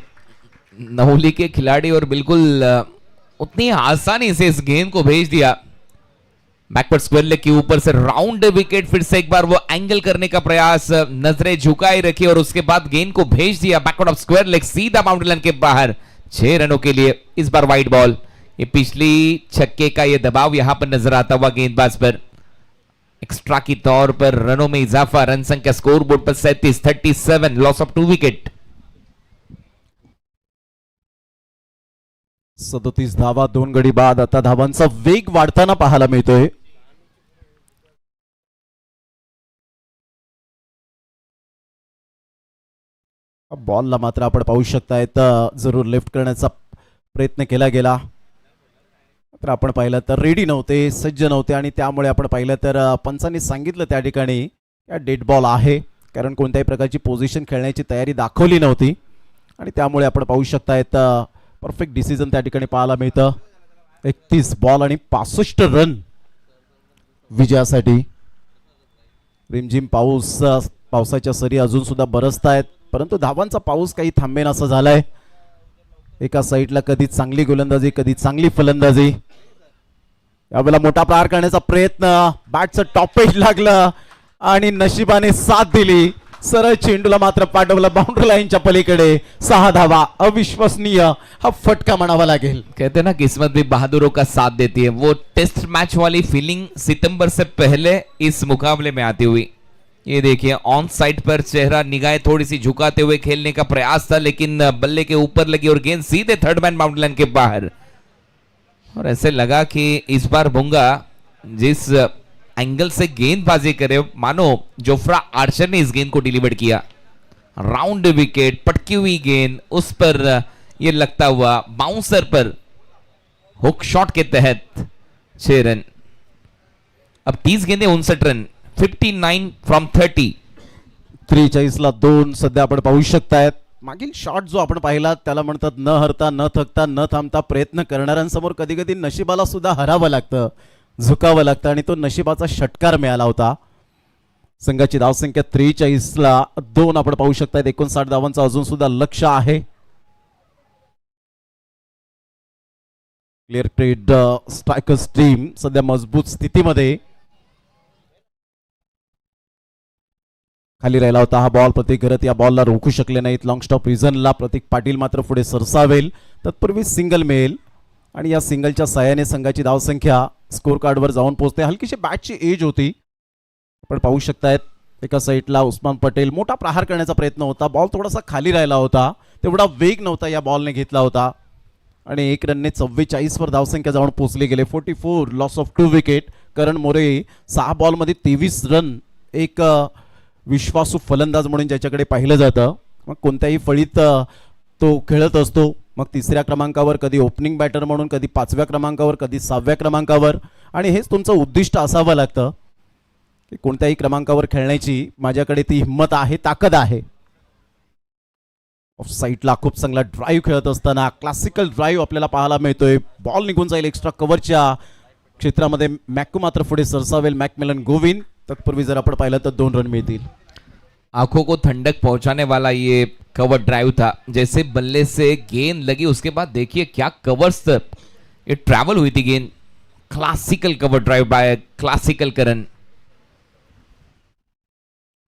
नवली के खिलाड़ी और बिल्कुल उतनी आसानी से इस गेंद को भेज दिया. बैकवर्ड स्क्वायर लेग के ऊपर से राउंड विकेट. फिर से एक बार वो एंगल करने का प्रयास, नजरें झुकाई रखी और उसके बाद गेंद को भेज दिया बैकवर्ड ऑफ स्क्वायर लेग सीधा बाउंड्री लाइन के बाहर. 6 रनों के लिए इस बार वाइड बॉल. ये पिछली छक्के का ये दबाव यहां पर नजर आता हुआ गेंदबाज पर. एक्स्ट्रा की तौर पर रनों में इजाफा. रन संख्या score board per 37 loss of 2 wicket. 37 धावा 2 गडी बाद. आता धावांचा वेग वाढताना पाहायला मिळतोय. बॉलला मात्र आपण पाहू शकताय जरूर लेफ्ट करण्याचा प्रयत्न केला गेला, तर आपण पाहिलं तर रेडी नव्हते, सज्ज नव्हते आणि त्यामुळे आपण पाहिलं तर पंचांनी सांगितलं त्या ठिकाणी डेड बॉल आहे, कारण कोणत्याही प्रकारची पोझिशन खेळण्याची तयारी दाखवली नव्हती आणि त्यामुळे आपण पाहू शकताय परफेक्ट डिसिजन त्या ठिकाणी पाहायला मिळतं. 31 बॉल आणि 65 रन विजयासाठी. रिमझिम पावसाच्या सरी अजून सुद्धा बरसतायत, परंतु धावांचा पाऊस काही थांबेन असं झालाय. एका साईडला कधी चांगली गोलंदाजी, कधी चांगली फलंदाजी. यावेळेला मोठा प्रहार करण्याचा प्रयत्न, बॅटचं टॉपेज लागलं आणि नशिबाने साथ दिली. सरळ चेंडूला मात्र पाठवलं बाउंड्री लाईनच्या पलीकडे. 6 धावा. अविश्वसनीय हा फटका म्हणावा लागेल. कहते हैं ना किस्मत भी बहादुरों का साथ देती है. वो टेस्ट मैच वाली फीलिंग सितंबर से पहले इस मुकाबले में आती हुई. ये देखिए ऑन साइड पर चेहरा, निगाहें थोड़ी सी झुकाते हुए खेलने का प्रयास था, लेकिन बल्ले के ऊपर लगी और गेंद सीधे थर्ड मैन बाउंड्री लाइन के बाहर. और ऐसे लगा कि इस बार भुंगा जिस एंगल से गेंदबाजी करे, मानो जोफ्रा आर्चर ने इस गेंद को डिलीवर किया. राउंड विकेट, पटकी हुई गेंद, उस पर ये लगता हुआ बाउंसर पर हुक शॉट के तहत 6 रन. अब 30 गेंदें 59 रन. 59 फ्रॉम 30. 43 ला 2 सध्या आपण पाहू शकतायत. मागील शॉट जो आपण पाहिला त्याला म्हणतात न हरता, न थकता, न थांबता प्रयत्न करणाऱ्यांसमोर कधी कधी नशिबाला सुद्धा हरावं लागतं, झुकावं लागतं आणि तो नशिबाचा षटकार मिळाला होता. संघाची धावसंख्या 43 ला 2 आपण पाहू शकतायत. 59 धावांचं अजून सुद्धा लक्ष आहे. क्लिअर ट्रेड स्ट्रायकर्स टीम सध्या मजबूत स्थितीमध्ये. खाली राहिला होता हा बॉल. प्रतीक घरत या बॉलला रोखू शकले नाहीत. लॉंग स्टॉप रिझनला प्रतीक पाटील मात्र पुढे सरसावेल. तत्पूर्वी सिंगल मिळेल आणि या सिंगलच्या साहाय्याने संघाची धावसंख्या स्कोर कार्डवर जाऊन पोहोचते. हलकीशी बॅटची एज होती, आपण पाहू शकतायत. एका साईडला उस्मान पटेल, मोठा प्रहार करण्याचा प्रयत्न होता. बॉल थोडासा खाली राहिला होता, तेवढा वेग नव्हता या बॉलने घेतला होता आणि 1 रनने 44 वर धावसंख्या जाऊन पोहोचली गेले. 44 loss of 2 wicket. Karan More 6 बॉलमध्ये 23 run. एक विश्वासू फलंदाज म्हणून ज्याच्याकडे पाहिलं जातं, मग कोणत्याही फळीत तो खेळत असतो. मग 3ऱ्या क्रमांकावर, कधी ओपनिंग बॅटर म्हणून, कधी 5व्या क्रमांकावर, कधी 6व्या क्रमांकावर. आणि हेच तुमचं उद्दिष्ट असावं लागतं की कोणत्याही क्रमांकावर खेळण्याची माझ्याकडे ती हिंमत आहे, ताकद आहे. ऑफ साईडला खूप चांगला ड्राईव्ह खेळत असताना क्लासिकल ड्राईव्ह आपल्याला पाहायला मिळतोय. बॉल निघून जाईल एक्स्ट्रा कव्हरच्या क्षेत्रामध्ये. मॅक्यू मात्र पुढे सरसावेल. मॅकमिलन गोविंद. तत्पूर्वी जर आपण पाहिलं तर 2 रन मिळतील. आंखों को ठंडक पहुंचाने वाला ये कवर ड्राइव था. जैसे बल्ले से गेंद लगी उसके बाद देखिए क्या कवर्स तक ये ट्रैवल हुई थी गेंद. Classical cover drive bye classical Karan.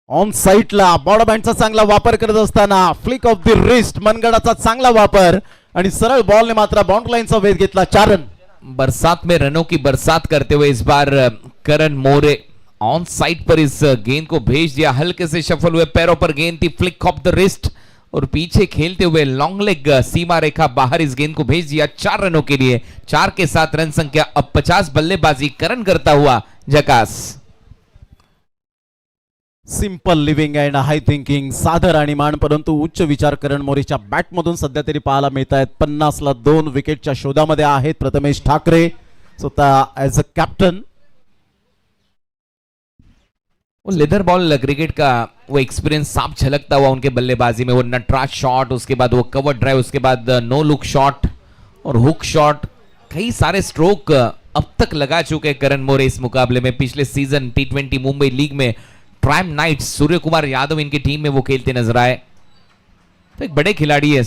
On साईडला बॉडबँडचा चांगला वापर करत असताना फ्लिक ऑफ द रिस्ट, मनगडाचा चांगला वापर आणि सरळ बॉलने मात्र बाउंड्री लाईनचा वेध घेतला. 4 रन. बरसात में रनों की बरसात करते हुए इस बार करण मोरे ऑन साइड पर इस गेंद को भेज दिया. हल्के से शफल हुए पैरों पर गेंद थी. फ्लिक ऑफ द रिस्ट और पीछे खेलते हुए लॉन्ग लेग सीमा रेखा बाहर इस गेंद को भेज दिया. 4 रनों के लिए. 4 के साथ रन संख्या. अब 50 बल्लेबाजी करण करता हुआ झकास. Simple living and high thinking. साधं राणीमान परंतु उच्च विचार करण मोरेच्या बॅटमधून सध्या तरी पाहायला मिळत आहेत. 50 ला 2 विकेटच्या शोधामध्ये आहेत प्रथमेश ठाकरे स्वतः ऍज अ कॅप्टन. वो लेदर बॉल क्रिकेट का वो एक्सपीरियंस साफ झलकता हुआ उनके बल्लेबाजी में. वो नटराज शॉट, उसके बाद वो कवर ड्राइव, उसके बाद नो लुक शॉट और हुक शॉट. कई सारे स्ट्रोक अब तक लगा चुके करण मोरे इस मुकाबले में. पिछले सीजन T20 मुंबई लीग में ट्राइम नाइट्स सूर्य कुमार यादव इनकी टीम में वो खेलते नजर आए। तो एक बड़े खिलाड़ी है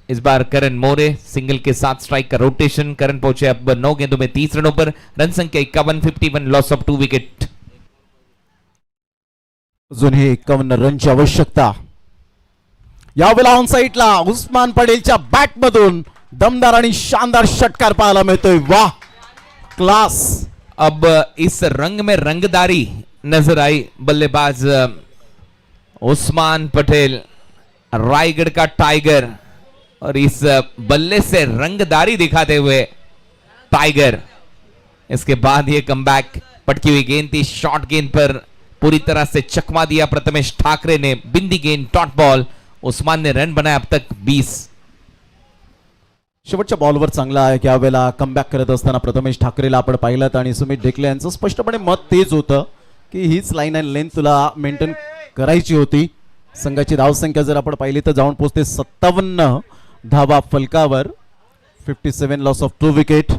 इस बार करण मोरे। सिंगल के साथ स्ट्राइक का रोटेशन। करण पहुंचे अब 9 गेंदों में 30 रनों पर। रन संख्या 51, 51, लॉस ऑफ 2 विकेट। अजूनही 51 रनची आवश्यकता। यावेळेला ऑन साइडला उस्मान पटेलच्या बॅट मधून दमदार आणि शानदार षटकार पाहायला मिळतोय। वाह, क्लास। अब इस रंग में रंगदारी नजर आई। बल्लेबाज उस्मान पटेल, रायगढ़ का टाइगर, और इस बल्ले से रंगदारी दिखाते हुए टाइगर। इसके बाद ये कमबैक। पटकी हुई गेंद थी, शॉर्ट गेंद पर पूरी तरह से चकमा दिया प्रथमेश ठाकरे ने। बिंदी गेंद, डॉट बॉल। उस्मान ने रन बनाया अब तक 20। शेवटच्या बॉलवर चांगला आहे। यावेळेला कमबॅक करत असताना प्रथमेश ठाकरेला आपण पाहिलं आणि सुमित ढेकले यांचं स्पष्टपणे मत तेच होतं की हीच लाईन अँड लेंथ तुला मेंटेन करायची होती। संघाची धावसंख्या जर आपण पाहिली तर जाऊन पोहोचते 57 धावा फलकावर। 57, लॉस ऑफ 2 विकेट।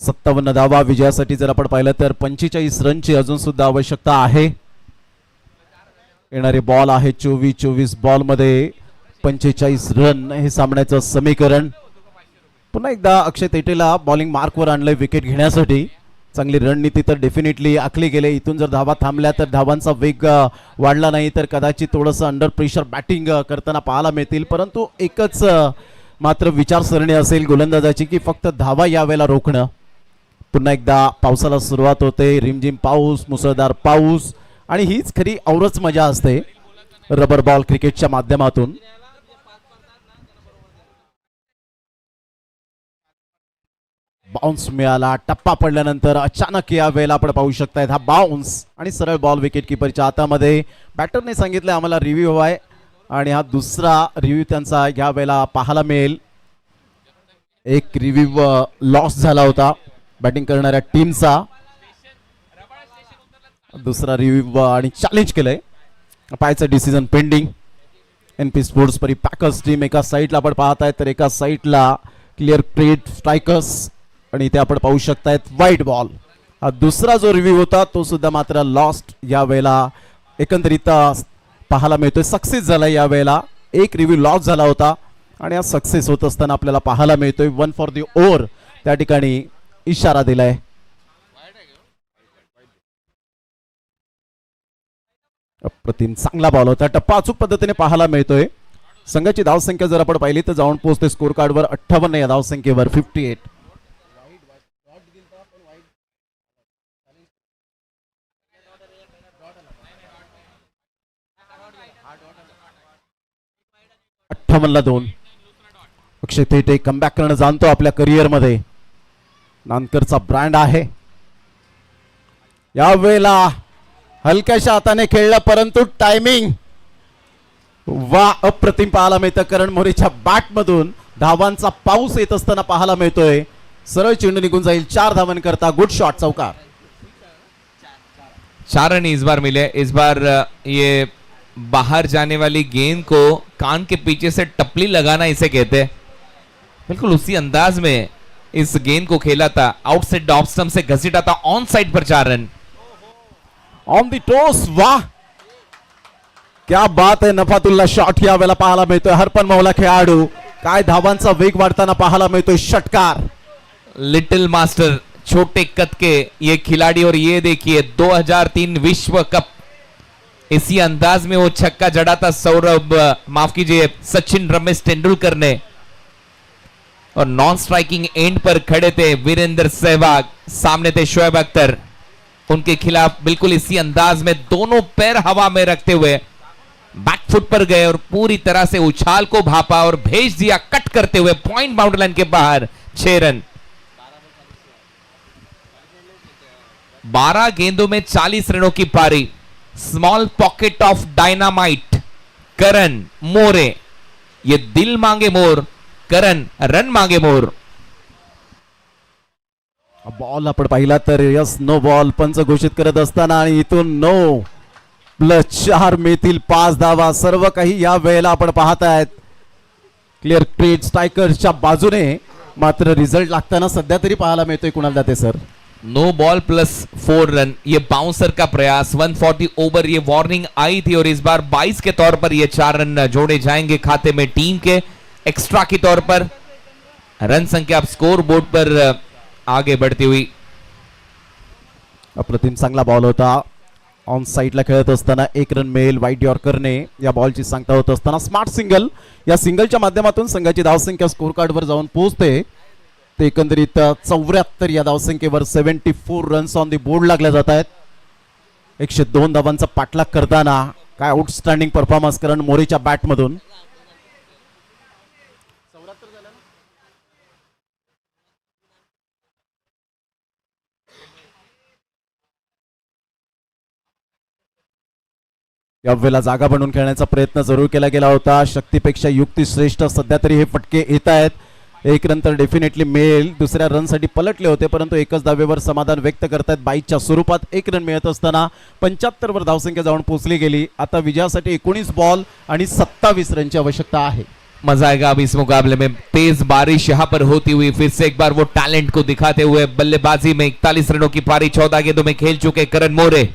सत्तावन्न धावा विजयासाठी जर आपण पाहिलं तर 45 रनची अजून सुद्धा आवश्यकता आहे। येणारे बॉल आहे 24 बॉल मध्ये 45 रन हे सामन्याचं समीकरण। पुन्हा एकदा अक्षय तेटेला बॉलिंग मार्कवर आणलंय विकेट घेण्यासाठी। चांगली रणनीती तर डेफिनेटली आखली गेली। इथून जर धावा थांबल्या तर धावांचा वेग वाढला नाही तर कदाचित थोडंसं अंडर प्रेशर बॅटिंग करताना पाहायला मिळतील। परंतु एकच मात्र विचारसरणी असेल गोलंदाजाची की फक्त धावा यावेळेला रोखणं। पुन्हा एकदा पावसाला सुरुवात होते। रिमझिम पाऊस, मुसळधार पाऊस, आणि हीच खरी औरच मजा असते रबर बॉल क्रिकेटच्या माध्यमातून। बाउन्स मिळाला। टप्पा पडल्यानंतर अचानक या वेळेला आपण पाहू शकतायत हा बाउन्स आणि सरळ बॉल विकेट किपरच्या हातामध्ये। बॅटरने सांगितलं आम्हाला रिव्ह्यू हवाय आणि हा दुसरा रिव्ह्यू त्यांचा या वेळेला पाहायला मिळेल। एक रिव्ह्यू लॉस झाला होता बॅटिंग करणाऱ्या टीमचा। दुसरा रिव्ह्यू आणि चॅलेंज केलंय। पाहायचं डिसिजन पेंडिंग। एनपी स्पोर्ट्स परी पॅकर्स टीम एका साईडला आपण पाहताय तर एका साईडला क्लिअर क्रेट स्ट्रायकर्स, आणि इथे आपण पाहू शकतायत व्हाईट बॉल। हा दुसरा जो रिव्ह्यू होता तो सुद्धा मात्र लॉस्ट या वेळेला एकंदरीत पाहायला मिळतोय। सक्सेस झाला या वेळेला। एक रिव्ह्यू लॉस झाला होता आणि हा सक्सेस होत असताना आपल्याला पाहायला मिळतोय। 1 फॉर द ओव्हर त्या ठिकाणी इशारा दिलाय। अप्रतिम चांगला बॉल होता। टप्पा अचूक पद्धतीने पाहायला मिळतोय। संघाची धावसंख्या जर आपण पाहिली तर जाऊन पोहोचते स्कोर कार्डवर 58 या धावसंख्येवर 58। ला 2। अक्षय तेटे कमबॅक करणं जाणतो आपल्या करिअर मध्ये। नानकरचा ब्रँड आहे। या वेळेला हलक्याशा हाताने खेळला परंतु टायमिंग वा अप्रतिम पाहायला मिळतं। करण मोरेच्या बॅट मधून धावांचा पाऊस येत असताना पाहायला मिळतोय। सरळ चेंडू निघून जाईल 4 धावन करता। गुड शॉट, चौकार। 4 रन इस बार मिले। इस बार ये बाहर जाने वाली गेंद को कान के पीछे से टपली लगाना इसे कहते हैं। बिल्कुल उसी अंदाज में इस गेंद को खेला था। आउटसाइड ऑफ स्टंप से घसीटा था। ऑन साइड पर 4 रन। ऑन द टोस, वाह क्या बात है। नफातुल्ला शॉट या वेळेला पाहायला मिळतोय। हरपन मौला खेळाडू, काय धावांचा वेग वाढताना पाहायला मिळतोय। षटकार। लिटिल मास्टर, छोटे कद के ये खिलाड़ी, और ये देखिए 2003 विश्व कप इसी अंदाज में वो छक्का जड़ा था सौरभ, माफ कीजिए सचिन रमेश तेंदुलकर ने। और नॉन स्ट्राइकिंग एंड पर खड़े थे वीरेंद्र सहवाग, सामने थे शोएब अख्तर। उनके खिलाफ बिल्कुल इसी अंदाज में दोनों पैर हवा में रखते हुए बैकफुट पर गए और पूरी तरह से उछाल को भापा और भेज दिया कट करते हुए पॉइंट बाउंड्री लाइन के बाहर। 6 रन। 12 गेंदों में 40 रनों की पारी। स्मॉल पॉकेट ऑफ डायनामाइट करण मोरे। ये दिल मांगे मोर, करण रन मांगे मोर। बॉल आपण पाहिला तर यस नो बॉल पंच घोषित करत असताना आणि इथून 9+4 मिळतील 5 धावा। सर्व काही या वेळेला आपण पाहत आहेत क्लिअर क्रेट स्ट्रायकर्सच्या बाजूने मात्र रिझल्ट लागताना सध्या तरी पाहायला मिळतोय Kunal Date sir. No ball plus 4 run, ये बाउंसर का प्रयास. 140 ओवर ये वार्निंग आई थी और इस बार 22 के तौर पर ये 4 रन जोड़े जाएंगे खाते में टीम के एक्स्ट्रा के तौर पर. रन संख्या अब स्कोर बोर्ड पर आगे बढ़ती हुई. अप्रतिम चांगला बॉल होता. ऑन साईडला खेळत असताना 1 रन मिळेल वाईट यॉर्करने. या बॉलची सांगता होत असताना स्मार्ट सिंगल. या सिंगलच्या माध्यमातून संघाची धावसंख्या स्कोर कार्डवर जाऊन पोहोचते. ते एकंदरीत 74 या धावसंख्येवर 74 रन्स ऑन दी बोर्ड लागल्या जात आहेत. 102 धावांचा पाठलाग करताना काय आउटस्टँडिंग परफॉर्मन्स करण मोरेच्या बॅटमधून. यावेळेला जागा बनवून खेळण्याचा प्रयत्न जरूर केला गेला होता. शक्तीपेक्षा युक्ती श्रेष्ठ. सध्या तरी हे फटके येत आहेत. 1 रन तर डेफिनेटली मिळेल. दुसऱ्या रनसाठी पलटले होते परंतु एकच धावेवर समाधान व्यक्त करतायत. 22च्या स्वरूपात 1 रन मिळत असताना 75 वर धावसंख्या जाऊन पोहोचली गेली. आता विजयासाठी 19 बॉल आणि 27 रनची आवश्यकता आहे. मजा आएगा अब इस मुकाबले में. तेज बारिश यहाँ पर होती हुई फिर से एक बार वो टैलेंट को दिखाते हुए बल्लेबाजी में 41 रनों की पारी 14 गेंदों में खेल चुके करण मोरे.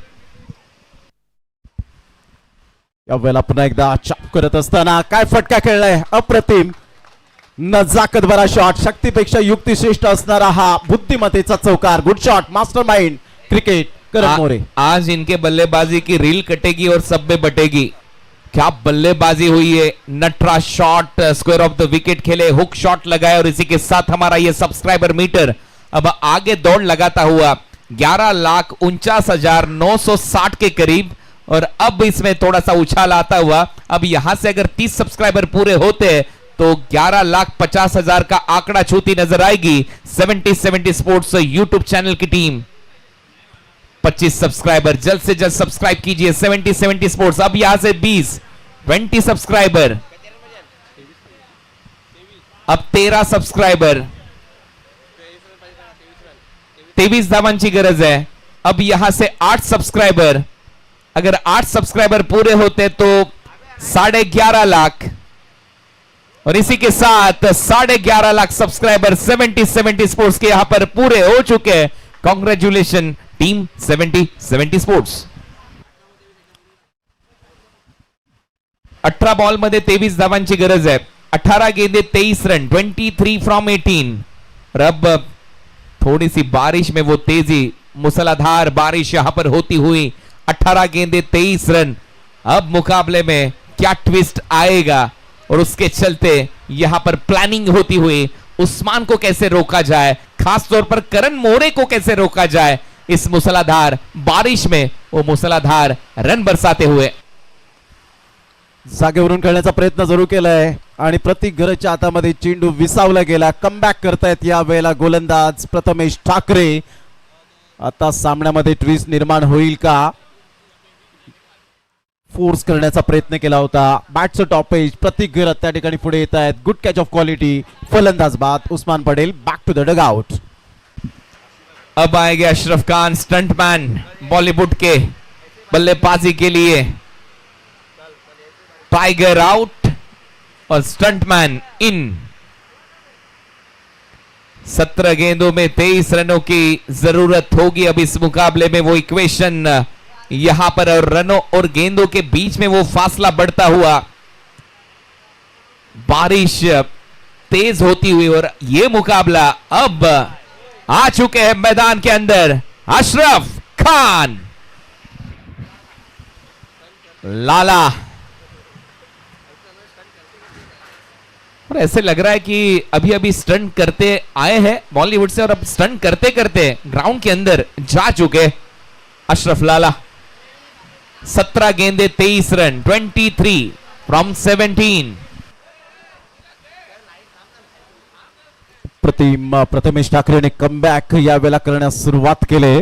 यावेळेला पुन्हा एकदा चाप करत असताना काय फटका खेळलाय. अप्रतिम नजाकत भरा शॉट. शक्तीपेक्षा युक्ती श्रेष्ठ असणारा हा बुद्धिमत्तेचा चौकार. Good shot. Mastermind cricket Karan More. आज इनके बल्लेबाजी की रील कटेगी और सब में बटेगी. क्या बल्लेबाजी हुई है. नटरा shot square off the wicket खेले, हुक शॉट लगाए और इसी के साथ हमारा ये सब्सक्राइबर मीटर अब आगे दौड़ लगाता हुआ 11,49,960 के करीब. और अब इसमें थोड़ा सा उछाल आता हुआ. अब यहां से अगर 30 सब्सक्राइबर पूरे होते तो 11,50,000 का आंकड़ा छूती नजर आएगी. 70 स्पोर्ट्स यूट्यूब चैनल की टीम. 25 सब्सक्राइबर जल्द से जल्द सब्सक्राइब कीजिए. 70 स्पोर्ट्स. अब यहां से 20 सब्सक्राइबर. अब 13 सब्सक्राइबर. 23 धावांची गरज है. अब यहां से 8 सब्सक्राइबर. अगर 8 सब्सक्राइबर पूरे होते तो 11.5 लाख. और इसी के साथ 11.5 लाख सब्सक्राइबर 70 स्पोर्ट्स के यहां पर पूरे हो चुके हैं. Congratulation team 70 sports. 18 बॉल मध्ये 23 धावांची गरज आहे. 18 गेंदे 23 रन. 23 फ्रॉम 18. और अब थोड़ी सी बारिश में वो तेजी, मूसलाधार बारिश यहां पर होती हुई. 18 गेंदे 23 रन. अब मुकाबले में क्या ट्विस्ट आएगा और उसके चलते यहां पर प्लानिंग होती हुई उस्मान को कैसे रोका जाए, खास तौर पर करण मोरे को कैसे रोका जाए इस मूसलाधार बारिश में. वो मूसलाधार रन बरसाते हुए जागेवरून खेळण्याचा प्रयत्न जरूर केलाय आणि प्रतीक गरजच्या हातामध्ये चेंडू विसावला गेला. कमबॅक करतायत या वेळेला गोलंदाज प्रथमेश ठाकरे. आता सामन्यामध्ये ट्विस्ट निर्माण होईल का. फोर्स करण्याचा प्रयत्न केला होता. बॅटचं टॉपेज प्रतीक गरज त्या ठिकाणी पुढे येत आहेत. Good catch of quality. फलंदाज बाद Usman Patel back to the dugout. अब आएंगे अशरफ खान स्टंटमैन बॉलीवुड के बल्लेबाजी के लिए. टाइगर आउट और स्टंटमैन इन. 17 गेंदों में 23 रनों की जरूरत होगी अब इस मुकाबले में. वो इक्वेशन यहां पर और रनों और गेंदों के बीच में वो फासला बढ़ता हुआ. बारिश तेज होती हुई और ये मुकाबला अब आ चुके हैं मैदान के अंदर. अशरफ खान, लाला. और ऐसे लग रहा है कि अभी अभी स्टंट करते आए हैं बॉलीवुड से और अब स्टंट करते करते ग्राउंड के अंदर जा चुके अशरफ लाला. 17 गेंदे 23 रन. 23 फ्रॉम 17. प्रथमेश ठाकरेने कमबॅक यावेळेला करण्यास सुरुवात केली.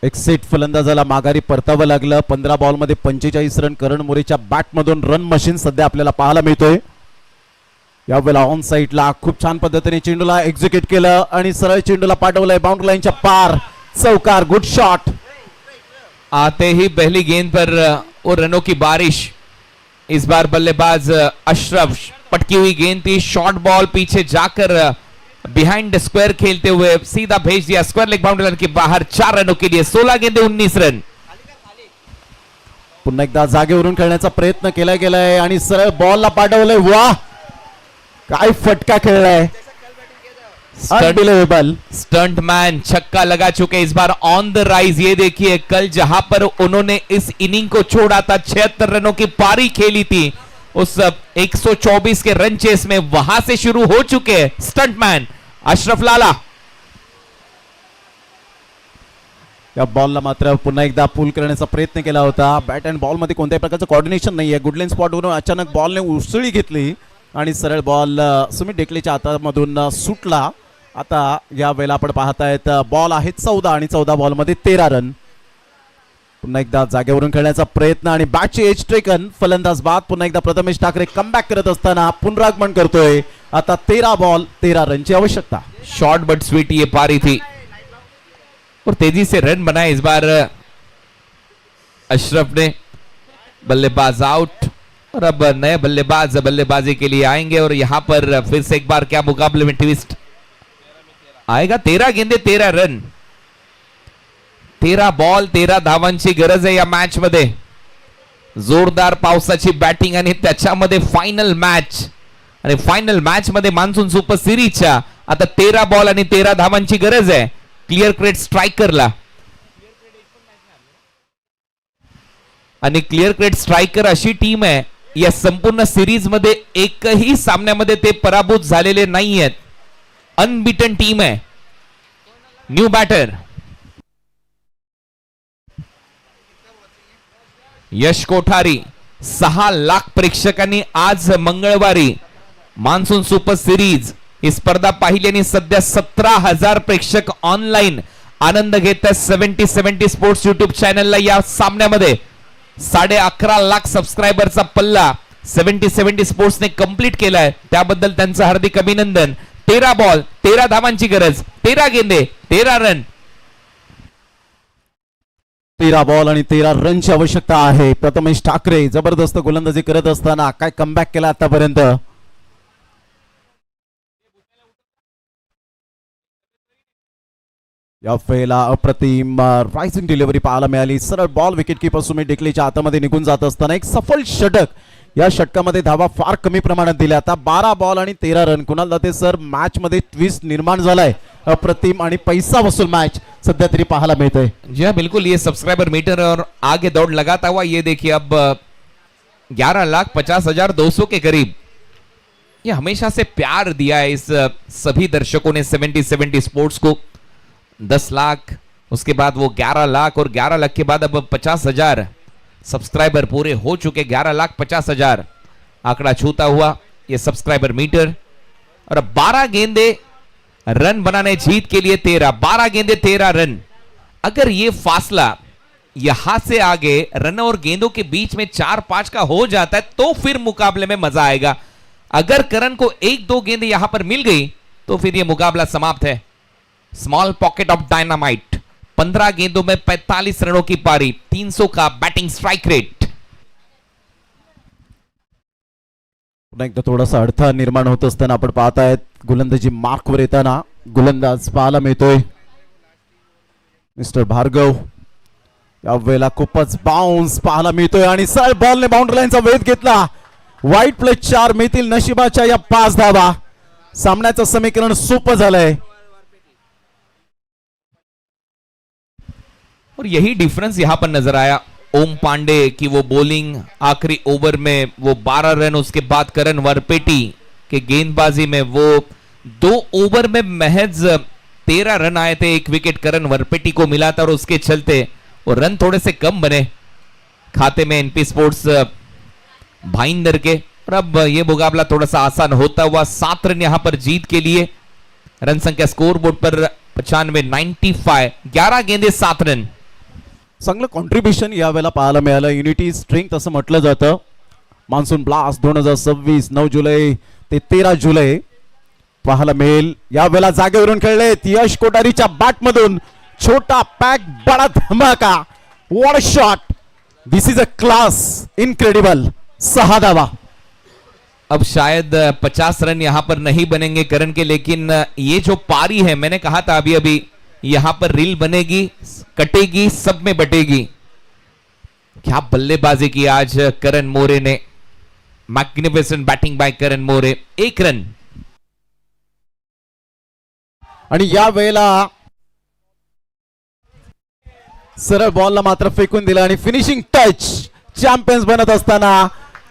एक सेट फलंदाजाला माघारी परतावं लागलं. 15 बॉल मध्ये 45 रन करण मोरेच्या बॅटमधून रन मशीन सध्या आपल्याला पाहायला मिळतोय. यावेळेला ऑन साईडला खूप छान पद्धतीने चेंडूला एक्झिक्यूट केलं आणि सरळ चेंडूला पाठवलंय बाउंड्री लाईनच्या पार. चौकार. Good shot. आते ही पहली गेंद पर और रनों की बारिश. इस बार बल्लेबाज अशरफ. पटकी हुई गेंद थी. शॉर्ट बॉल पीछे जाकर बिहाइंड स्क्वायर खेलते हुए सीधा भेज दिया स्क्वायर लेग बाउंड्री लाइन के बाहर 4 रनों के लिए 16 गेंदे 19 रन. पुन्हा एकदा जागेवरून खेळण्याचा प्रयत्न केला गेलाय आणि सरळ बॉलला पाठवलंय. वाह, काय फटका खेळलाय, अनबिलीवेबल. स्टंट मैन छक्का लगा चुके इस बार ऑन द राइज. ये देखिए कल जहां पर उन्होंने इस इनिंग को छोड़ा था 76 रनों की पारी खेली थी उस 124 के रन चेस में, वहां से शुरू हो चुके हैं स्टंटमैन अशरफ लाला. या बॉलला मात्र पुन्हा एकदा पुल करण्याचा प्रयत्न केला होता. बॅट अँड बॉल मध्ये कोणत्याही प्रकारचं कॉर्डिनेशन नाहीये. गुडलेन स्पॉटवरून अचानक बॉलने उसळी घेतली आणि सरळ बॉल सुमित डेकलेच्या हातामधून सुटला. आता या वेळेला आपण पाहतायत बॉल आहेत 14 आणि 14 बॉल मध्ये 13 रन. पुन्हा एकदा जागेवरून खेळण्याचा प्रयत्न आणि बॅटची एज टेकन. फलंदाज बाद. पुन्हा एकदा प्रथमेश ठाकरे कमबॅक करत असताना पुनरागमन करतोय. आता 13 बॉल 13 रनची आवश्यकता. शॉर्ट बट स्वीट ये पारी थी और तेजी से रन बनाए इस बार अशरफ ने. बल्लेबाज आउट और अब नए बल्लेबाज बल्लेबाजी के लिए आएंगे और यहां पर फिर से एक बार क्या मुकाबले में ट्विस्ट आएगा. 13 गेंदे 13 रन, 13 बॉल 13 धावांची गरज आहे या मॅच मध्ये. जोरदार पावसाची बॅटिंग आणि त्याच्यामध्ये फायनल मॅच आणि फायनल मॅच मध्ये मान्सून सुपर सिरीजच्या आता 13 बॉल आणि 13 धावांची गरज आहे क्लिअर क्रेट स्ट्रायकरला. आणि क्लिअर क्रेट स्ट्रायकर अशी टीम आहे या संपूर्ण सिरीज मध्ये एकही सामन्यामध्ये ते पराभूत झालेले नाही आहेत. अनबिटन टीम आहे. न्यू बॅटर यश कोठारी. 6 लाख प्रेक्षकांनी आज मंगळवारी मान्सून सुपर सिरीज ही स्पर्धा पाहिली आणि सध्या 17,000 प्रेक्षक ऑनलाईन आनंद घेत आहेत 70-70 स्पोर्ट्स युट्यूब चॅनलला. या सामन्यामध्ये 11.5 लाख सबस्क्रायबरचा पल्ला 70-70 स्पोर्ट्सने कंप्लीट केलाय. त्याबद्दल त्यांचं हार्दिक अभिनंदन. 13 बॉल 13 धावांची गरज, 13 गेंदे 13 रन. 13 बॉल आणि 13 रनची आवश्यकता आहे. प्रथमेश ठाकरे जबरदस्त गोलंदाजी करत असताना काय कमबॅक केला आतापर्यंत. या वेळेला अप्रतिम रायझिंग डिलिव्हरी पाहायला मिळाली. सरळ बॉल विकेट कीपर सुमित डेकलेच्या हातामध्ये निघून जात असताना एक सफल षटक. या षटकामध्ये धावा फार कमी प्रमाणात दिल्या. आता 12 बॉल आणि 13 run. Kunal Date sir, match मध्ये ट्विस्ट निर्माण झालाय. अप्रतिम आणि पैसा वसूल मॅच सध्या तरी पाहायला मिळतोय. जी हाँ बिल्कुल, ये सब्सक्राइबर मीटर और आगे दौड़ लगाता हुआ ये देखिए अब 11,50,200 के करीब. ये हमेशा से प्यार दिया है इस सभी दर्शकों ने 70-70 स्पोर्ट्स को. 10 लाख, उसके बाद वो 11 लाख और 11 लाख के बाद अब 50,000 सब्सक्राइबर पूरे हो चुके. 11,50,000 आंकड़ा छूता हुआ ये सब्सक्राइबर मीटर. और अब 12 गेंदे रन बनाने जीत के लिए 12 गेंदे 13 रन. अगर ये फासला यहां से आगे रन और गेंदों के बीच में 4-5 का हो जाता है तो फिर मुकाबले में मजा आएगा. अगर करण को 1-2 गेंद यहां पर मिल गई तो फिर ये मुकाबला समाप्त है. Small pocket of dynamite. 15 गेंदों में 45 रनों की पारी, 300 का बैटिंग स्ट्राइक रेट. पुन्हा एकदा थोडासा अडथळा निर्माण होत असताना आपण पाहतायत गोलंदाजी मार्कवर येताना गोलंदाज पाहायला मिळतोय मिस्टर भार्गव. या वेळेला खूपच बाउन्स पाहायला मिळतोय आणि सरळ बॉलने बाउंड्री लाईनचा वेध घेतला. वाईट प्ले 4 मिळतील नशिबाच्या या 5 धावा. सामन्याचं समीकरण सोपं झालंय. और यही डिफरेंस यहां पर नजर आया ओम पांडे की वो बॉलिंग आखिरी ओवर में वो 12 रन, उसके बाद करण वरपेटी के गेंदबाजी में वो 2 ओवर में महज 13 रन आए थे. 1 विकेट करण वरपेटी को मिला था और उसके चलते वो रन थोड़े से कम बने खाते में एनपी स्पोर्ट्स भाईंदर के. और अब ये मुकाबला थोड़ा सा आसान होता हुआ 7 रन यहां पर जीत के लिए. रन संख्या स्कोर बोर्ड पर 95, 11 गेंदे 7 रन. चांगलं कॉन्ट्रीब्युशन यावेळेला पाहायला मिळालं. युनिटी स्ट्रेंथ असं म्हटलं जातं. मान्सून ब्लास्ट 2026 9 जुलै ते 13 जुलै पाहायला मिळेल. यावेळेला जागेवरून खेळले यश कोठारीच्या बॅट मधून छोटा पॅक बडा धमाका. What a shot. This is a class. Incredible. 6 धावा. अब शायद 50 रन यहां पर नहीं बनेंगे करण के, लेकिन ये जो पारी है, मैंने कहा था अभी अभी, यहां पर रील बनेगी, कटेगी, सब में बटेगी। क्या बल्लेबाजी की आज करण मोरे ने, मैग्निफिसेंट बैटिंग बाय करण मोरे, 1 रन। आणि या वेळेला सरळ बॉलला मात्र फेकून दिला आणि फिनिशिंग टच चॅम्पियन्स बनत असताना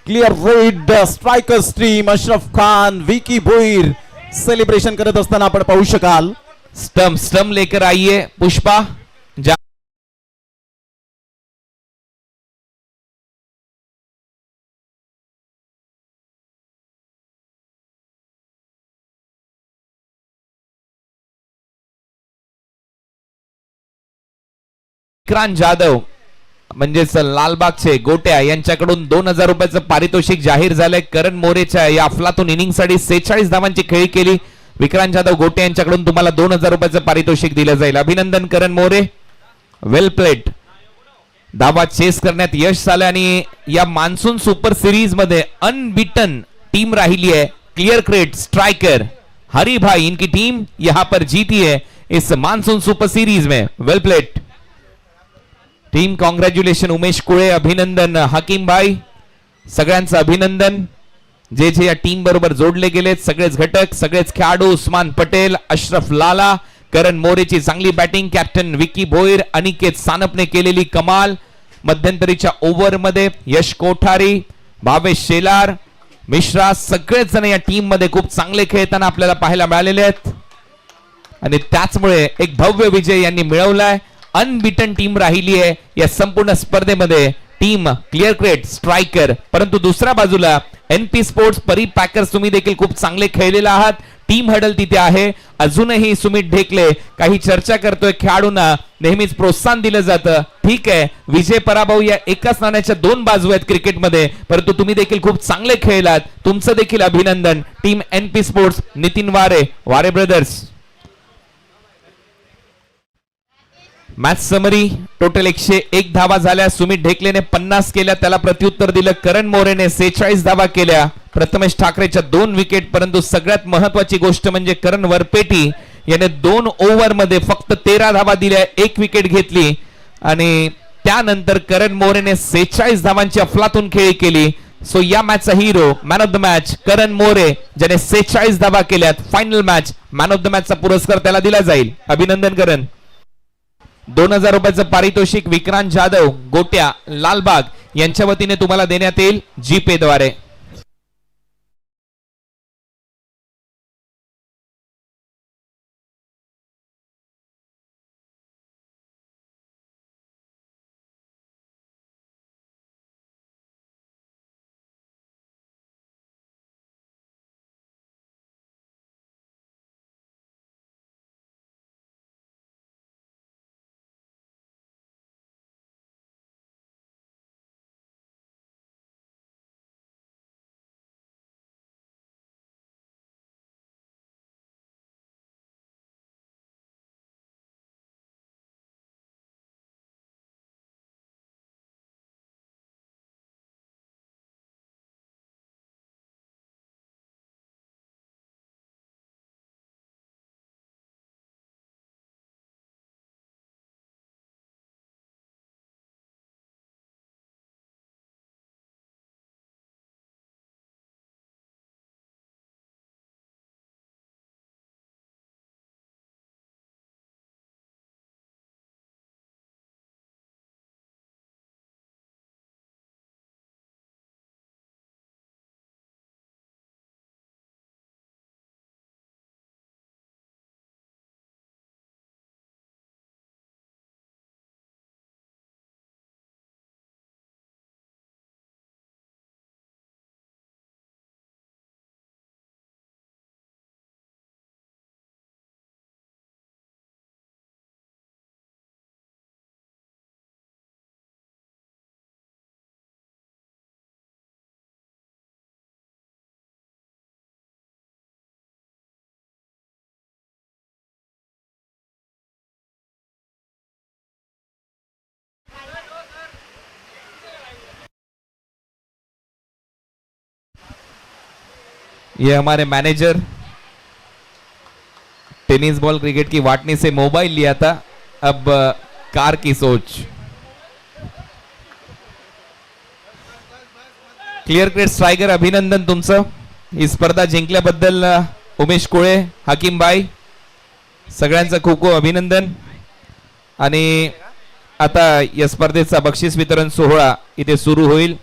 clear red striker stream Ashraf Khan, Vicky Bhoir celebration करत असताना आपण पाहू शकाल। स्टंप लेकर आइए पुष्पा। विक्रांत जाधव म्हणजेच लालबागचे गोट्या यांच्याकडून 2000 रुपयाचं पारितोषिक जाहीर झालंय। करण मोरेच्या या अफलातून इनिंगसाठी 46 धावांची खेळी केली। विक्रांत जाधव गोटे यांच्याकडून तुम्हाला 2000 रुपयाचं पारितोषिक दिलं जाईल। अभिनंदन करण मोरे, वेल प्लेड। धावा चेस करण्यात यश झालं आणि या मान्सून सुपर सिरीज मध्ये अनबीटन टीम राहिली है। क्लियर क्रेट स्ट्राइकर हरी भाई, इनकी टीम यहां पर जीती है इस मानसून सुपर सीरीज में। वेल प्लेड टीम, कॉंग्रॅच्युलेशन उमेश कुळे, अभिनंदन हकीम भाई, सगळ्यांचं अभिनंदन। जे जे या टीम बरोबर जोडले गेलेत सगळेच घटक, सगळेच खेळाडू, उस्मान पटेल, अशरफ लाला, करण मोरेची चांगली बॅटिंग, कॅप्टन विकी भोईर, अनिकेत सानपने केलेली कमाल, मध्यंतरीच्या ओव्हर मध्ये यश कोठारी, भावेश शेलार, मिश्रा, सगळेच जण या टीम मध्ये खूप चांगले खेळताना आपल्याला पाहायला मिळालेले आहेत आणि त्याचमुळे एक भव्य विजय यांनी मिळवलाय। अनबीटन टीम राहिली आहे या संपूर्ण स्पर्धेमध्ये, टीम क्लिअर क्रेट स्ट्रायकर। परंतु दुसऱ्या बाजूला एनपी स्पोर्ट्स परी पॅकर्स, तुम्ही देखील खूप चांगले खेळलेले आहात। टीम हडल तिथे आहे। अजूनही सुमित ढेकले काही चर्चा करतोय, खेळाडूंना नेहमीच प्रोत्साहन दिलं जातं। ठीक आहे, विजय पराभव या एकाच नाण्याच्या 2 बाजू आहेत क्रिकेटमध्ये, परंतु तुम्ही देखील खूप चांगले खेळलात, तुमचं देखील अभिनंदन। टीम एनपी स्पोर्ट्स, नितीन वारे, वारे ब्रदर्स। मॅच समरी, टोटल 101 धावा झाल्या। सुमित ढेकलेने 50 केल्या, त्याला प्रत्युत्तर दिलं करण मोरेने 46 धावा केल्या। प्रथमेश ठाकरेच्या 2 विकेट, परंतु सगळ्यात महत्वाची गोष्ट म्हणजे करण वरपेटी याने 2 ओव्हर मध्ये फक्त 13 धावा दिल्या, 1 विकेट घेतली आणि त्यानंतर करण मोरेने 46 धावांची अफलातून खेळी केली। सो या मॅचचा hero, man of the match Karan More, ज्याने 46 धावा केल्यात। Final match man of the मॅचचा पुरस्कार त्याला दिला जाईल। अभिनंदन करण। 2000 रुपयाचं पारितोषिक विक्रांत जाधव, गोट्या, लालबाग यांच्या वतीने तुम्हाला देण्यात येईल जीपे द्वारे। ये हमारे मैनेजर टेनिस बॉल क्रिकेट की वाटनी से मोबाइल लिया था, अब कार की सोच। क्लिअर क्रेड स्ट्रायकर अभिनंदन तुमचं ही स्पर्धा जिंकल्याबद्दल। उमेश कोळे, हकीम बाई सगळ्यांचं खूप खूप अभिनंदन। आणि आता या स्पर्धेचा बक्षीस वितरण सोहळा इथे सुरू होईल।